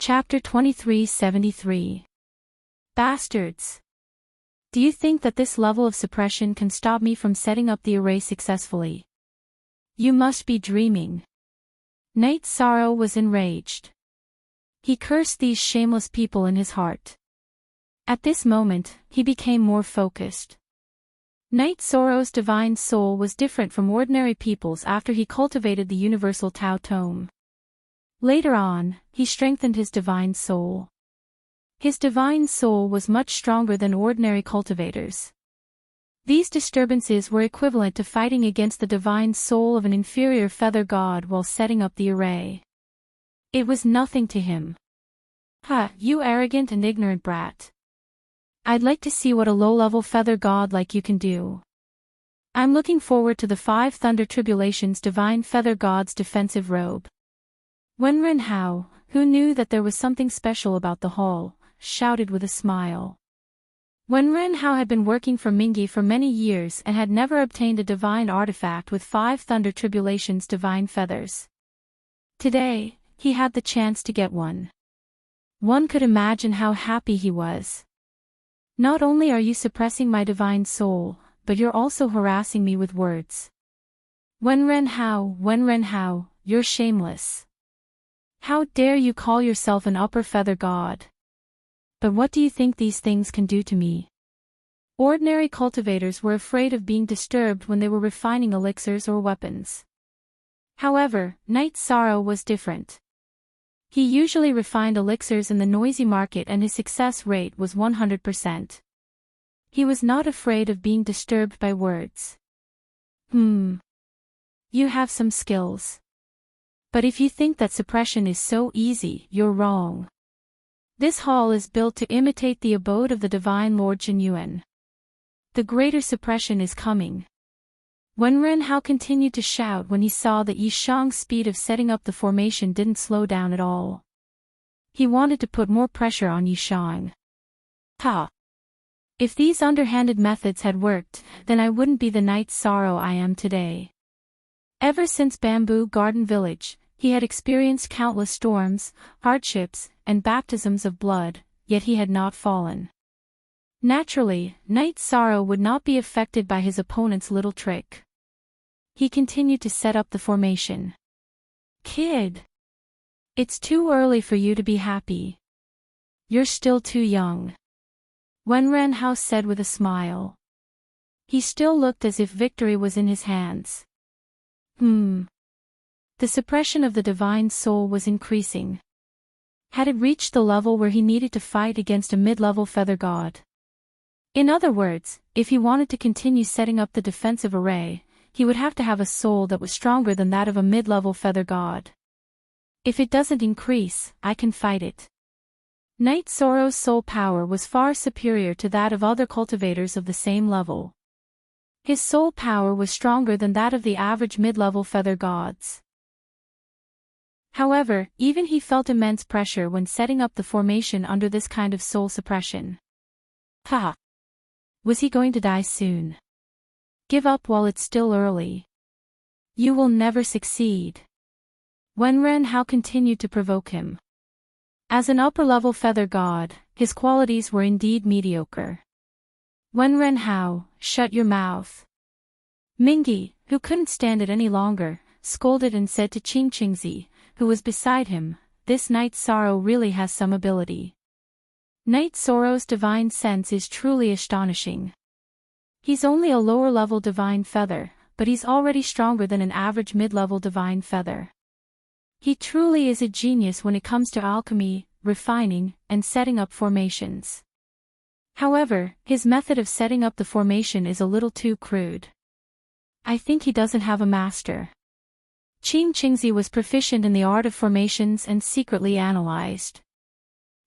Chapter 2373. Bastards. Do you think that this level of suppression can stop me from setting up the array successfully? You must be dreaming. Knight Sorrow was enraged. He cursed these shameless people in his heart. At this moment, he became more focused. Knight Sorrow's divine soul was different from ordinary people's after he cultivated the universal Tao tome. Later on, he strengthened his divine soul. His divine soul was much stronger than ordinary cultivators. These disturbances were equivalent to fighting against the divine soul of an inferior feather god while setting up the array. It was nothing to him. Ha, you arrogant and ignorant brat. I'd like to see what a low-level feather god like you can do. I'm looking forward to the 5 Thunder Tribulations Divine Feather God's defensive robe. Wenren Hao, who knew that there was something special about the hall, shouted with a smile. Wenren Hao had been working for Mingi for many years and had never obtained a divine artifact with 5 Thunder Tribulations divine feathers. Today, he had the chance to get one. One could imagine how happy he was. Not only are you suppressing my divine soul, but you're also harassing me with words. Wenren Hao, you're shameless. How dare you call yourself an upper feather god? But what do you think these things can do to me? Ordinary cultivators were afraid of being disturbed when they were refining elixirs or weapons. However, Knight Sorrow was different. He usually refined elixirs in the noisy market and his success rate was 100%. He was not afraid of being disturbed by words. You have some skills. But if you think that suppression is so easy, you're wrong. This hall is built to imitate the abode of the divine Lord Jinyuan. The greater suppression is coming. Wenren Hao continued to shout when he saw that Yishang's speed of setting up the formation didn't slow down at all. He wanted to put more pressure on Yishang. Ha! If these underhanded methods had worked, then I wouldn't be the Knight Sorrow I am today. Ever since Bamboo Garden Village, he had experienced countless storms, hardships, and baptisms of blood, yet he had not fallen. Naturally, Knight Sorrow would not be affected by his opponent's little trick. He continued to set up the formation. Kid! It's too early for you to be happy. You're still too young. Wenren Hao said with a smile. He still looked as if victory was in his hands. The suppression of the divine soul was increasing. Had it reached the level where he needed to fight against a mid-level feather god? In other words, if he wanted to continue setting up the defensive array, he would have to have a soul that was stronger than that of a mid-level feather god. If it doesn't increase, I can fight it. Knight Sorrow's soul power was far superior to that of other cultivators of the same level. His soul power was stronger than that of the average mid-level feather gods. However, even he felt immense pressure when setting up the formation under this kind of soul suppression. Was he going to die soon? Give up while it's still early. You will never succeed. Wenren Hao continued to provoke him. As an upper-level feather god, his qualities were indeed mediocre. Wenren Hao, shut your mouth. Mingi, who couldn't stand it any longer, scolded and said to Qingqingzi, who was beside him, this Knight Sorrow really has some ability. Knight Sorrow's divine sense is truly astonishing. He's only a lower-level divine feather, but he's already stronger than an average mid-level divine feather. He truly is a genius when it comes to alchemy, refining, and setting up formations. However, his method of setting up the formation is a little too crude. I think he doesn't have a master. Qingqingzi was proficient in the art of formations and secretly analyzed.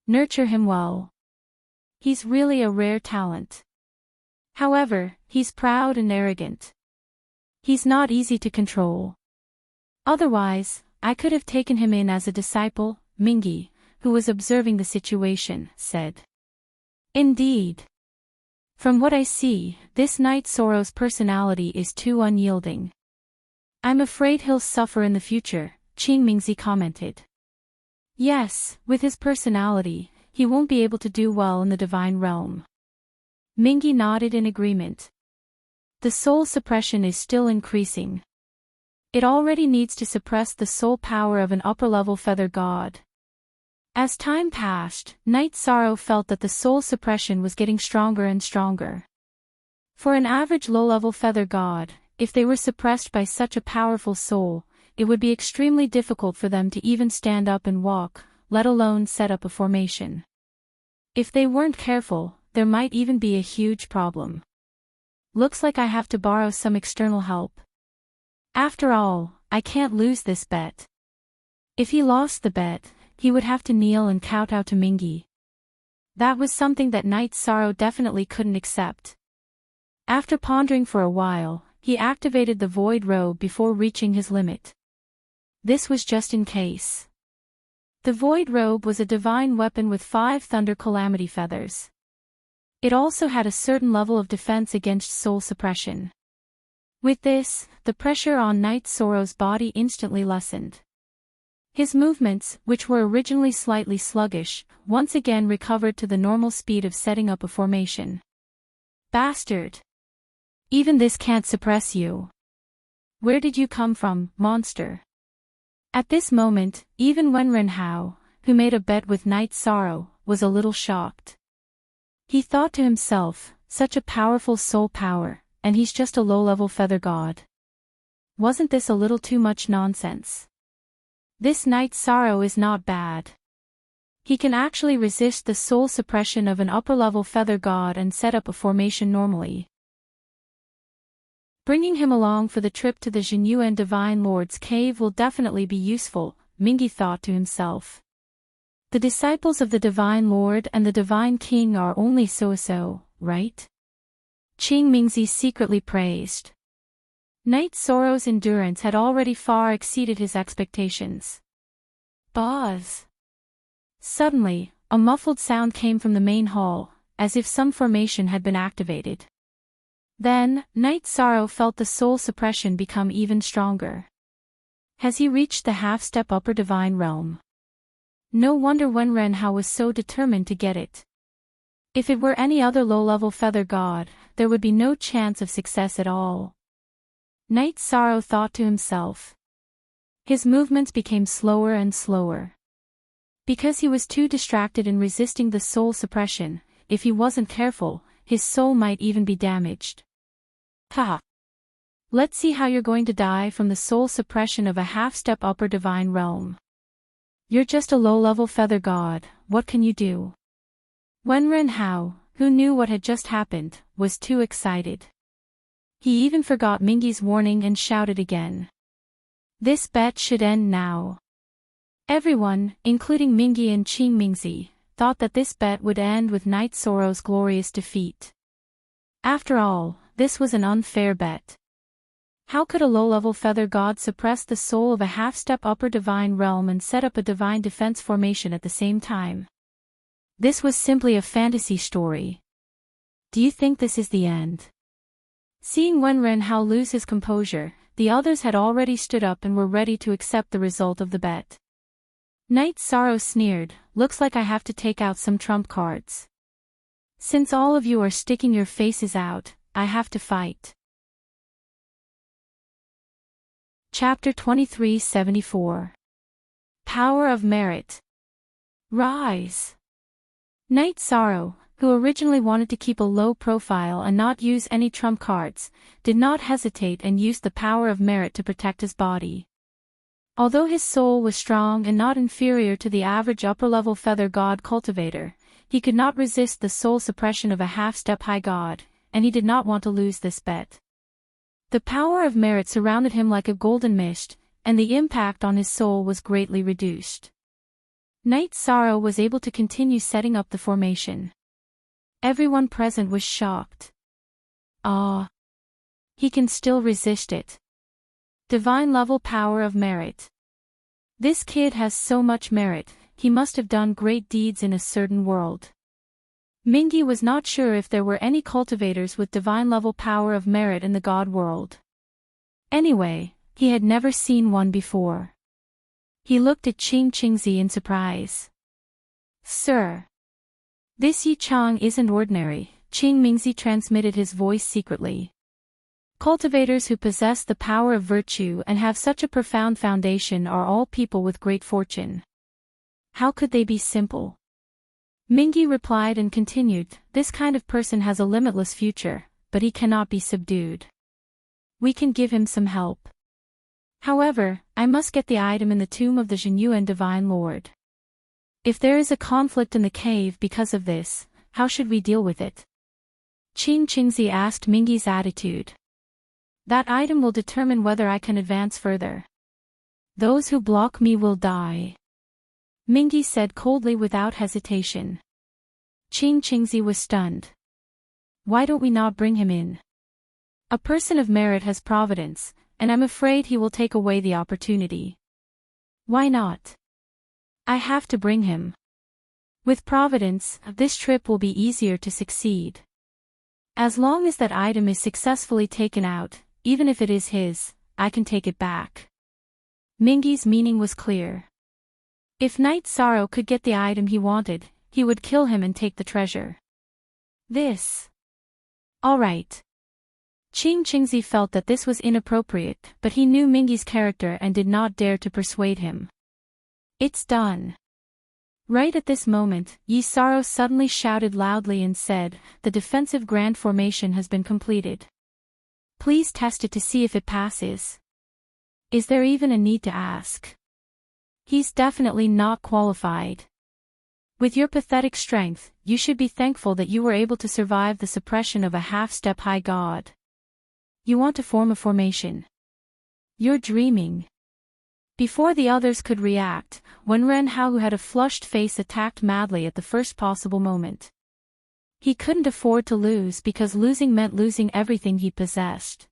Nurture him well. He's really a rare talent. However, he's proud and arrogant. He's not easy to control. Otherwise, I could have taken him in as a disciple, Mingi, who was observing the situation, said. Indeed. From what I see, this Knight Sorrow's personality is too unyielding. I'm afraid he'll suffer in the future, Qingmingzi commented. Yes, with his personality, he won't be able to do well in the divine realm. Mingi nodded in agreement. The soul suppression is still increasing. It already needs to suppress the soul power of an upper-level feather god. As time passed, Night Sorrow felt that the soul suppression was getting stronger and stronger. For an average low-level feather god, if they were suppressed by such a powerful soul, it would be extremely difficult for them to even stand up and walk, let alone set up a formation. If they weren't careful, there might even be a huge problem. Looks like I have to borrow some external help. After all, I can't lose this bet. If he lost the bet, he would have to kneel and kowtow to Mingi. That was something that Night Sorrow definitely couldn't accept. After pondering for a while, he activated the void robe before reaching his limit. This was just in case. The void robe was a divine weapon with 5 thunder calamity feathers. It also had a certain level of defense against soul suppression. With this, the pressure on Night Sorrow's body instantly lessened. His movements, which were originally slightly sluggish, once again recovered to the normal speed of setting up a formation. Bastard! Even this can't suppress you. Where did you come from, monster? At this moment, even Wenren Hao, who made a bet with Night Sorrow, was a little shocked. He thought to himself, such a powerful soul power, and he's just a low-level feather god. Wasn't this a little too much nonsense? This Night Sorrow is not bad. He can actually resist the soul suppression of an upper-level feather god and set up a formation normally. Bringing him along for the trip to the Jinyuan Divine Lord's cave will definitely be useful, Mingi thought to himself. The disciples of the Divine Lord and the Divine King are only so-so, right? Qing Mingzi secretly praised. Night Sorrow's endurance had already far exceeded his expectations. Buzz! Suddenly, a muffled sound came from the main hall, as if some formation had been activated. Then, Night Sorrow felt the soul suppression become even stronger. Has he reached the half-step upper divine realm? No wonder Wenren Hao was so determined to get it. If it were any other low-level feather god, there would be no chance of success at all. Night Sorrow thought to himself. His movements became slower and slower. Because he was too distracted in resisting the soul suppression, if he wasn't careful, his soul might even be damaged. Ha! Let's see how you're going to die from the soul suppression of a half-step upper divine realm. You're just a low-level feather god, what can you do? Wenren Hao, who knew what had just happened, was too excited. He even forgot Mingi's warning and shouted again. This bet should end now. Everyone, including Mingi and Qing Mingzi, thought that this bet would end with Night Sorrow's glorious defeat. After all, this was an unfair bet. How could a low-level feather god suppress the soul of a half-step upper divine realm and set up a divine defense formation at the same time? This was simply a fantasy story. Do you think this is the end? Seeing Wenren Hao lose his composure, the others had already stood up and were ready to accept the result of the bet. Night Sorrow sneered, looks like I have to take out some trump cards. Since all of you are sticking your faces out, I have to fight. Chapter 2374. Power of Merit. Rise! Night Sorrow, who originally wanted to keep a low profile and not use any trump cards, did not hesitate and used the power of merit to protect his body. Although his soul was strong and not inferior to the average upper-level feather god cultivator, he could not resist the soul suppression of a half-step high god, and he did not want to lose this bet. The power of merit surrounded him like a golden mist, and the impact on his soul was greatly reduced. Night Sorrow was able to continue setting up the formation. Everyone present was shocked. Ah! He can still resist it. Divine level power of merit. This kid has so much merit, he must have done great deeds in a certain world. Mingi was not sure if there were any cultivators with divine level power of merit in the god world. Anyway, he had never seen one before. He looked at Qing Qingzi in surprise. Sir. This Yi Chang isn't ordinary, Qing Mingzi transmitted his voice secretly. Cultivators who possess the power of virtue and have such a profound foundation are all people with great fortune. How could they be simple? Mingyi replied and continued, this kind of person has a limitless future, but he cannot be subdued. We can give him some help. However, I must get the item in the tomb of the Zhenyuan Divine Lord. If there is a conflict in the cave because of this, how should we deal with it? Qing Qingzi asked Mingyi's attitude. That item will determine whether I can advance further. Those who block me will die. Mingyi said coldly without hesitation. Qing Qingzi was stunned. Why don't we not bring him in? A person of merit has providence, and I'm afraid he will take away the opportunity. Why not? I have to bring him. With providence, this trip will be easier to succeed. As long as that item is successfully taken out, even if it is his, I can take it back. Mingyi's meaning was clear. If Knight Sorrow could get the item he wanted, he would kill him and take the treasure. This. All right. Qing Qingzi felt that this was inappropriate, but he knew Mingyi's character and did not dare to persuade him. It's done. Right at this moment, Yi Sorrow suddenly shouted loudly and said, the defensive grand formation has been completed. Please test it to see if it passes. Is there even a need to ask? He's definitely not qualified. With your pathetic strength, you should be thankful that you were able to survive the suppression of a half-step high god. You want to form a formation. You're dreaming. Before the others could react, Wenren Hao, who had a flushed face, attacked madly at the first possible moment. He couldn't afford to lose because losing meant losing everything he possessed.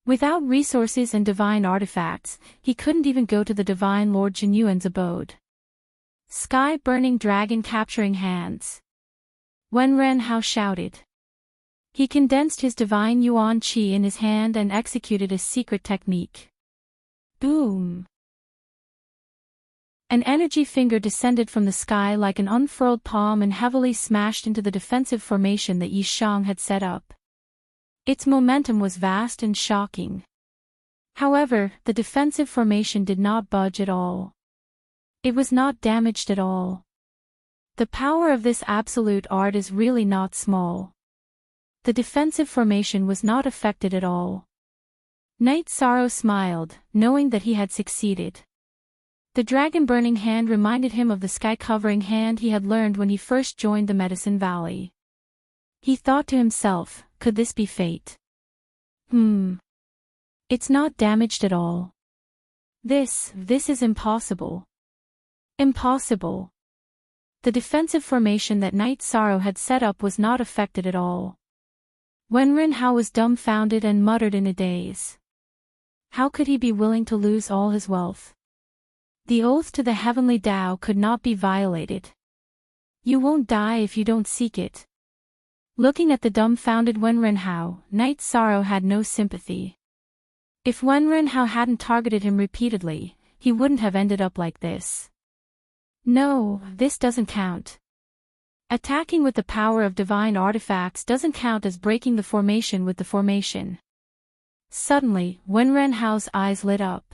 Without resources and divine artifacts, he couldn't even go to the Divine Lord Zhenyuan's abode. Sky-burning dragon capturing hands. Wenren Hao shouted. He condensed his divine yuan qi in his hand and executed a secret technique. Boom! An energy finger descended from the sky like an unfurled palm and heavily smashed into the defensive formation that Yi Shang had set up. Its momentum was vast and shocking. However, the defensive formation did not budge at all. It was not damaged at all. The power of this absolute art is really not small. The defensive formation was not affected at all. Knight Sorrow smiled, knowing that he had succeeded. The dragon-burning hand reminded him of the sky-covering hand he had learned when he first joined the Medicine Valley. He thought to himself, could this be fate? It's not damaged at all. This is impossible. Impossible. The defensive formation that Knight Sorrow had set up was not affected at all. Wenren Hao was dumbfounded and muttered in a daze. How could he be willing to lose all his wealth? The oath to the heavenly Tao could not be violated. You won't die if you don't seek it. Looking at the dumbfounded Wenren Hao, Knight Sorrow had no sympathy. If Wenren Hao hadn't targeted him repeatedly, he wouldn't have ended up like this. No, this doesn't count. Attacking with the power of divine artifacts doesn't count as breaking the formation with the formation. Suddenly, Wenren Hao's eyes lit up.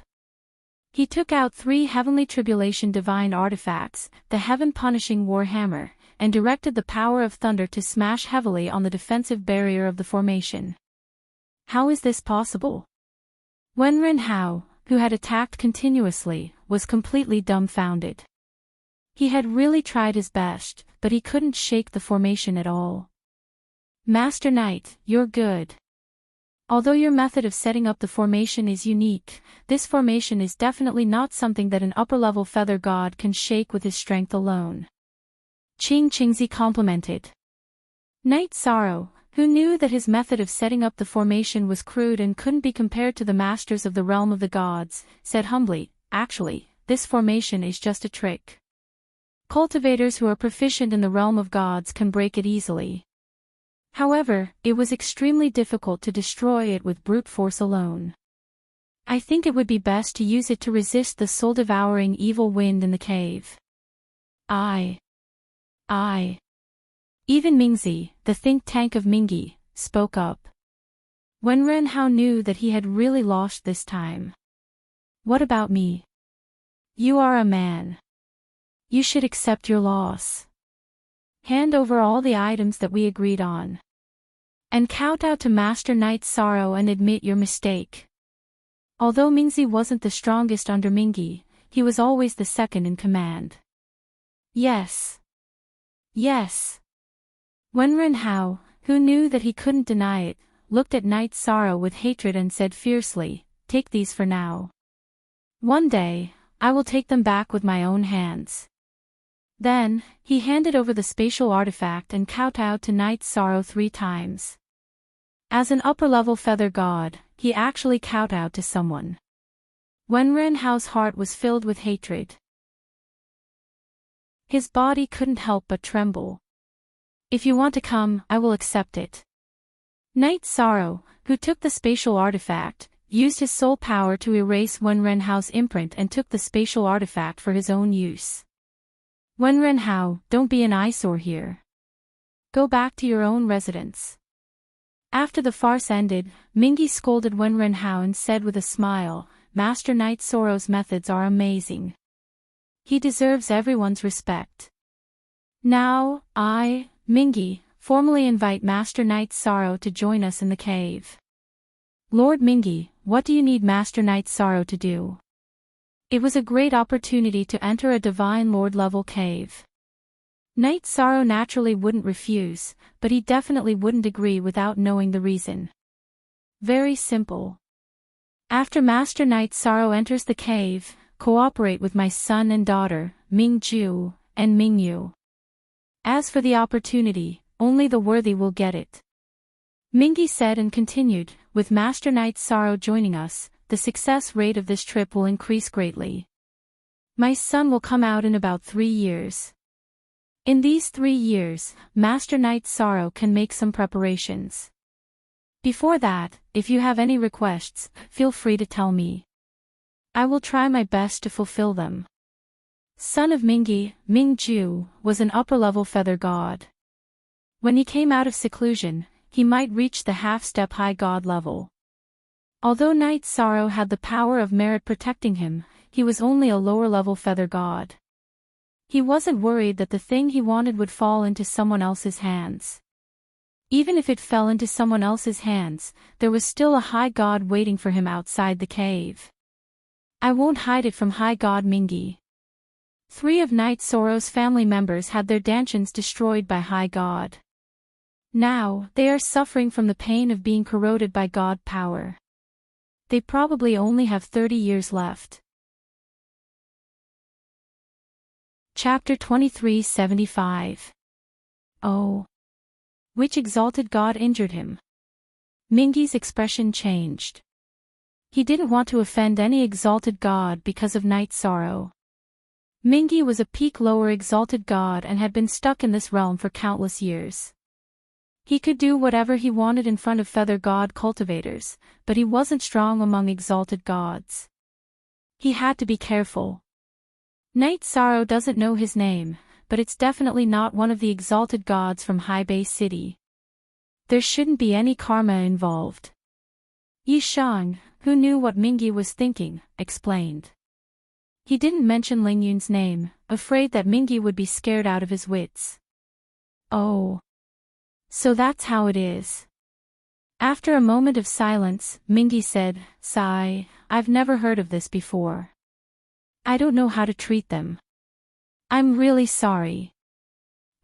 He took out 3 heavenly tribulation divine artifacts, the heaven-punishing warhammer, and directed the power of thunder to smash heavily on the defensive barrier of the formation. How is this possible? Wenren Hao, who had attacked continuously, was completely dumbfounded. He had really tried his best, but he couldn't shake the formation at all. Master Knight, you're good. Although your method of setting up the formation is unique, this formation is definitely not something that an upper-level feather god can shake with his strength alone. Qing Qingzi complimented. Knight Sorrow, who knew that his method of setting up the formation was crude and couldn't be compared to the masters of the realm of the gods, said humbly, actually, this formation is just a trick. Cultivators who are proficient in the realm of gods can break it easily. However, it was extremely difficult to destroy it with brute force alone. I think it would be best to use it to resist the soul-devouring evil wind in the cave. I. Even Mingzi, the think tank of Mingi, spoke up. Wen Renhao knew that he had really lost this time. What about me? You are a man. You should accept your loss. Hand over all the items that we agreed on. And kowtow to Master Knight's sorrow and admit your mistake. Although Mingzi wasn't the strongest under Mingi, he was always the second in command. Yes. Wen Renhao, who knew that he couldn't deny it, looked at Knight's sorrow with hatred and said fiercely, "Take these for now. One day, I will take them back with my own hands." Then, he handed over the spatial artifact and kowtowed to Knight's sorrow 3 times. As an upper-level feather god, he actually kowtowed to someone. Wen Renhao's heart was filled with hatred. His body couldn't help but tremble. If you want to come, I will accept it. Knight's sorrow, who took the spatial artifact, used his soul power to erase Wen Renhao's imprint and took the spatial artifact for his own use. Wen Renhao, don't be an eyesore here. Go back to your own residence. After the farce ended, Mingi scolded Wen Renhao and said with a smile, Master Knight Sorrow's methods are amazing. He deserves everyone's respect. Now, I, Mingi, formally invite Master Knight Sorrow to join us in the cave. Lord Mingi, what do you need Master Knight Sorrow to do? It was a great opportunity to enter a Divine Lord-level cave. Knight Sorrow naturally wouldn't refuse, but he definitely wouldn't agree without knowing the reason. Very simple. After Master Knight Sorrow enters the cave, cooperate with my son and daughter, Mingju, and Mingyu. As for the opportunity, only the worthy will get it. Mingi said and continued, with Master Knight Sorrow joining us, the success rate of this trip will increase greatly. My son will come out in about 3 years. In these 3 years, Master Knight Sorrow can make some preparations. Before that, if you have any requests, feel free to tell me. I will try my best to fulfill them. Son of Mingi, Mingju, was an upper-level feather god. When he came out of seclusion, he might reach the half-step high god level. Although Knight Sorrow had the power of merit protecting him, he was only a lower-level feather god. He wasn't worried that the thing he wanted would fall into someone else's hands. Even if it fell into someone else's hands, there was still a high god waiting for him outside the cave. I won't hide it from High God Mingi. 3 of Knight Sorrow's family members had their dantians destroyed by High God. Now, they are suffering from the pain of being corroded by God power. They probably only have 30 years left. Chapter 2375. Oh. Which exalted god injured him? Mingi's expression changed. He didn't want to offend any exalted god because of Knight Sorrow. Mingi was a peak lower exalted god and had been stuck in this realm for countless years. He could do whatever he wanted in front of feather god cultivators, but he wasn't strong among exalted gods. He had to be careful. Knight Sorrow doesn't know his name, but it's definitely not one of the exalted gods from High Bay City. There shouldn't be any karma involved. Yi Shang, who knew what Mingi was thinking, explained. He didn't mention Ling Yun's name, afraid that Mingi would be scared out of his wits. Oh. So that's how it is. After a moment of silence, Mingi said, Sigh, I've never heard of this before. I don't know how to treat them. I'm really sorry.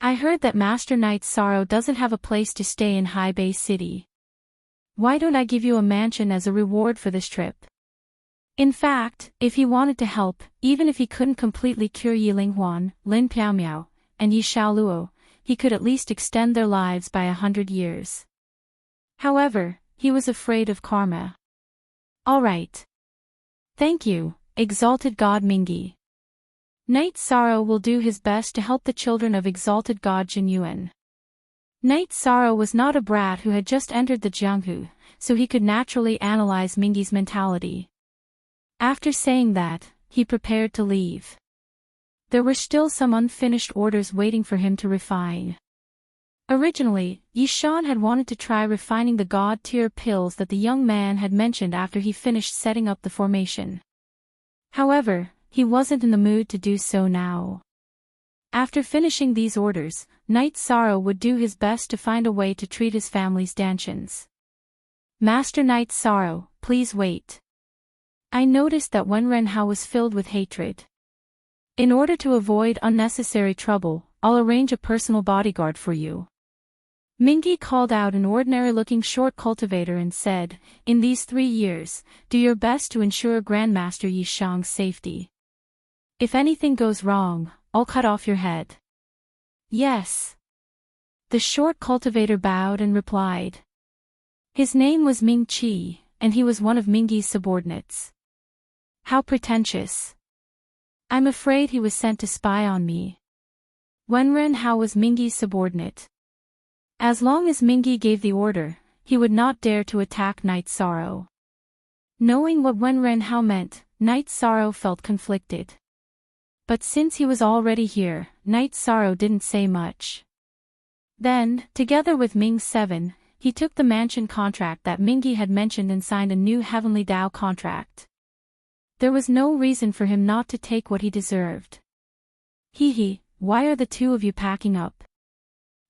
I heard that Master Knight Sorrow doesn't have a place to stay in High Bay City. Why don't I give you a mansion as a reward for this trip? In fact, if he wanted to help, even if he couldn't completely cure Yi Linghuan, Lin Piaomiao, and Yi Xiaoluo, he could at least extend their lives by 100 years. However, he was afraid of karma. All right. Thank you, exalted god Mingi. Knight Sorrow will do his best to help the children of exalted god Jin Yuan. Knight Sorrow was not a brat who had just entered the Jianghu, so he could naturally analyze Mingi's mentality. After saying that, he prepared to leave. There were still some unfinished orders waiting for him to refine. Originally, Yishan had wanted to try refining the god-tier pills that the young man had mentioned after he finished setting up the formation. However, he wasn't in the mood to do so now. After finishing these orders, Knight Sorrow would do his best to find a way to treat his family's dantians. Master Knight Sorrow, please wait. I noticed that Wenrenhao was filled with hatred. In order to avoid unnecessary trouble, I'll arrange a personal bodyguard for you. Mingi called out an ordinary-looking short cultivator and said, in these 3 years, do your best to ensure Grandmaster Yishang's safety. If anything goes wrong, I'll cut off your head. Yes. The short cultivator bowed and replied. His name was Ming Qi, and he was one of Mingi's subordinates. How pretentious. I'm afraid he was sent to spy on me. Wenrenhao was Mingi's subordinate. As long as Mingi gave the order, he would not dare to attack Knight Sorrow. Knowing what Wenrenhao meant, Knight Sorrow felt conflicted. But since he was already here, Knight Sorrow didn't say much. Then, together with Ming 7, he took the mansion contract that Mingi had mentioned and signed a new Heavenly Dao contract. There was no reason for him not to take what he deserved. Hee, why are the two of you packing up?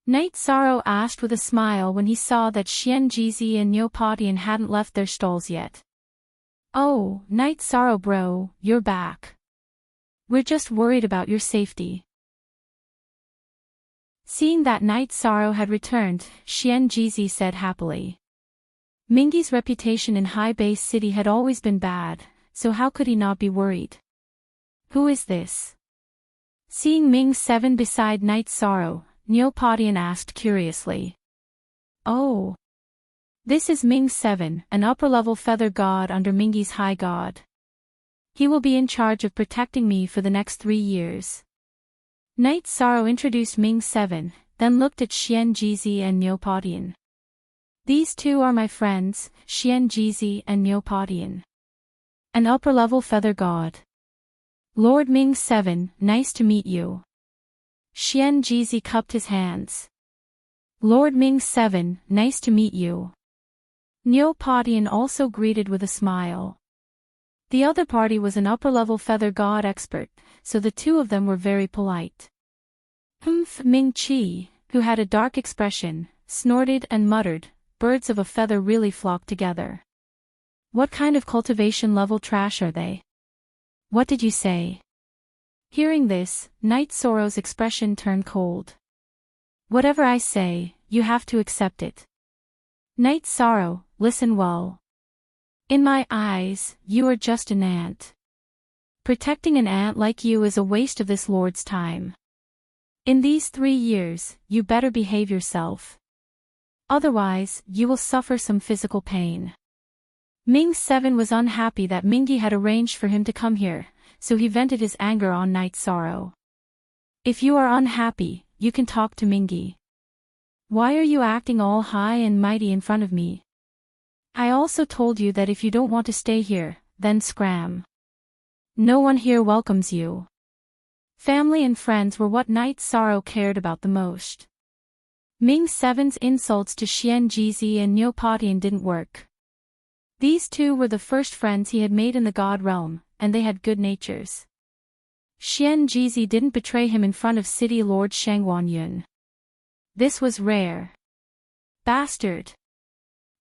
Knight Sorrow asked with a smile when he saw that Xian Jizi and Neopodian hadn't left their stalls yet. Oh, Knight Sorrow bro, you're back. We're just worried about your safety. Seeing that Knight Sorrow had returned, Xian Jizi said happily. Mingi's reputation in High Base City had always been bad, so how could he not be worried? Who is this? Seeing Ming 7 beside Knight Sorrow, Neopodian asked curiously. Oh. This is Ming 7, an upper-level feather god under Mingi's high god. He will be in charge of protecting me for the next 3 years. Knight Sorrow introduced Ming 7, then looked at Xian Jizi and Neopodian. These two are my friends, Xian Jizi and Neopodian. An upper-level feather god. Lord Ming 7, nice to meet you. Xian Jizi cupped his hands. Lord Ming 7, nice to meet you. Neopodian also greeted with a smile. The other party was an upper-level feather god expert, so the two of them were very polite. Ming Qi, who had a dark expression, snorted and muttered, birds of a feather really flock together. What kind of cultivation level trash are they? What did you say? Hearing this, Knight Sorrow's expression turned cold. Whatever I say, you have to accept it. Knight Sorrow, listen well. In my eyes, you are just an ant. Protecting an ant like you is a waste of this lord's time. In these 3 years, you better behave yourself. Otherwise, you will suffer some physical pain. Ming 7 was unhappy that Mingi had arranged for him to come here, so he vented his anger on Knight Sorrow. If you are unhappy, you can talk to Mingi. Why are you acting all high and mighty in front of me? I also told you that if you don't want to stay here, then scram. No one here welcomes you. Family and friends were what Knight Sorrow cared about the most. Ming 7's insults to Xian Jizi and Neopodian didn't work. These two were the first friends he had made in the god realm, and they had good natures. Xian Jizi didn't betray him in front of City Lord Shangguanyun. This was rare. Bastard.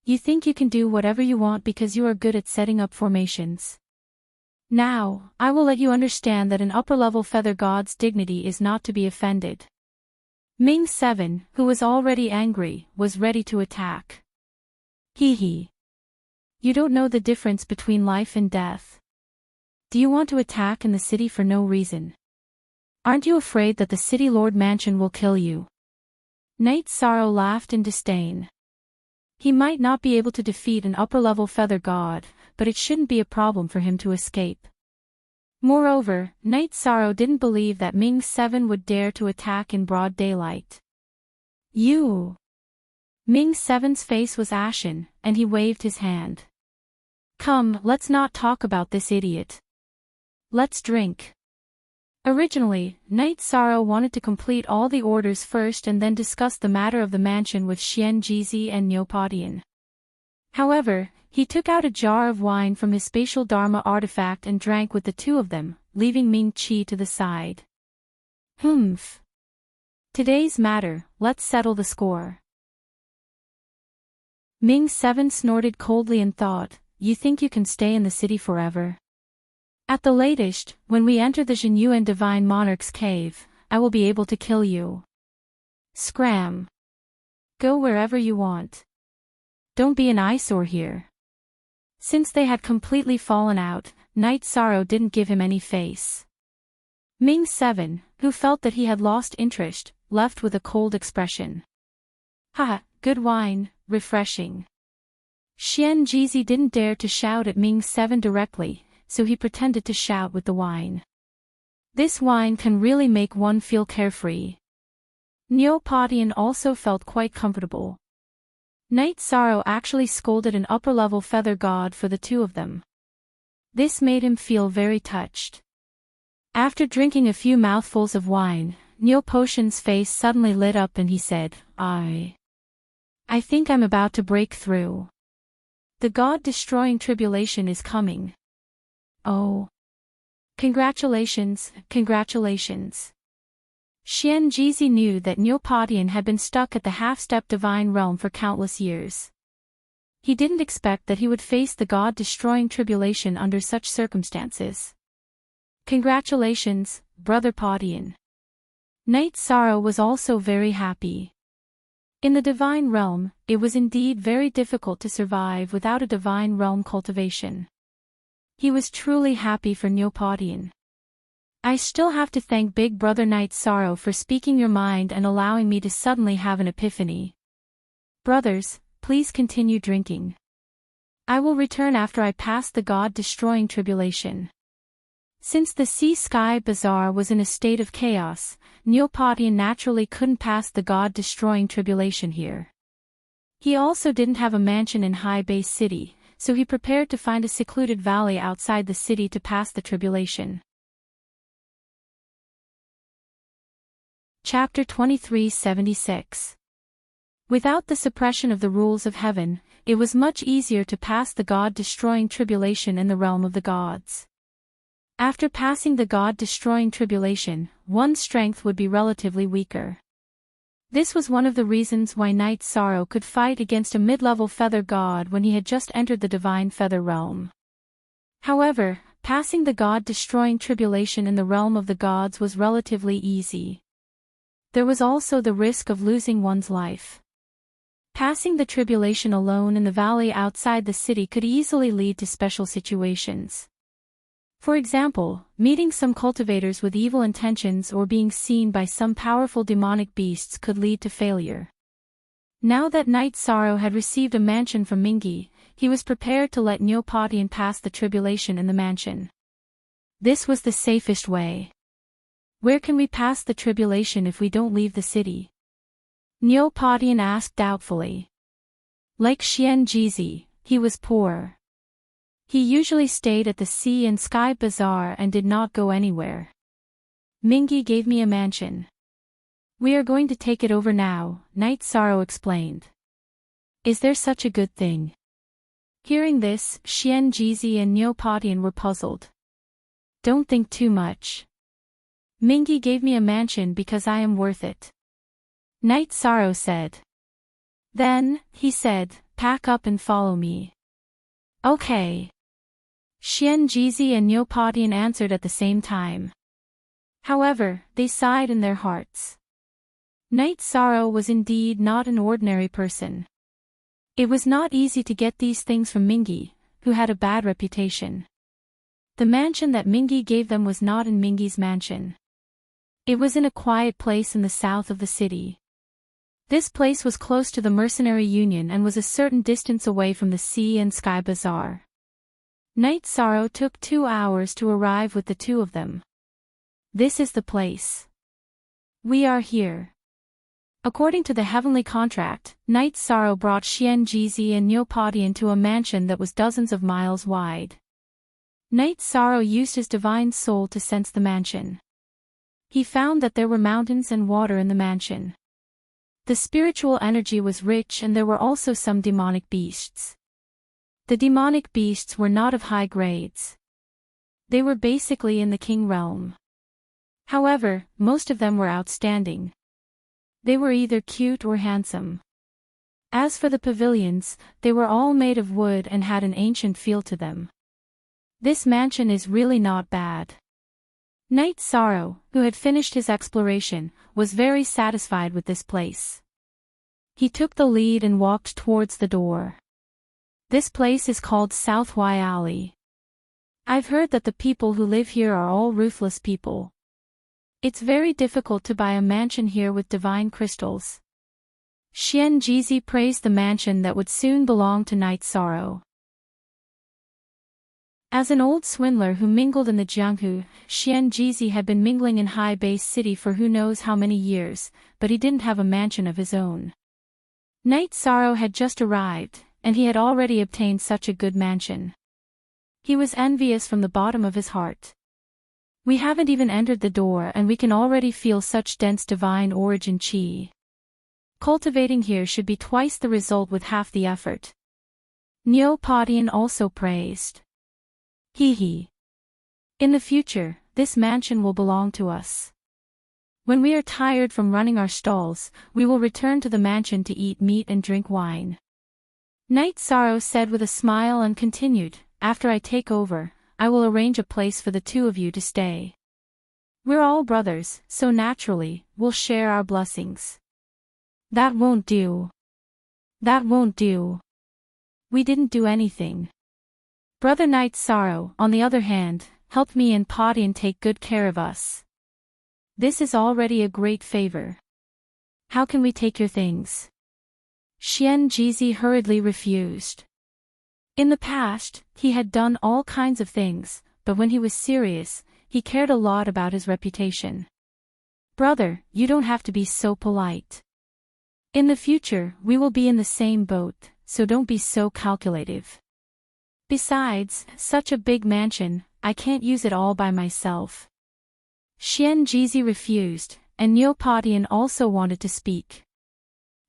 You think you can do whatever you want because you are good at setting up formations. Now, I will let you understand that an upper-level feather god's dignity is not to be offended. Ming 7, who was already angry, was ready to attack. Hee. You don't know the difference between life and death. Do you want to attack in the city for no reason? Aren't you afraid that the City Lord Mansion will kill you? Knight Sorrow laughed in disdain. He might not be able to defeat an upper-level feather god, but it shouldn't be a problem for him to escape. Moreover, Knight Sorrow didn't believe that Ming 7 would dare to attack in broad daylight. You! Ming 7's face was ashen, and he waved his hand. Come, let's not talk about this idiot. Let's drink. Originally, Knight Sorrow wanted to complete all the orders first and then discuss the matter of the mansion with Xianjizi and Neopodian. However, he took out a jar of wine from his spatial Dharma artifact and drank with the two of them, leaving Ming Qi to the side. Humph. Today's matter, let's settle the score. Ming 7 snorted coldly and thought, you think you can stay in the city forever? At the latest, when we enter the Zhenyuan Divine Monarch's cave, I will be able to kill you. Scram. Go wherever you want. Don't be an eyesore here. Since they had completely fallen out, Knight Sorrow didn't give him any face. Ming 7, who felt that he had lost interest, left with a cold expression. Haha, good wine, refreshing. Xianjizi didn't dare to shout at Ming 7 directly, so he pretended to shout with the wine. This wine can really make one feel carefree. Neopodian also felt quite comfortable. Knight Sorrow actually scolded an upper-level feather god for the two of them. This made him feel very touched. After drinking a few mouthfuls of wine, Neopodian's face suddenly lit up and he said, I think I'm about to break through. The god-destroying tribulation is coming. Oh. Congratulations, congratulations. Xianjizi knew that Neopodian had been stuck at the half-step divine realm for countless years. He didn't expect that he would face the god-destroying tribulation under such circumstances. Congratulations, Brother Podian. Knight Sorrow was also very happy. In the divine realm, it was indeed very difficult to survive without a divine realm cultivation. He was truly happy for Neopodian. I still have to thank Big Brother Knight Sorrow for speaking your mind and allowing me to suddenly have an epiphany. Brothers, please continue drinking. I will return after I pass the god-destroying tribulation. Since the Sea-Sky Bazaar was in a state of chaos, Neopodian naturally couldn't pass the god-destroying tribulation here. He also didn't have a mansion in High Base City, so he prepared to find a secluded valley outside the city to pass the tribulation. Chapter 2376. Without the suppression of the rules of heaven, it was much easier to pass the god-destroying tribulation in the realm of the gods. After passing the god-destroying tribulation, one's strength would be relatively weaker. This was one of the reasons why Knight Sorrow could fight against a mid-level feather god when he had just entered the divine feather realm. However, passing the god-destroying tribulation in the realm of the gods was relatively easy. There was also the risk of losing one's life. Passing the tribulation alone in the valley outside the city could easily lead to special situations. For example, meeting some cultivators with evil intentions or being seen by some powerful demonic beasts could lead to failure. Now that Knight Sorrow had received a mansion from Mingi, he was prepared to let Neopodian pass the tribulation in the mansion. This was the safest way. Where can we pass the tribulation if we don't leave the city? Neopodian asked doubtfully. Like Xianjizi, he was poor. He usually stayed at the Sea and Sky Bazaar and did not go anywhere. Mingi gave me a mansion. We are going to take it over now, Knight Sorrow explained. Is there such a good thing? Hearing this, Xianjizi and Neopodian were puzzled. Don't think too much. Mingi gave me a mansion because I am worth it. Knight Sorrow said. Then, he said, pack up and follow me. Okay. Xianjizi and Neopodian answered at the same time. However, they sighed in their hearts. Knight Sorrow was indeed not an ordinary person. It was not easy to get these things from Mingi, who had a bad reputation. The mansion that Mingi gave them was not in Mingi's mansion. It was in a quiet place in the south of the city. This place was close to the Mercenary Union and was a certain distance away from the Sea and Sky Bazaar. Knight Sorrow took 2 hours to arrive with the two of them. This is the place. We are here. According to the heavenly contract, Night Sorrow brought Xianjizi and Neopodian to a mansion that was dozens of miles wide. Night Sorrow used his divine soul to sense the mansion. He found that there were mountains and water in the mansion. The spiritual energy was rich and there were also some demonic beasts. The demonic beasts were not of high grades. They were basically in the king realm. However, most of them were outstanding. They were either cute or handsome. As for the pavilions, they were all made of wood and had an ancient feel to them. This mansion is really not bad. Night Sorrow, who had finished his exploration, was very satisfied with this place. He took the lead and walked towards the door. This place is called South Y Alley. I've heard that the people who live here are all ruthless people. It's very difficult to buy a mansion here with divine crystals. Xianjizi praised the mansion that would soon belong to Night Sorrow. As an old swindler who mingled in the Jianghu, Xianjizi had been mingling in High Base City for who knows how many years, but he didn't have a mansion of his own. Night Sorrow had just arrived, and he had already obtained such a good mansion. He was envious from the bottom of his heart. We haven't even entered the door and we can already feel such dense divine origin qi. Cultivating here should be twice the result with half the effort. Neopodian also praised. Hee. In the future, this mansion will belong to us. When we are tired from running our stalls, we will return to the mansion to eat meat and drink wine. Night Sorrow said with a smile and continued, after I take over, I will arrange a place for the two of you to stay. We're all brothers, so naturally, we'll share our blessings. That won't do. That won't do. We didn't do anything. Brother Night Sorrow, on the other hand, helped me and Podian take good care of us. This is already a great favor. How can we take your things? Xianjizi hurriedly refused. In the past, he had done all kinds of things, but when he was serious, he cared a lot about his reputation. Brother, you don't have to be so polite. In the future, we will be in the same boat, so don't be so calculative. Besides, such a big mansion, I can't use it all by myself. Xianjizi refused, and Neopodian also wanted to speak.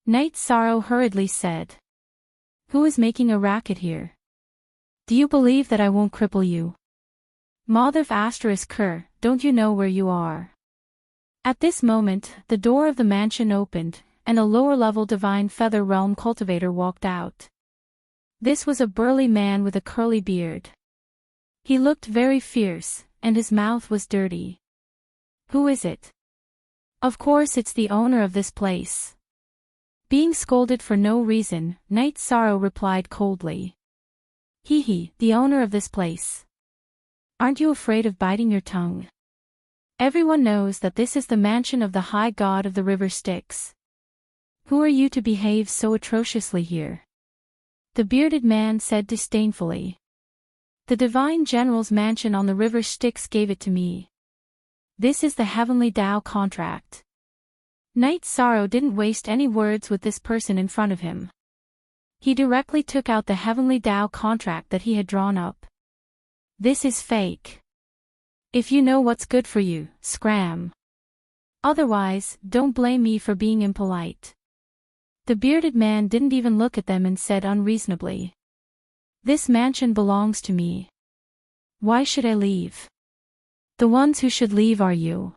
Night Sorrow hurriedly said. Who is making a racket here? Do you believe that I won't cripple you? Madhav *Ker, don't you know where you are? At this moment, the door of the mansion opened, and a lower-level Divine Feather Realm cultivator walked out. This was a burly man with a curly beard. He looked very fierce, and his mouth was dirty. Who is it? Of course it's the owner of this place. Being scolded for no reason, Night Sorrow replied coldly. The owner of this place. Aren't you afraid of biting your tongue? Everyone knows that this is the mansion of the High God of the River Styx. Who are you to behave so atrociously here? The bearded man said disdainfully. The Divine General's mansion on the River Styx gave it to me. This is the Heavenly Tao contract. Night Sorrow didn't waste any words with this person in front of him. He directly took out the Heavenly Tao contract that he had drawn up. This is fake. If you know what's good for you, scram. Otherwise, don't blame me for being impolite. The bearded man didn't even look at them and said unreasonably. This mansion belongs to me. Why should I leave? The ones who should leave are you.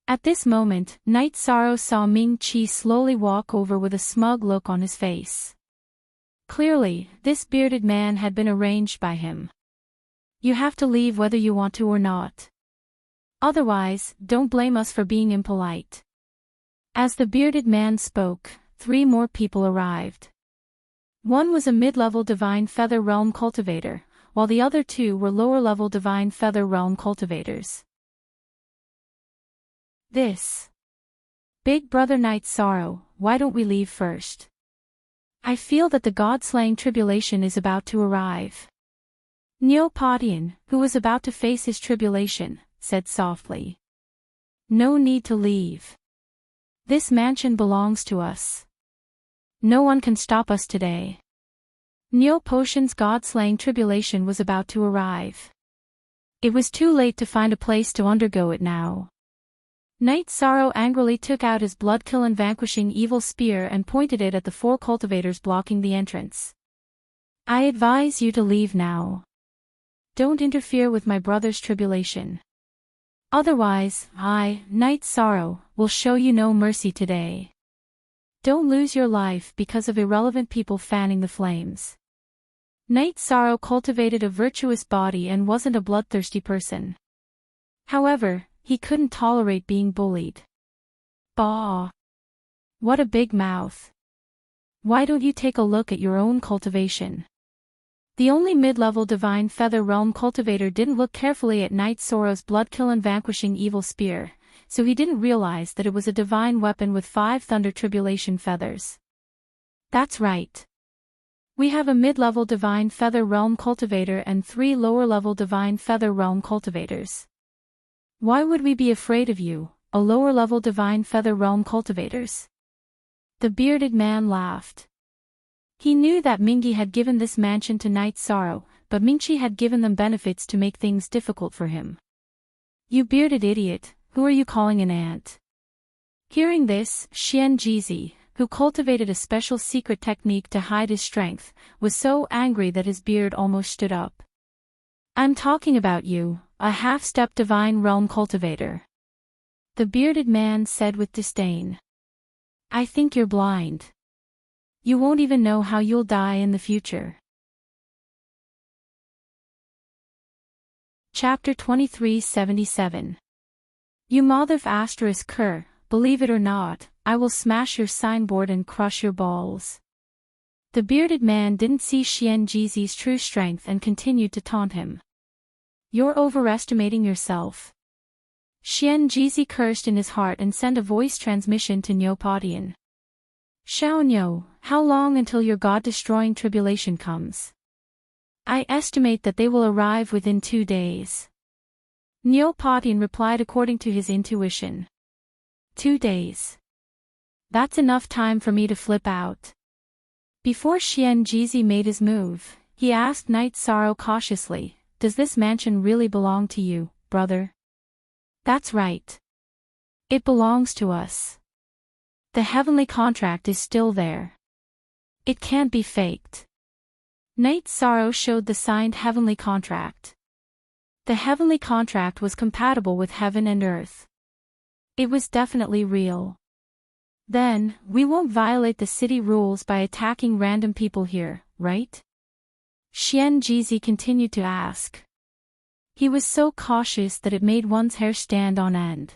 At this moment, Night Sorrow saw Ming Qi slowly walk over with a smug look on his face. Clearly, this bearded man had been arranged by him. You have to leave whether you want to or not. Otherwise, don't blame us for being impolite. As the bearded man spoke, 3 more people arrived. One was a mid-level Divine Feather Realm cultivator, while the other 2 were lower-level Divine Feather Realm cultivators. This. Big Brother Night Sorrow, why don't we leave first? I feel that the God-slaying tribulation is about to arrive. Neopodian, who was about to face his tribulation, said softly. No need to leave. This mansion belongs to us. No one can stop us today. Neo Potion's god-slaying tribulation was about to arrive. It was too late to find a place to undergo it now. Knight Sorrow angrily took out his blood-kill and vanquishing evil spear and pointed it at the 4 cultivators blocking the entrance. I advise you to leave now. Don't interfere with my brother's tribulation. Otherwise, I, Knight Sorrow, will show you no mercy today. Don't lose your life because of irrelevant people fanning the flames. Knight Sorrow cultivated a virtuous body and wasn't a bloodthirsty person. However, he couldn't tolerate being bullied. Bah! What a big mouth. Why don't you take a look at your own cultivation? The only mid-level Divine Feather Realm cultivator didn't look carefully at Knight Sorrow's bloodkill and vanquishing evil spear, so he didn't realize that it was a divine weapon with 5 Thunder Tribulation feathers. That's right. We have a mid-level Divine Feather Realm cultivator and 3 lower-level Divine Feather Realm cultivators. Why would we be afraid of you, a lower-level Divine Feather Realm cultivators? The bearded man laughed. He knew that Mingi had given this mansion to Knight Sorrow, but Mingchi had given them benefits to make things difficult for him. You bearded idiot, who are you calling an ant? Hearing this, Xian Jizi, who cultivated a special secret technique to hide his strength, was so angry that his beard almost stood up. I'm talking about you, a half-step Divine Realm cultivator. The bearded man said with disdain. I think you're blind. You won't even know how you'll die in the future. Chapter 2377. You mother asterisk cur, believe it or not, I will smash your signboard and crush your balls. The bearded man didn't see Xian Jizi's true strength and continued to taunt him. You're overestimating yourself. Xian Jizi cursed in his heart and sent a voice transmission to Neopodian. Xiaonyo, how long until your god-destroying tribulation comes? I estimate that they will arrive within 2 days. Neopodian replied according to his intuition. 2 days. That's enough time for me to flip out. Before Xian Jizi made his move, he asked Knight Sorrow cautiously, does this mansion really belong to you, brother? That's right. It belongs to us. The heavenly contract is still there. It can't be faked. Knight Sorrow showed the signed heavenly contract. The heavenly contract was compatible with heaven and earth. It was definitely real. Then, we won't violate the city rules by attacking random people here, right? Xian Jizi continued to ask. He was so cautious that it made one's hair stand on end.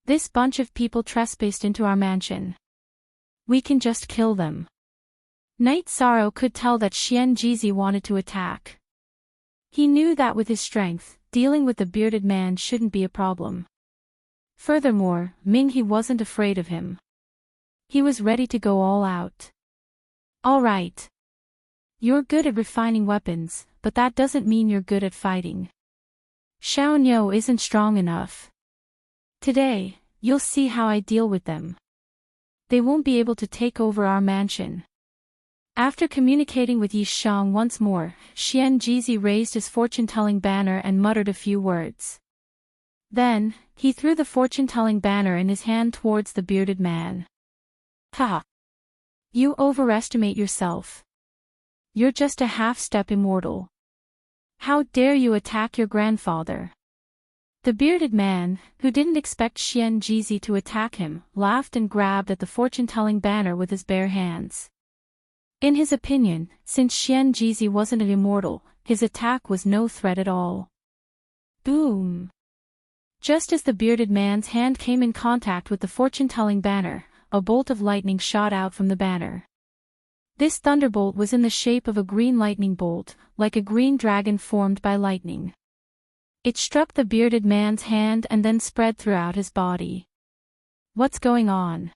This bunch of people trespassed into our mansion. We can just kill them. Knight Sorrow could tell that Xian Jizi wanted to attack. He knew that with his strength, dealing with the bearded man shouldn't be a problem. Furthermore, Minghe wasn't afraid of him. He was ready to go all out. All right. You're good at refining weapons, but that doesn't mean you're good at fighting. Xiaonyo isn't strong enough. Today, you'll see how I deal with them. They won't be able to take over our mansion. After communicating with Yi Shang once more, Xian Jizi raised his fortune-telling banner and muttered a few words. Then, he threw the fortune-telling banner in his hand towards the bearded man. Ha! You overestimate yourself. You're just a half-step immortal. How dare you attack your grandfather? The bearded man, who didn't expect Xian Jizi to attack him, laughed and grabbed at the fortune-telling banner with his bare hands. In his opinion, since Xian Jizi wasn't an immortal, his attack was no threat at all. Boom! Just as the bearded man's hand came in contact with the fortune-telling banner, a bolt of lightning shot out from the banner. This thunderbolt was in the shape of a green lightning bolt, like a green dragon formed by lightning. It struck the bearded man's hand and then spread throughout his body. What's going on?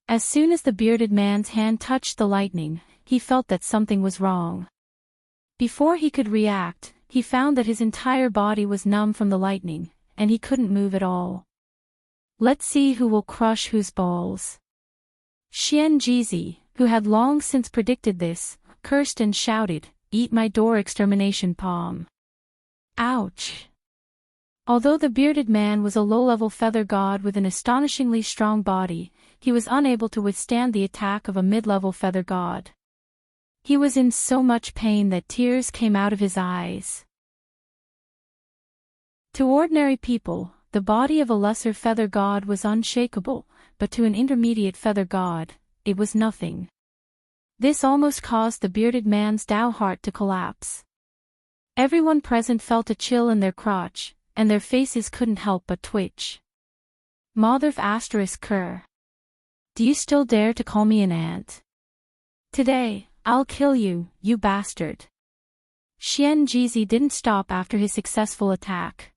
As soon as the bearded man's hand touched the lightning, he felt that something was wrong. Before he could react, he found that his entire body was numb from the lightning, and he couldn't move at all. Let's see who will crush whose balls. Xianjizi, who had long since predicted this, cursed and shouted, "Eat my door, extermination palm." Ouch! Although the bearded man was a low-level feather god with an astonishingly strong body, he was unable to withstand the attack of a mid-level feather god. He was in so much pain that tears came out of his eyes. To ordinary people, the body of a lesser feather god was unshakable, but to an intermediate feather god, it was nothing. This almost caused the bearded man's Tao heart to collapse. Everyone present felt a chill in their crotch, and their faces couldn't help but twitch. Motherf ****. Do you still dare to call me an ant? Today, I'll kill you, you bastard. Xianjizi didn't stop after his successful attack.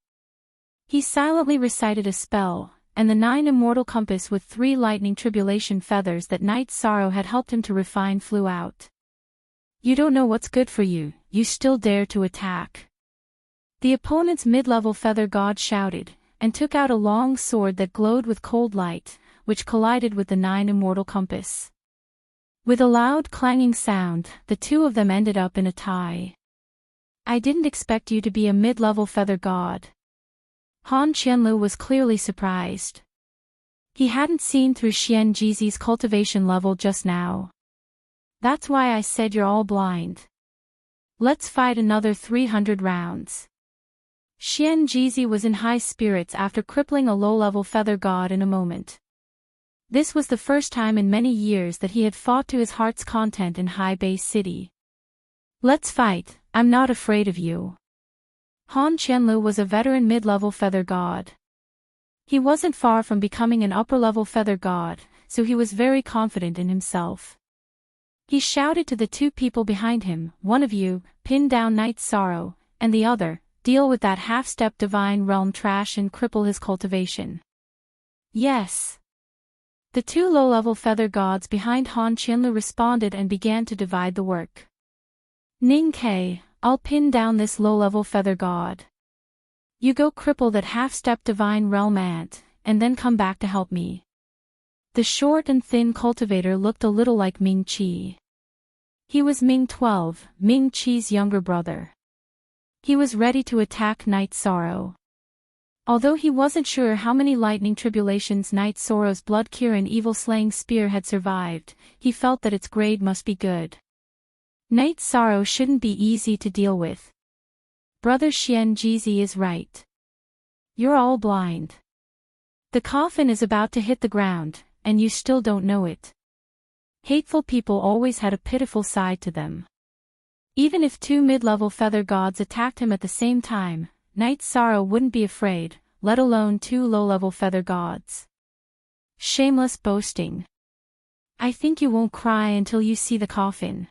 He silently recited a spell, and the 9 immortal compass with 3 lightning tribulation feathers that Night Sorrow had helped him to refine flew out. You don't know what's good for you, you still dare to attack. The opponent's mid-level feather god shouted, and took out a long sword that glowed with cold light, which collided with the 9 immortal compass. With a loud clanging sound, the two of them ended up in a tie. I didn't expect you to be a mid-level feather god. Han Qianlu was clearly surprised. He hadn't seen through Xianjizi's cultivation level just now. That's why I said you're all blind. Let's fight another 300 rounds. Xianjizi was in high spirits after crippling a low-level feather god in a moment. This was the first time in many years that he had fought to his heart's content in High Bay City. Let's fight, I'm not afraid of you. Han Qianlu was a veteran mid-level feather god. He wasn't far from becoming an upper-level feather god, so he was very confident in himself. He shouted to the 2 people behind him, one of you, pin down Night Sorrow, and the other, deal with that half-step divine realm trash and cripple his cultivation. Yes. The 2 low-level feather gods behind Han Qianlu responded and began to divide the work. Ning Ke, I'll pin down this low-level feather god. You go cripple that half-step divine realm ant, and then come back to help me. The short and thin cultivator looked a little like Ming Qi. He was Ming 12, Ming Qi's younger brother. He was ready to attack Night Sorrow. Although he wasn't sure how many lightning tribulations Night Sorrow's blood-Kirin evil-slaying spear had survived, he felt that its grade must be good. Night Sorrow shouldn't be easy to deal with. Brother Xianjizi is right. You're all blind. The coffin is about to hit the ground, and you still don't know it. Hateful people always had a pitiful side to them. Even if 2 mid-level feather gods attacked him at the same time, Night Sorrow wouldn't be afraid, let alone 2 low-level feather gods. Shameless boasting. I think you won't cry until you see the coffin.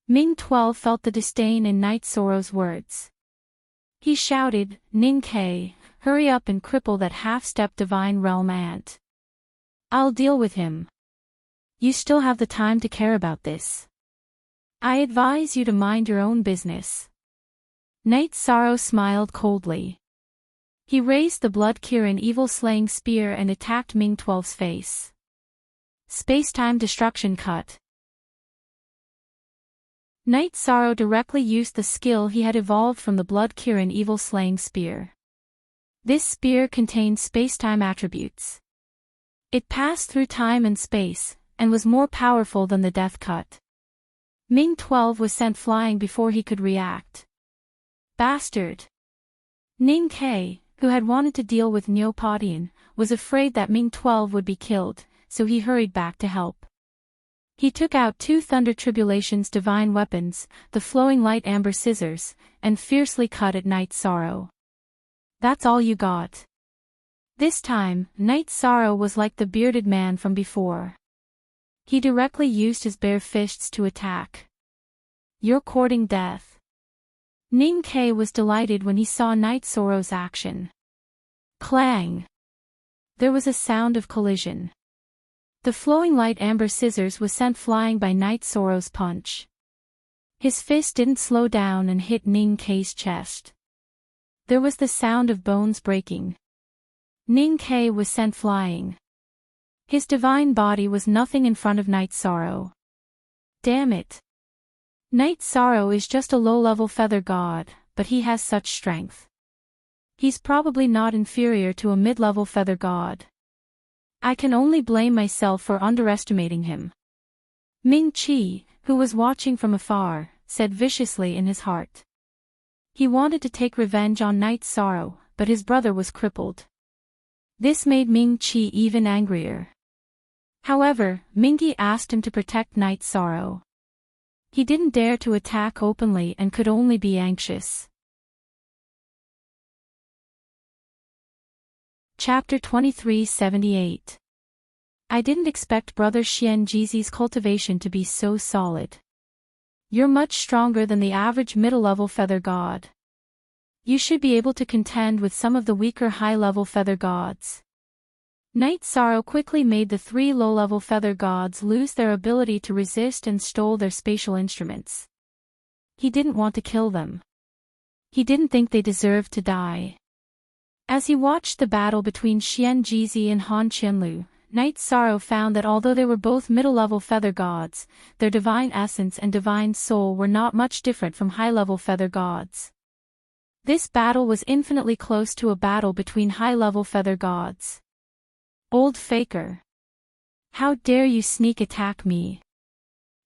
Ming 12 felt the disdain in Night Sorrow's words. He shouted, Ning Ke, hurry up and cripple that half-step divine realm ant. I'll deal with him. You still have the time to care about this. I advise you to mind your own business. Night Sorrow smiled coldly. He raised the blood-Kirin evil-slaying spear and attacked Ming 12's face. Space-time destruction cut. Night Sorrow directly used the skill he had evolved from the blood-Kirin evil-slaying spear. This spear contained space-time attributes. It passed through time and space, and was more powerful than the death cut. Ming 12 was sent flying before he could react. Bastard! Ning Ke, who had wanted to deal with Neopodian, was afraid that Ming 12 would be killed, so he hurried back to help. He took out 2 Thunder Tribulation's divine weapons, the flowing light amber scissors, and fiercely cut at Night Sorrow. That's all you got. This time, Night Sorrow was like the bearded man from before. He directly used his bare fists to attack. You're courting death. Ning Ke was delighted when he saw Night Sorrow's action. Clang! There was a sound of collision. The flowing light amber scissors was sent flying by Night Sorrow's punch. His fist didn't slow down and hit Ning Ke's chest. There was the sound of bones breaking. Ning Ke was sent flying. His divine body was nothing in front of Night Sorrow. Damn it. Night Sorrow is just a low-level feather god, but he has such strength. He's probably not inferior to a mid-level feather god. I can only blame myself for underestimating him. Ming Qi, who was watching from afar, said viciously in his heart. He wanted to take revenge on Night Sorrow, but his brother was crippled. This made Ming Qi even angrier. However, Mingyi asked him to protect Night Sorrow. He didn't dare to attack openly and could only be anxious. Chapter 2378. I didn't expect Brother Xianjizi's cultivation to be so solid. You're much stronger than the average middle-level feather god. You should be able to contend with some of the weaker high-level feather gods. Night Sorrow quickly made the 3 low-level feather gods lose their ability to resist and stole their spatial instruments. He didn't want to kill them. He didn't think they deserved to die. As he watched the battle between Xianjizi and Han Qianlu, Night Sorrow found that although they were both middle-level feather gods, their divine essence and divine soul were not much different from high-level feather gods. This battle was infinitely close to a battle between high-level feather gods. Old faker. How dare you sneak attack me?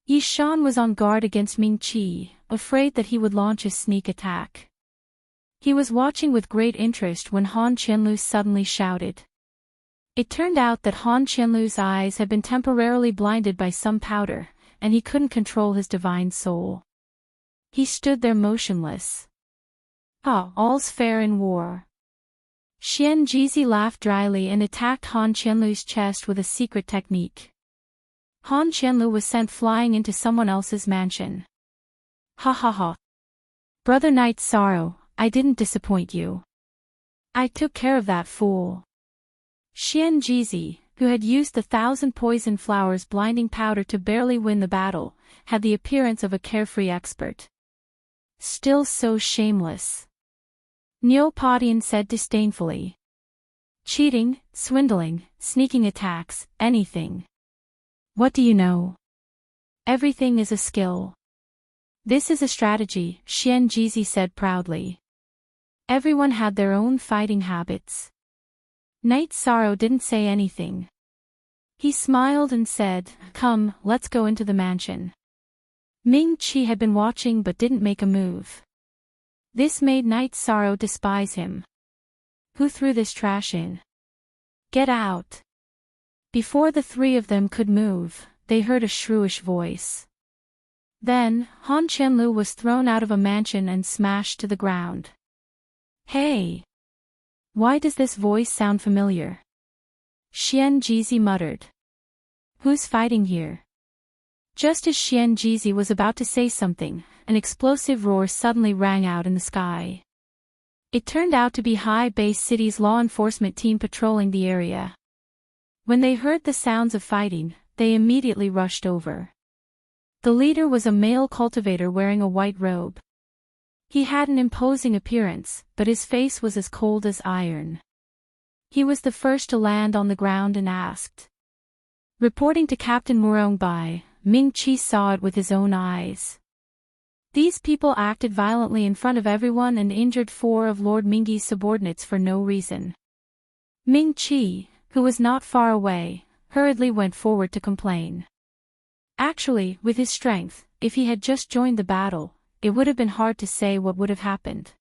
Yi Shan was on guard against Ming Qi, afraid that he would launch a sneak attack. He was watching with great interest when Han Qianlu suddenly shouted. It turned out that Han Qianlu's eyes had been temporarily blinded by some powder, and he couldn't control his divine soul. He stood there motionless. Ah, all's fair in war. Xianjizi laughed dryly and attacked Han Qianlu's chest with a secret technique. Han Qianlu was sent flying into someone else's mansion. Ha ha ha. Brother Night Sorrow, I didn't disappoint you. I took care of that fool. Xianjizi, who had used the 1,000 poison flowers blinding powder to barely win the battle, had the appearance of a carefree expert. Still so shameless. Niu Padian said disdainfully. Cheating, swindling, sneaking attacks, anything. What do you know? Everything is a skill. This is a strategy, Xianjizi said proudly. Everyone had their own fighting habits. Night Sorrow didn't say anything. He smiled and said, Come, let's go into the mansion. Ming Qi had been watching but didn't make a move. This made Night Sorrow despise him. Who threw this trash in? Get out. Before the 3 of them could move, they heard a shrewish voice. Then, Han Qianlu was thrown out of a mansion and smashed to the ground. Hey! Why does this voice sound familiar? Xianjizi muttered. Who's fighting here? Just as Xianjizi was about to say something, an explosive roar suddenly rang out in the sky. It turned out to be High Base City's law enforcement team patrolling the area. When they heard the sounds of fighting, they immediately rushed over. The leader was a male cultivator wearing a white robe. He had an imposing appearance, but his face was as cold as iron. He was the first to land on the ground and asked. Reporting to Captain Murongbai, Ming Qi saw it with his own eyes. These people acted violently in front of everyone and injured 4 of Lord Mingyi's subordinates for no reason. Ming Qi, who was not far away, hurriedly went forward to complain. Actually, with his strength, if he had just joined the battle, it would have been hard to say what would have happened.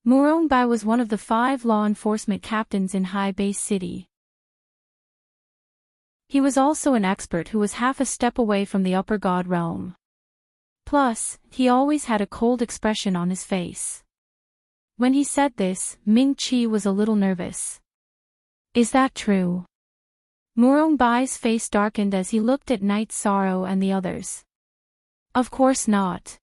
Murongbai was one of the 5 law enforcement captains in High Base City. He was also an expert who was half a step away from the upper god realm. Plus, he always had a cold expression on his face. When he said this, Ming Qi was a little nervous. Is that true? Murongbai's face darkened as he looked at Night Sorrow and the others. Of course not.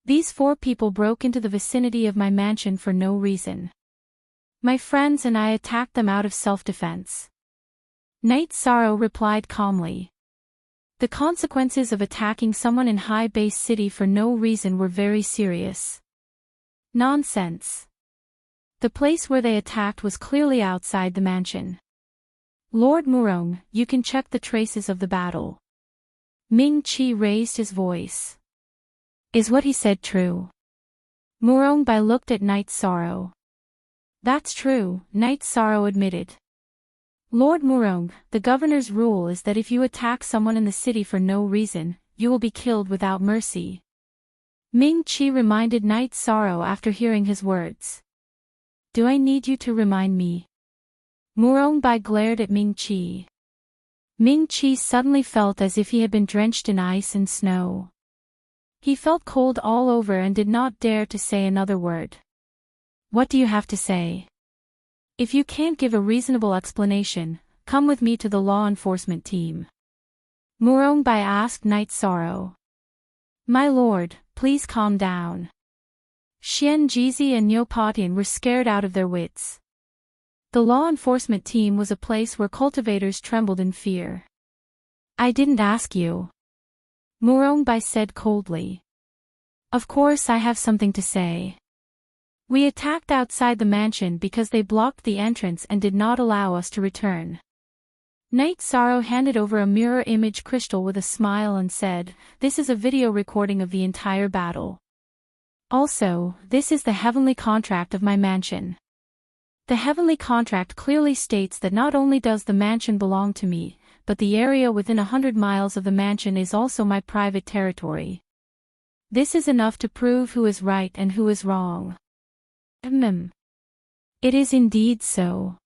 These 4 people broke into the vicinity of my mansion for no reason. My friends and I attacked them out of self-defense. Night Sorrow replied calmly. The consequences of attacking someone in High Base City for no reason were very serious. Nonsense. The place where they attacked was clearly outside the mansion. Lord Murong, you can check the traces of the battle. Ming-Chi raised his voice. Is what he said true? Murong Bai looked at Night Sorrow. That's true, Night Sorrow admitted. Lord Murong, the governor's rule is that if you attack someone in the city for no reason, you will be killed without mercy. Ming-Chi reminded Night Sorrow after hearing his words. Do I need you to remind me? Murong Bai glared at Ming-Chi. Ming-Chi suddenly felt as if he had been drenched in ice and snow. He felt cold all over and did not dare to say another word. What do you have to say? If you can't give a reasonable explanation, come with me to the law enforcement team. Murong Bai asked Night Sorrow. My lord, please calm down. Xian Jizi and Niu Patian were scared out of their wits. The law enforcement team was a place where cultivators trembled in fear. I didn't ask you. Murong Bai said coldly. Of course I have something to say. We attacked outside the mansion because they blocked the entrance and did not allow us to return. Night Sorrow handed over a mirror image crystal with a smile and said, This is a video recording of the entire battle. Also, this is the heavenly contract of my mansion. The heavenly contract clearly states that not only does the mansion belong to me, but the area within 100 miles of the mansion is also my private territory. This is enough to prove who is right and who is wrong. It is indeed so.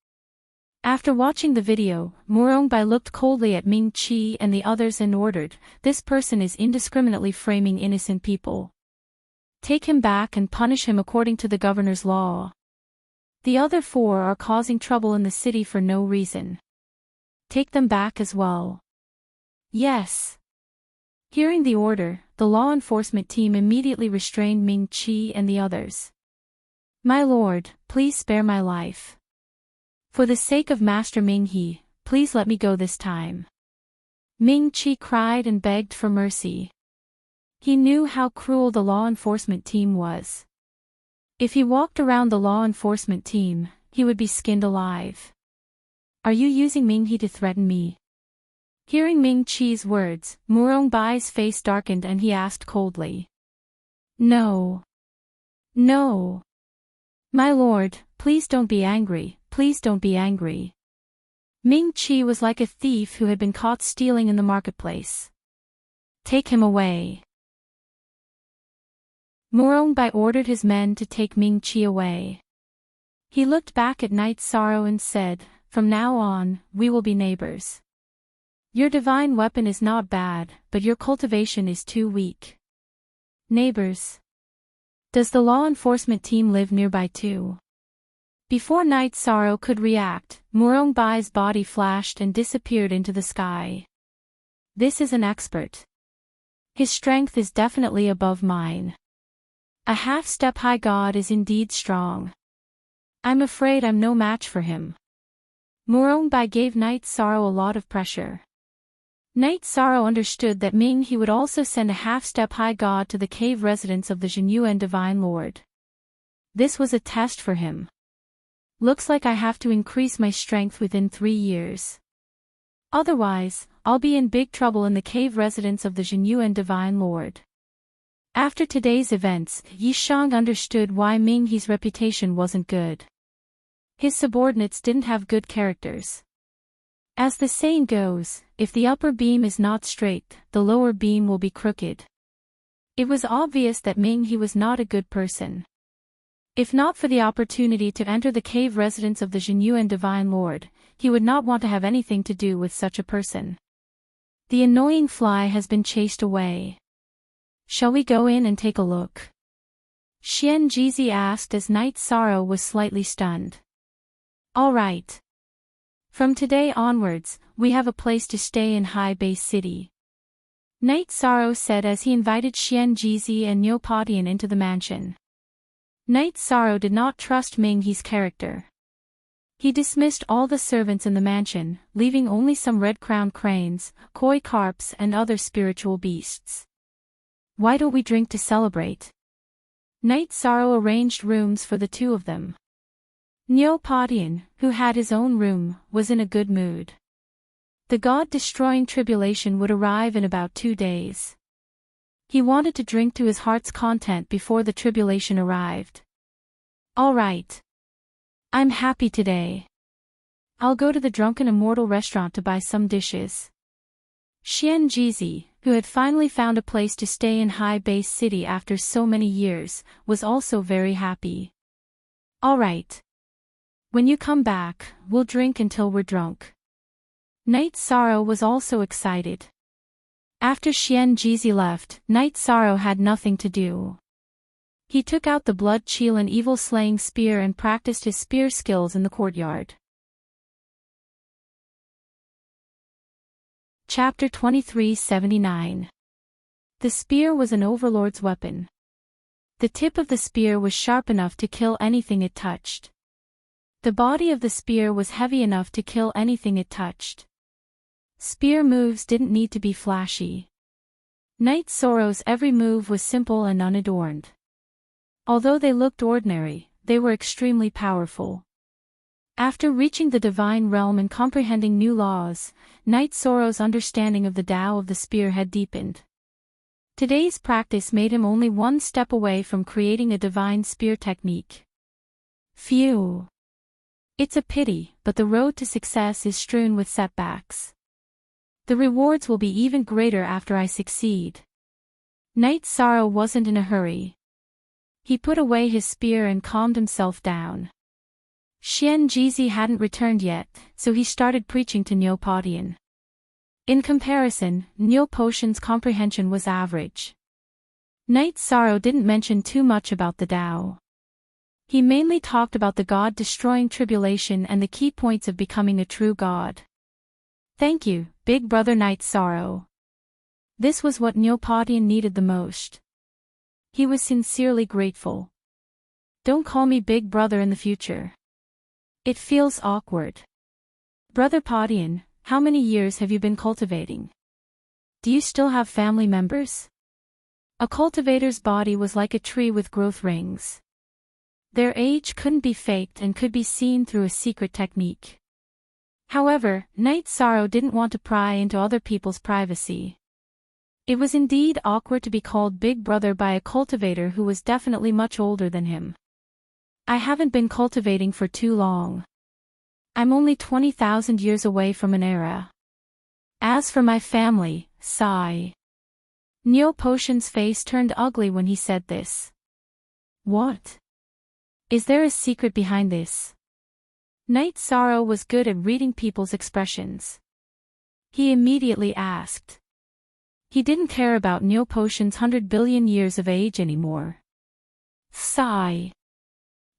After watching the video, Murong Bai looked coldly at Ming-Chi and the others and ordered, This person is indiscriminately framing innocent people. Take him back and punish him according to the governor's law. The other 4 are causing trouble in the city for no reason. Take them back as well. Yes. Hearing the order, the law enforcement team immediately restrained Ming-Chi and the others. My lord, please spare my life. For the sake of Master Ming-He, please let me go this time. Ming-Chi cried and begged for mercy. He knew how cruel the law enforcement team was. If he walked around the law enforcement team, he would be skinned alive. Are you using Ming-He to threaten me? Hearing Ming-Chi's words, Murong Bai's face darkened and he asked coldly. No. No. My lord, please don't be angry, please don't be angry. Ming-Chi was like a thief who had been caught stealing in the marketplace. Take him away. Murong Bai ordered his men to take Ming-Chi away. He looked back at Night Sorrow and said, From now on, we will be neighbors. Your divine weapon is not bad, but your cultivation is too weak. Neighbors. Does the law enforcement team live nearby too? Before Night Sorrow could react, Murong Bai's body flashed and disappeared into the sky. This is an expert. His strength is definitely above mine. A half-step high god is indeed strong. I'm afraid I'm no match for him. Murong Bai gave Night Sorrow a lot of pressure. Night Sorrow understood that Ming-He would also send a half-step high god to the cave residence of the Zhenyuan Divine Lord. This was a test for him. Looks like I have to increase my strength within 3 years. Otherwise, I'll be in big trouble in the cave residence of the Zhenyuan Divine Lord. After today's events, Yi Shang understood why Ming-He's reputation wasn't good. His subordinates didn't have good characters. As the saying goes, if the upper beam is not straight, the lower beam will be crooked. It was obvious that Ming-He was not a good person. If not for the opportunity to enter the cave residence of the Zhenyuan Divine Lord, he would not want to have anything to do with such a person. The annoying fly has been chased away. Shall we go in and take a look? Xian Jizi asked as Night Sorrow was slightly stunned. All right. From today onwards, we have a place to stay in High Base City. Night Sorrow said as he invited Xian Jizi and Niu Patian into the mansion. Night Sorrow did not trust Ming-He's character. He dismissed all the servants in the mansion, leaving only some red-crowned cranes, koi carps and other spiritual beasts. Why don't we drink to celebrate? Night Sorrow arranged rooms for the 2 of them. Neopodian, who had his own room, was in a good mood. The God-destroying tribulation would arrive in about 2 days. He wanted to drink to his heart's content before the tribulation arrived. All right. I'm happy today. I'll go to the Drunken Immortal restaurant to buy some dishes. Xian Jizi, who had finally found a place to stay in High Base City after so many years, was also very happy. All right. When you come back, we'll drink until we're drunk. Night Sorrow was also excited. After Xian Jizi left, Night Sorrow had nothing to do. He took out the blood cheel and evil slaying spear and practiced his spear skills in the courtyard. Chapter 2379. The spear was an overlord's weapon. The tip of the spear was sharp enough to kill anything it touched. The body of the spear was heavy enough to kill anything it touched. Spear moves didn't need to be flashy. Night Sorrow's every move was simple and unadorned. Although they looked ordinary, they were extremely powerful. After reaching the divine realm and comprehending new laws, Night Sorrow's understanding of the Tao of the spear had deepened. Today's practice made him only one step away from creating a divine spear technique. Phew! It's a pity, but the road to success is strewn with setbacks. The rewards will be even greater after I succeed. Night Sorrow wasn't in a hurry. He put away his spear and calmed himself down. Xian Jizi hadn't returned yet, so he started preaching to Neopodian. In comparison, Neopodian's comprehension was average. Night Sorrow didn't mention too much about the Tao. He mainly talked about the God-destroying tribulation and the key points of becoming a true God. Thank you, Big Brother Night Sorrow. This was what Neopodian needed the most. He was sincerely grateful. Don't call me Big Brother in the future. It feels awkward. Brother Podian, how many years have you been cultivating? Do you still have family members? A cultivator's body was like a tree with growth rings. Their age couldn't be faked and could be seen through a secret technique. However, Night Sorrow didn't want to pry into other people's privacy. It was indeed awkward to be called Big Brother by a cultivator who was definitely much older than him. I haven't been cultivating for too long. I'm only 20,000 years away from an era. As for my family, sigh. Neopodian's face turned ugly when he said this. What? Is there a secret behind this? Night Sorrow was good at reading people's expressions. He immediately asked. He didn't care about Neopodian's 100 billion years of age anymore. Sigh.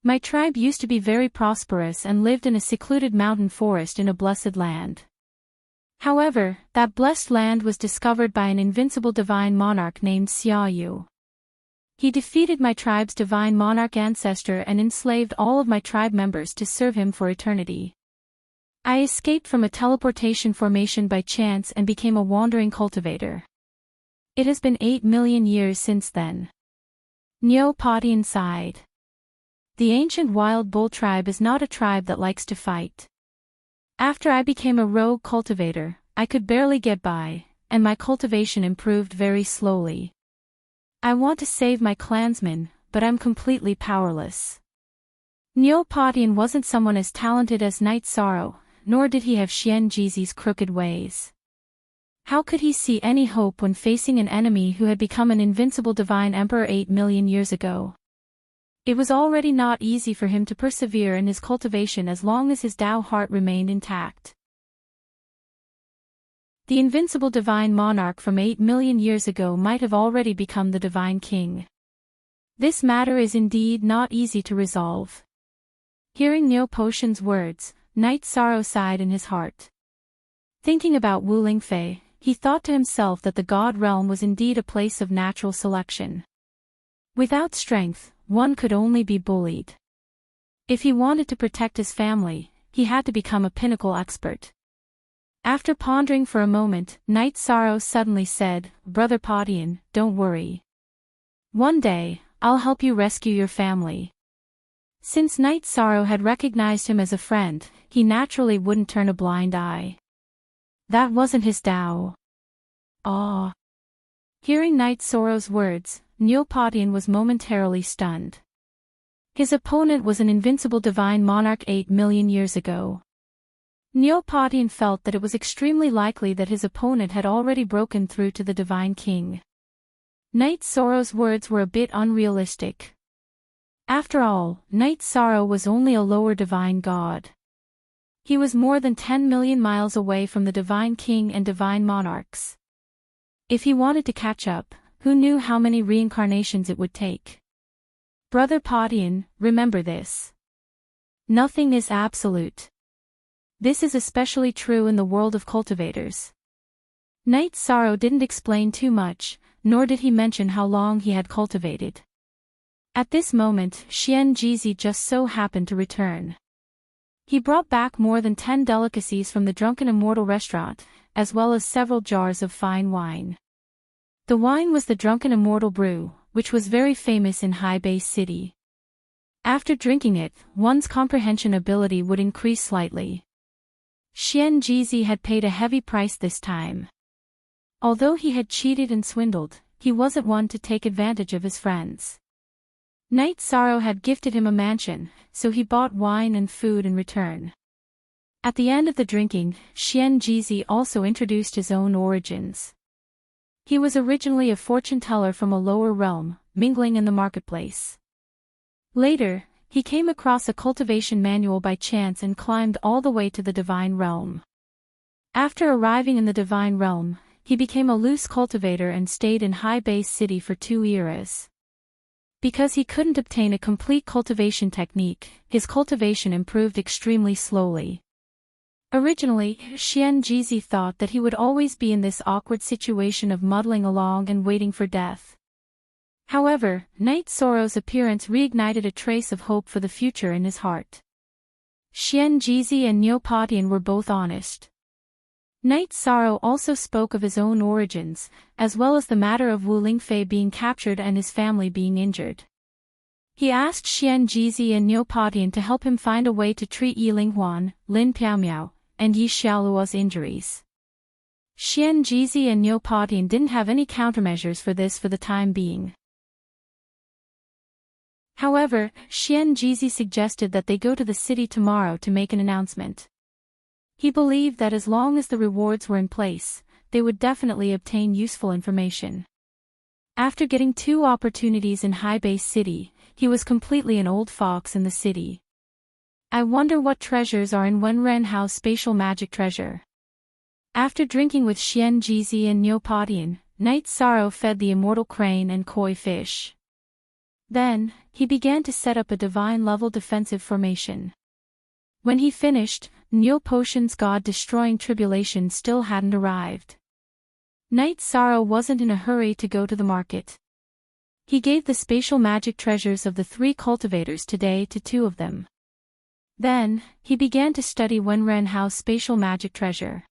My tribe used to be very prosperous and lived in a secluded mountain forest in a blessed land. However, that blessed land was discovered by an invincible divine monarch named Xiaoyu. He defeated my tribe's divine monarch ancestor and enslaved all of my tribe members to serve him for eternity. I escaped from a teleportation formation by chance and became a wandering cultivator. It has been 8 million years since then. Neopodian sighed. The ancient wild bull tribe is not a tribe that likes to fight. After I became a rogue cultivator, I could barely get by, and my cultivation improved very slowly. I want to save my clansmen, but I'm completely powerless. Neopodian wasn't someone as talented as Night Sorrow, nor did he have Xian Jizi's crooked ways. How could he see any hope when facing an enemy who had become an invincible divine emperor 8 million years ago? It was already not easy for him to persevere in his cultivation as long as his Tao heart remained intact. The invincible divine monarch from 8 million years ago might have already become the divine king. This matter is indeed not easy to resolve. Hearing Neopodian's words, Night Sorrow sighed in his heart. Thinking about Wu Lingfei, he thought to himself that the God realm was indeed a place of natural selection. Without strength, one could only be bullied. If he wanted to protect his family, he had to become a pinnacle expert. After pondering for a moment, Night Sorrow suddenly said, Brother Podian, don't worry. One day, I'll help you rescue your family. Since Night Sorrow had recognized him as a friend, he naturally wouldn't turn a blind eye. That wasn't his Tao. Ah. Hearing Night Sorrow's words, Neopodian was momentarily stunned. His opponent was an invincible divine monarch 8 million years ago. Neopodian felt that it was extremely likely that his opponent had already broken through to the divine king. Night Sorrow's words were a bit unrealistic. After all, Night Sorrow was only a lower divine god. He was more than 10 million miles away from the divine king and divine monarchs. If he wanted to catch up, who knew how many reincarnations it would take? Brother Podian, remember this. Nothing is absolute. This is especially true in the world of cultivators. Night Sorrow didn't explain too much, nor did he mention how long he had cultivated. At this moment, Xian Jizi just so happened to return. He brought back more than 10 delicacies from the Drunken Immortal restaurant, as well as several jars of fine wine. The wine was the Drunken Immortal brew, which was very famous in High Base City. After drinking it, one's comprehension ability would increase slightly. Xian Jizi had paid a heavy price this time. Although he had cheated and swindled, he wasn't one to take advantage of his friends. Night Sorrow had gifted him a mansion, so he bought wine and food in return. At the end of the drinking, Xian Jizi also introduced his own origins. He was originally a fortune teller from a lower realm, mingling in the marketplace. Later, he came across a cultivation manual by chance and climbed all the way to the divine realm. After arriving in the divine realm, he became a loose cultivator and stayed in High Base City for 2 eras. Because he couldn't obtain a complete cultivation technique, his cultivation improved extremely slowly. Originally, Xian Jizi thought that he would always be in this awkward situation of muddling along and waiting for death. However, Night Sorrow's appearance reignited a trace of hope for the future in his heart. Xian Jizi and Neopodian were both honest. Night Sorrow also spoke of his own origins, as well as the matter of Wu Lingfei being captured and his family being injured. He asked Xian Jizi and Neopodian to help him find a way to treat Yi Linghuan, Lin Piaomiao, and Yi Xiaoluo's injuries. Xian Jizi and Neopodian didn't have any countermeasures for this for the time being. However, Xian Jizi suggested that they go to the city tomorrow to make an announcement. He believed that as long as the rewards were in place, they would definitely obtain useful information. After getting 2 opportunities in High Base City, he was completely an old fox in the city. I wonder what treasures are in Wenren Hao's spatial magic treasure. After drinking with Xian Jizi and Neopodian, Night Sorrow fed the immortal crane and koi fish. Then, he began to set up a divine-level defensive formation. When he finished, Neopotion's god-destroying tribulation still hadn't arrived. Night Sorrow wasn't in a hurry to go to the market. He gave the spatial magic treasures of the 3 cultivators today to 2 of them. Then, he began to study Wenren Hao's spatial magic treasure.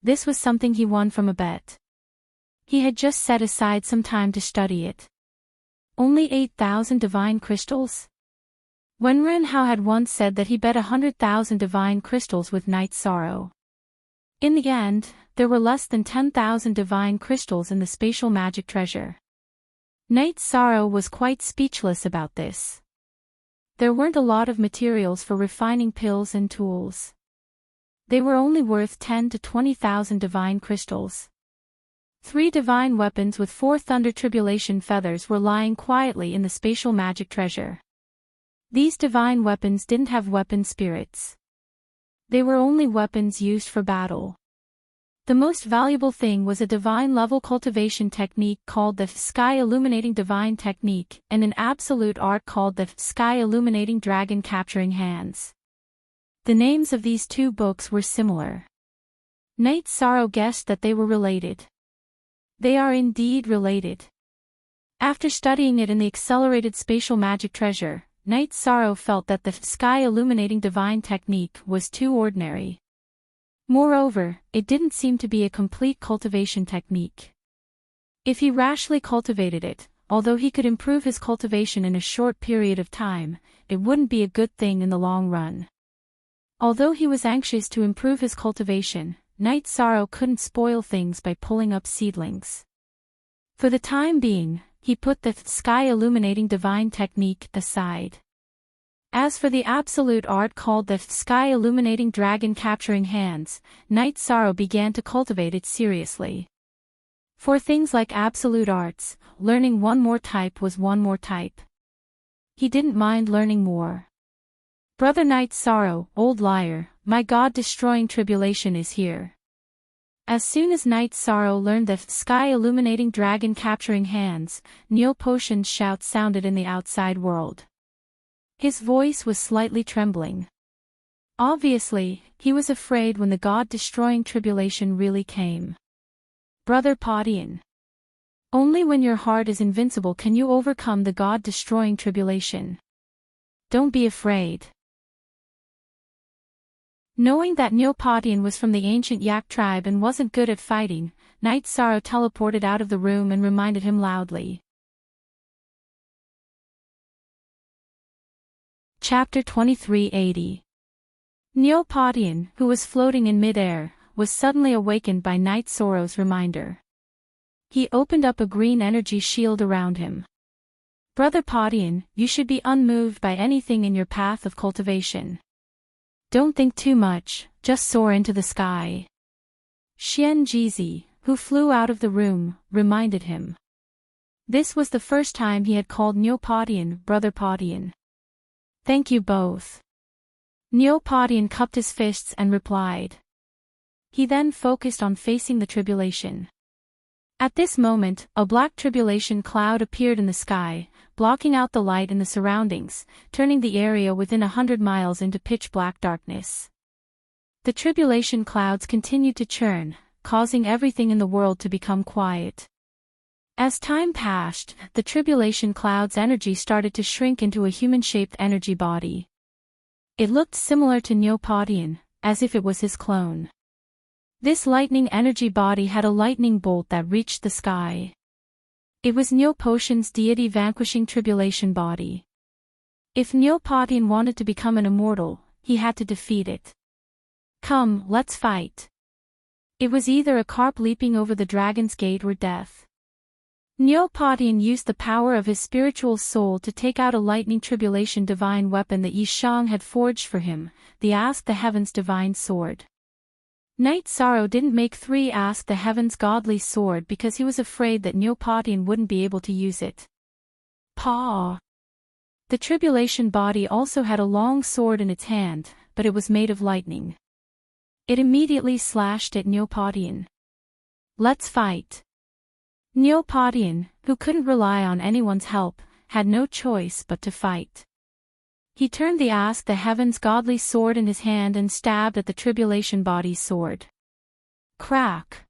This was something he won from a bet. He had just set aside some time to study it. Only 8,000 divine crystals? Wenren Hao had once said that he bet 100,000 divine crystals with Night Sorrow. In the end, there were less than 10,000 divine crystals in the spatial magic treasure. Night Sorrow was quite speechless about this. There weren't a lot of materials for refining pills and tools. They were only worth 10 to 20,000 divine crystals. 3 divine weapons with 4 thunder tribulation feathers were lying quietly in the spatial magic treasure. These divine weapons didn't have weapon spirits. They were only weapons used for battle. The most valuable thing was a divine-level cultivation technique called the Sky Illuminating Divine Technique and an absolute art called the Sky Illuminating Dragon Capturing Hands. The names of these 2 books were similar. Night Sorrow guessed that they were related. They are indeed related. After studying it in the Accelerated Spatial Magic Treasure, Night Sorrow felt that the Sky Illuminating Divine Technique was too ordinary. Moreover, it didn't seem to be a complete cultivation technique. If he rashly cultivated it, although he could improve his cultivation in a short period of time, it wouldn't be a good thing in the long run. Although he was anxious to improve his cultivation, Night Sorrow couldn't spoil things by pulling up seedlings. For the time being, he put the sky-illuminating divine technique aside. As for the absolute art called the sky-illuminating dragon-capturing hands, Night Sorrow began to cultivate it seriously. For things like absolute arts, learning one more type was one more type. He didn't mind learning more. Brother Night Sorrow, old liar, my God-destroying tribulation is here. As soon as Night Sorrow learned the sky-illuminating dragon-capturing hands, Neopotion's shout sounded in the outside world. His voice was slightly trembling. Obviously, he was afraid when the God-destroying tribulation really came. Brother Podian. Only when your heart is invincible can you overcome the God-destroying tribulation. Don't be afraid. Knowing that Neopodian was from the ancient Yak tribe and wasn't good at fighting, Night Sorrow teleported out of the room and reminded him loudly. Chapter 2380. Neopodian, who was floating in mid-air, was suddenly awakened by Night Sorrow's reminder. He opened up a green energy shield around him. Brother Podian, you should be unmoved by anything in your path of cultivation. Don't think too much, just soar into the sky. Xian Jizi, who flew out of the room, reminded him. This was the first time he had called Neopodian Brother Podian. Thank you both. Neopodian cupped his fists and replied. He then focused on facing the tribulation. At this moment, a black tribulation cloud appeared in the sky, blocking out the light in the surroundings, turning the area within 100 miles into pitch-black darkness. The tribulation clouds continued to churn, causing everything in the world to become quiet. As time passed, the tribulation cloud's energy started to shrink into a human-shaped energy body. It looked similar to Neopodian, as if it was his clone. This lightning energy body had a lightning bolt that reached the sky. It was Neopotion's deity vanquishing tribulation body. If Neopodian wanted to become an immortal, he had to defeat it. Come, let's fight. It was either a carp leaping over the dragon's gate or death. Neopodian used the power of his spiritual soul to take out a lightning tribulation divine weapon that Yishang had forged for him, the Ask the Heavens divine sword. Night Sorrow didn't make 3 Ask the Heavens godly sword because he was afraid that Neopodian wouldn't be able to use it. Paw! The tribulation body also had a long sword in its hand, but it was made of lightning. It immediately slashed at Neopodian. Let's fight. Neopodian, who couldn't rely on anyone's help, had no choice but to fight. He turned the Ask the Heavens godly sword in his hand and stabbed at the tribulation body's sword. Crack!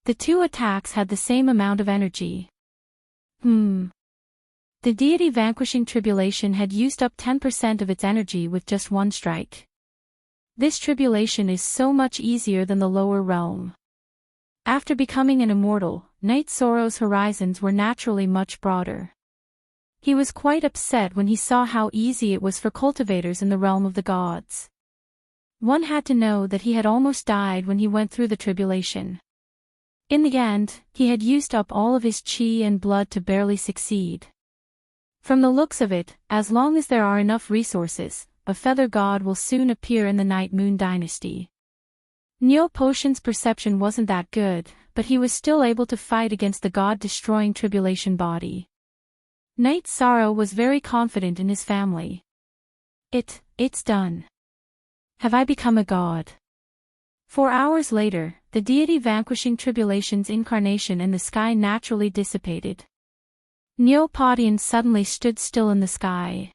The 2 attacks had the same amount of energy. The deity vanquishing tribulation had used up 10% of its energy with just 1 strike. This tribulation is so much easier than the lower realm. After becoming an immortal, Night Sorrow's horizons were naturally much broader. He was quite upset when he saw how easy it was for cultivators in the realm of the gods. One had to know that he had almost died when he went through the tribulation. In the end, he had used up all of his chi and blood to barely succeed. From the looks of it, as long as there are enough resources, a feather god will soon appear in the Night Moon dynasty. Neopotion's perception wasn't that good, but he was still able to fight against the god-destroying tribulation body. Night Sorrow was very confident in his family. It's done. Have I become a god? 4 hours later, the deity vanquishing tribulation's incarnation in the sky naturally dissipated. Neopodian suddenly stood still in the sky.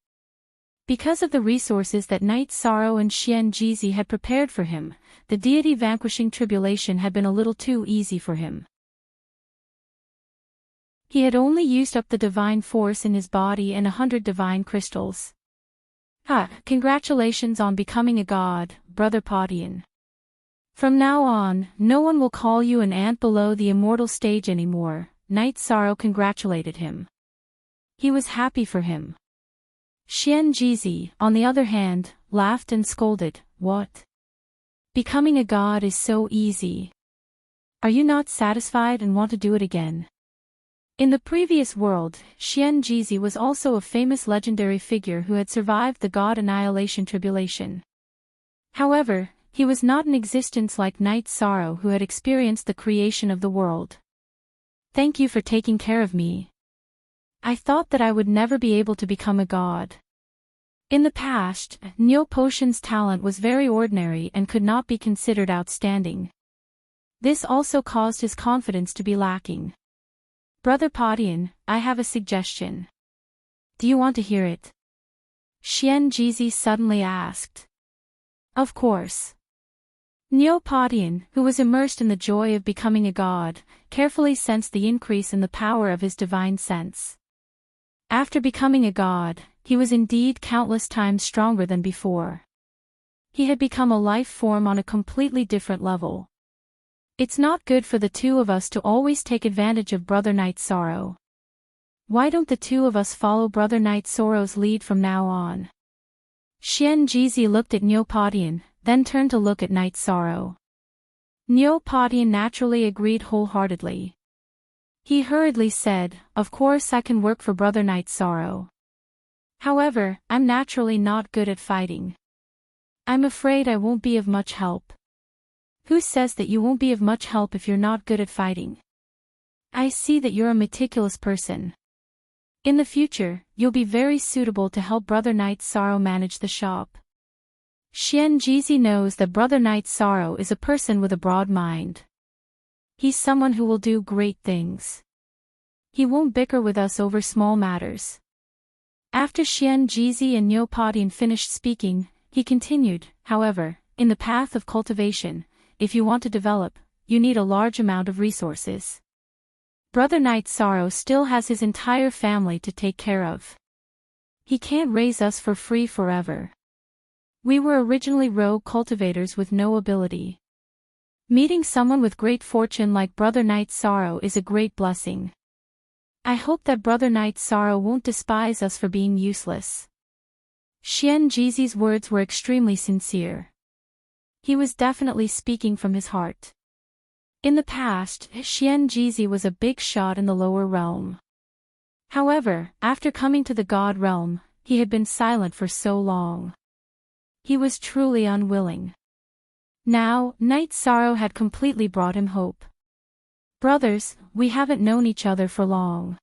Because of the resources that Night Sorrow and Xian Jizi had prepared for him, the deity vanquishing tribulation had been a little too easy for him. He had only used up the divine force in his body and 100 divine crystals. Congratulations on becoming a god, Brother Podian. From now on, no one will call you an ant below the immortal stage anymore, Night Sorrow congratulated him. He was happy for him. Xianjizi, on the other hand, laughed and scolded, "What? Becoming a god is so easy. Are you not satisfied and want to do it again?" In the previous world, Xianjizi was also a famous legendary figure who had survived the god annihilation tribulation. However, he was not in existence like Knight Sorrow, who had experienced the creation of the world. "Thank you for taking care of me. I thought that I would never be able to become a god." In the past, Neo Potion's talent was very ordinary and could not be considered outstanding. This also caused his confidence to be lacking. "Brother Padian, I have a suggestion. Do you want to hear it?" Xianjizi suddenly asked. "Of course." Neo Padian, who was immersed in the joy of becoming a god, carefully sensed the increase in the power of his divine sense. After becoming a god, he was indeed countless times stronger than before. He had become a life form on a completely different level. It's not good for the two of us to always take advantage of Brother Knight Sorrow. Why don't the two of us follow Brother Knight Sorrow's lead from now on? Xianjizi looked at Neopodian, then turned to look at Knight Sorrow. Neopodian naturally agreed wholeheartedly. He hurriedly said, "Of course I can work for Brother Knight Sorrow. However, I'm naturally not good at fighting. I'm afraid I won't be of much help." "Who says that you won't be of much help if you're not good at fighting? I see that you're a meticulous person. In the future, you'll be very suitable to help Brother Knight Sorrow manage the shop." Xianjizi knows that Brother Knight Sorrow is a person with a broad mind. He's someone who will do great things. He won't bicker with us over small matters. After Xianjizi and Neopodian finished speaking, he continued, "However, in the path of cultivation, if you want to develop, you need a large amount of resources. Brother Knight Sorrow still has his entire family to take care of. He can't raise us for free forever. We were originally rogue cultivators with no ability. Meeting someone with great fortune like Brother Knight Sorrow is a great blessing. I hope that Brother Knight Sorrow won't despise us for being useless." Xianjizi's words were extremely sincere. He was definitely speaking from his heart. In the past, Xianjizi was a big shot in the lower realm. However, after coming to the god realm, he had been silent for so long. He was truly unwilling. Now, Knight Sorrow had completely brought him hope. "Brothers, we haven't known each other for long.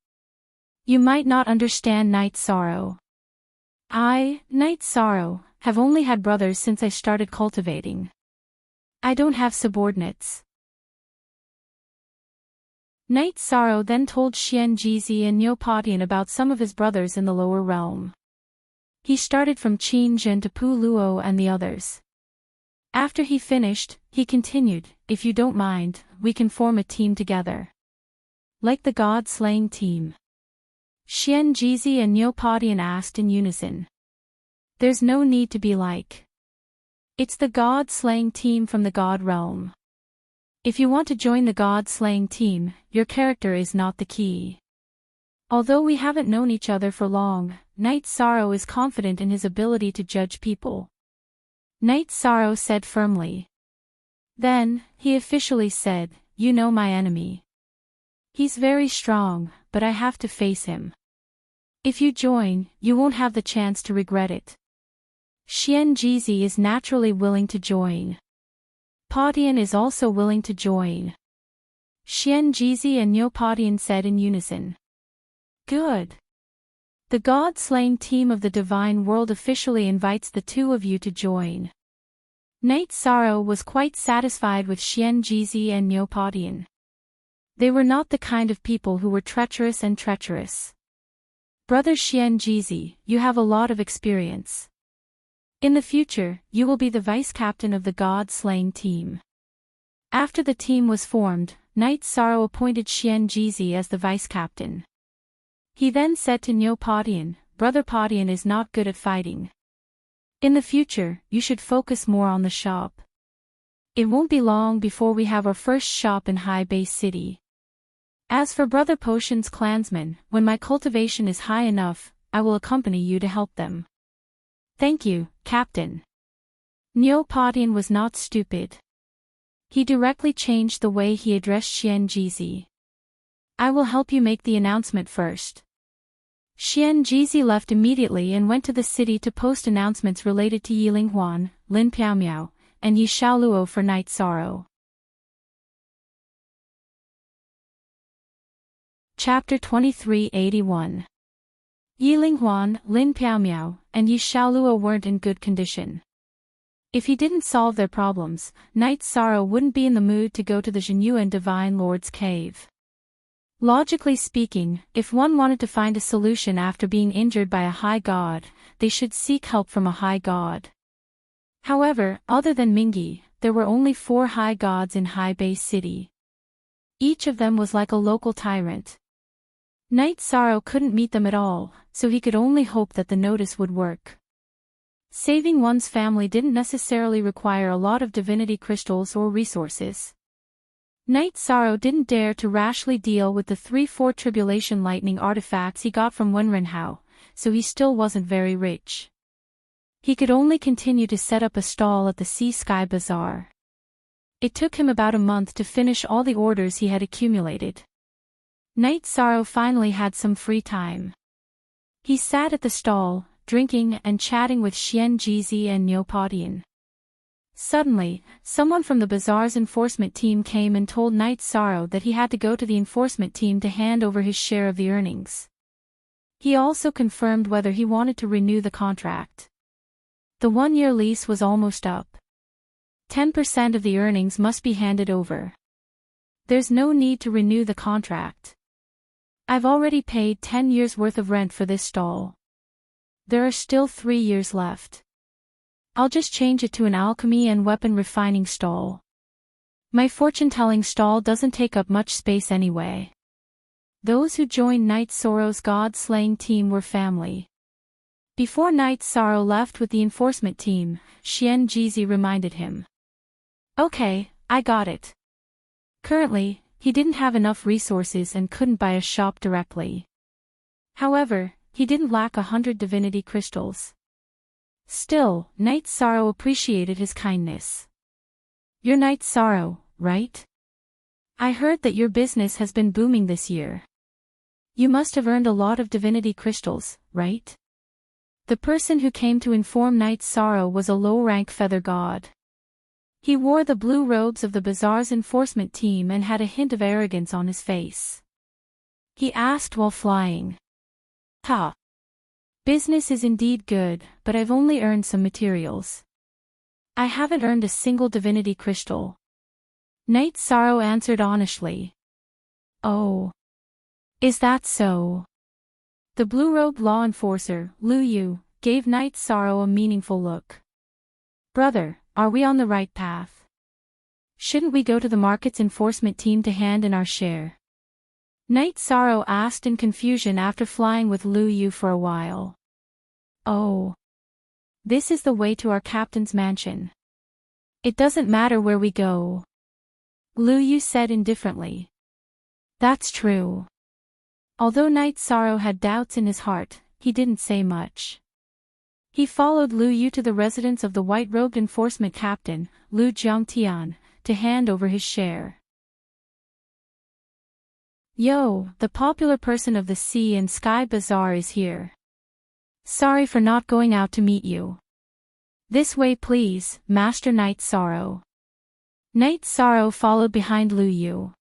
You might not understand Knight Sorrow. I, Knight Sorrow, have only had brothers since I started cultivating. I don't have subordinates." Knight Sorrow then told Xianjizi and Neopodian about some of his brothers in the lower realm. He started from Qin Zhen to Pu Luo and the others. After he finished, he continued, "If you don't mind, we can form a team together. Like the god-slaying team." Xianjizi and Neopodian asked in unison. "There's no need to be like. It's the god-slaying team from the god realm. If you want to join the god-slaying team, your character is not the key." Although we haven't known each other for long, Knight Sorrow is confident in his ability to judge people. Knight Sorrow said firmly. Then, he officially said, "You know my enemy. He's very strong, but I have to face him. If you join, you won't have the chance to regret it." Xianjizi is naturally willing to join. Padian is also willing to join. Xianjizi and Neopodian said in unison. "Good. The god-slaying team of the divine world officially invites the two of you to join." Knight Sorrow was quite satisfied with Xianjizi and Neopodian. They were not the kind of people who were treacherous. "Brother Xianjizi, you have a lot of experience. In the future, you will be the vice-captain of the god-slaying team." After the team was formed, Knight Sorrow appointed Xianjizi as the vice-captain. He then said to Neopodian, "Brother Padian is not good at fighting. In the future, you should focus more on the shop. It won't be long before we have our first shop in High Bay City. As for Brother Potion's clansmen, when my cultivation is high enough, I will accompany you to help them. Thank you, Captain. Neopodian was not stupid. He directly changed the way he addressed Xian Jizi. I will help you make the announcement first. Xian Jizi left immediately and went to the city to post announcements related to Yiling Huan, Lin Piaomiao, and Yi Xiaoluo for Night Sorrow. Chapter 2381. Yiling Huan, Lin Piaomiao, and Yi Xiaoluo weren't in good condition. If he didn't solve their problems, Night Sorrow wouldn't be in the mood to go to the Zhenyuan Divine Lord's cave. Logically speaking, if one wanted to find a solution after being injured by a high god, they should seek help from a high god. However, other than Mingyi, there were only 4 high gods in High Bay City. Each of them was like a local tyrant. Night Sorrow couldn't meet them at all, so he could only hope that the notice would work. Saving one's family didn't necessarily require a lot of divinity crystals or resources. Night Sorrow didn't dare to rashly deal with the 3-4 tribulation lightning artifacts he got from Wenrenhao, so he still wasn't very rich. He could only continue to set up a stall at the Sea Sky Bazaar. It took him about a month to finish all the orders he had accumulated. Night Sorrow finally had some free time. He sat at the stall, drinking and chatting with Xian Jizi and Neopodian. Suddenly, someone from the bazaar's enforcement team came and told Night Sorrow that he had to go to the enforcement team to hand over his share of the earnings. He also confirmed whether he wanted to renew the contract. The 1-year lease was almost up. 10% of the earnings must be handed over. There's no need to renew the contract. I've already paid 10 years' worth of rent for this stall. There are still 3 years left. I'll just change it to an alchemy and weapon refining stall. My fortune-telling stall doesn't take up much space anyway. Those who joined Night Sorrow's god-slaying team were family. Before Night Sorrow left with the enforcement team, Xian Jizi reminded him. Okay, I got it. Currently, he didn't have enough resources and couldn't buy a shop directly. However, he didn't lack 100 divinity crystals. Still, Night Sorrow appreciated his kindness. You're Night Sorrow, right? I heard that your business has been booming this year. You must have earned a lot of divinity crystals, right? The person who came to inform Night Sorrow was a low-rank feather god. He wore the blue robes of the bazaar's enforcement team and had a hint of arrogance on his face. He asked while flying. Ha! Business is indeed good, but I've only earned some materials. I haven't earned a single divinity crystal. Night Sorrow answered honestly. Oh. Is that so? The blue-robed law enforcer, Lu Yu, gave Night Sorrow a meaningful look. Brother, are we on the right path? Shouldn't we go to the market's enforcement team to hand in our share? Night Sorrow asked in confusion after flying with Lu Yu for a while. Oh. This is the way to our captain's mansion. It doesn't matter where we go. Lu Yu said indifferently. That's true. Although Night Sorrow had doubts in his heart, he didn't say much. He followed Lu Yu to the residence of the white-robed enforcement captain, Lu Jiangtian, to hand over his share. Yo, the popular person of the Sea and Sky Bazaar is here. Sorry for not going out to meet you. This way please, Master Night Sorrow. Night Sorrow followed behind Lu Yu.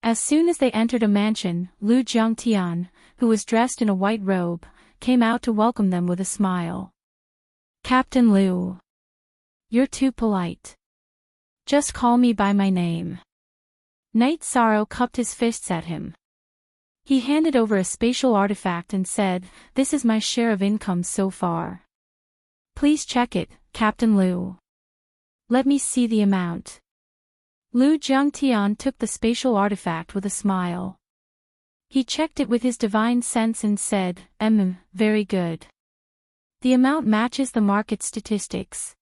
As soon as they entered a mansion, Lu Jiangtian, who was dressed in a white robe, came out to welcome them with a smile. Captain Lu. You're too polite. Just call me by my name. Night Sorrow cupped his fists at him. He handed over a spatial artifact and said, "This is my share of income so far. Please check it, Captain Lu. Let me see the amount." Lu Jiangtian took the spatial artifact with a smile. He checked it with his divine sense and said, very good. The amount matches the market statistics.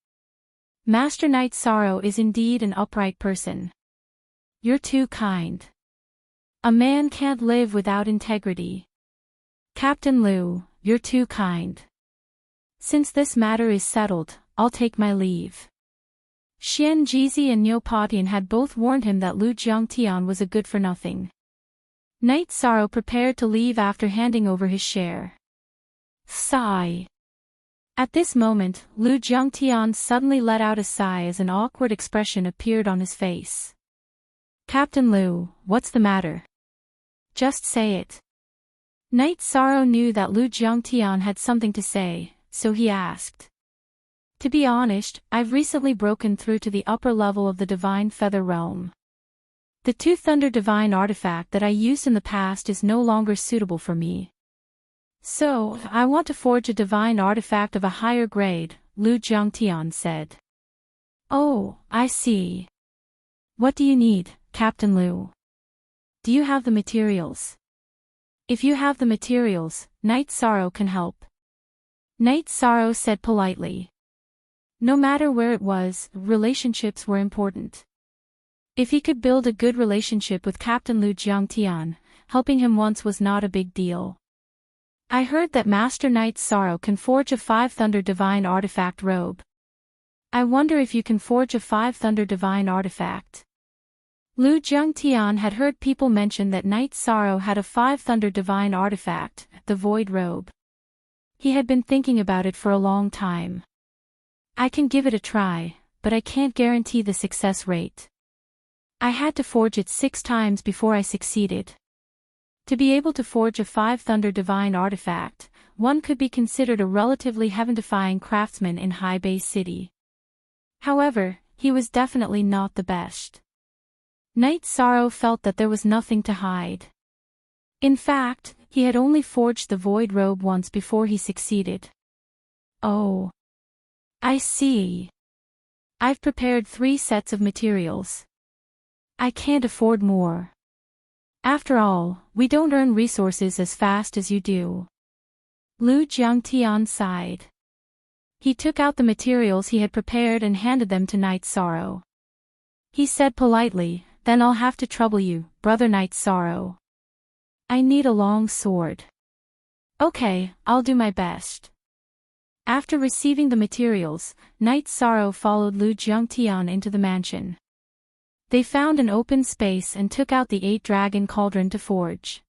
Master Night Sorrow is indeed an upright person. You're too kind. A man can't live without integrity. Captain Liu, you're too kind. Since this matter is settled, I'll take my leave. Xian Jizi and Niu Patian had both warned him that Lu Jiangtian was a good-for-nothing. Knight Sorrow prepared to leave after handing over his share. Sigh. At this moment, Lu Jiangtian suddenly let out a sigh as an awkward expression appeared on his face. Captain Liu, what's the matter? Just say it. Knight Sorrow knew that Lu Jiangtian had something to say, so he asked. To be honest, I've recently broken through to the upper level of the Divine Feather Realm. The Two Thunder Divine artifact that I used in the past is no longer suitable for me. So, I want to forge a divine artifact of a higher grade, Lu Jiangtian said. Oh, I see. What do you need, Captain Liu? Do you have the materials? If you have the materials, Knight Sorrow can help. Knight Sorrow said politely. No matter where it was, relationships were important. If he could build a good relationship with Captain Lu Jiangtian, helping him once was not a big deal. I heard that Master Knight Sorrow can forge a 5 Thunder Divine Artifact robe. I wonder if you can forge a 5 Thunder Divine Artifact. Lu Jiangtian had heard people mention that Knight Sorrow had a 5 Thunder Divine Artifact, the Void Robe. He had been thinking about it for a long time. I can give it a try, but I can't guarantee the success rate. I had to forge it 6 times before I succeeded. To be able to forge a 5 Thunder Divine Artifact, one could be considered a relatively heaven-defying craftsman in High Bay City. However, he was definitely not the best. Knight Sorrow felt that there was nothing to hide. In fact, he had only forged the Void Robe once before he succeeded. Oh. I see. I've prepared 3 sets of materials. I can't afford more. After all, we don't earn resources as fast as you do. Lu Jiangtian sighed. He took out the materials he had prepared and handed them to Knight Sorrow. He said politely, then I'll have to trouble you, Brother Knight Sorrow. I need a long sword. Okay, I'll do my best. After receiving the materials, Knight Sorrow followed Lu Jiangtian into the mansion. They found an open space and took out the 8-dragon cauldron to forge.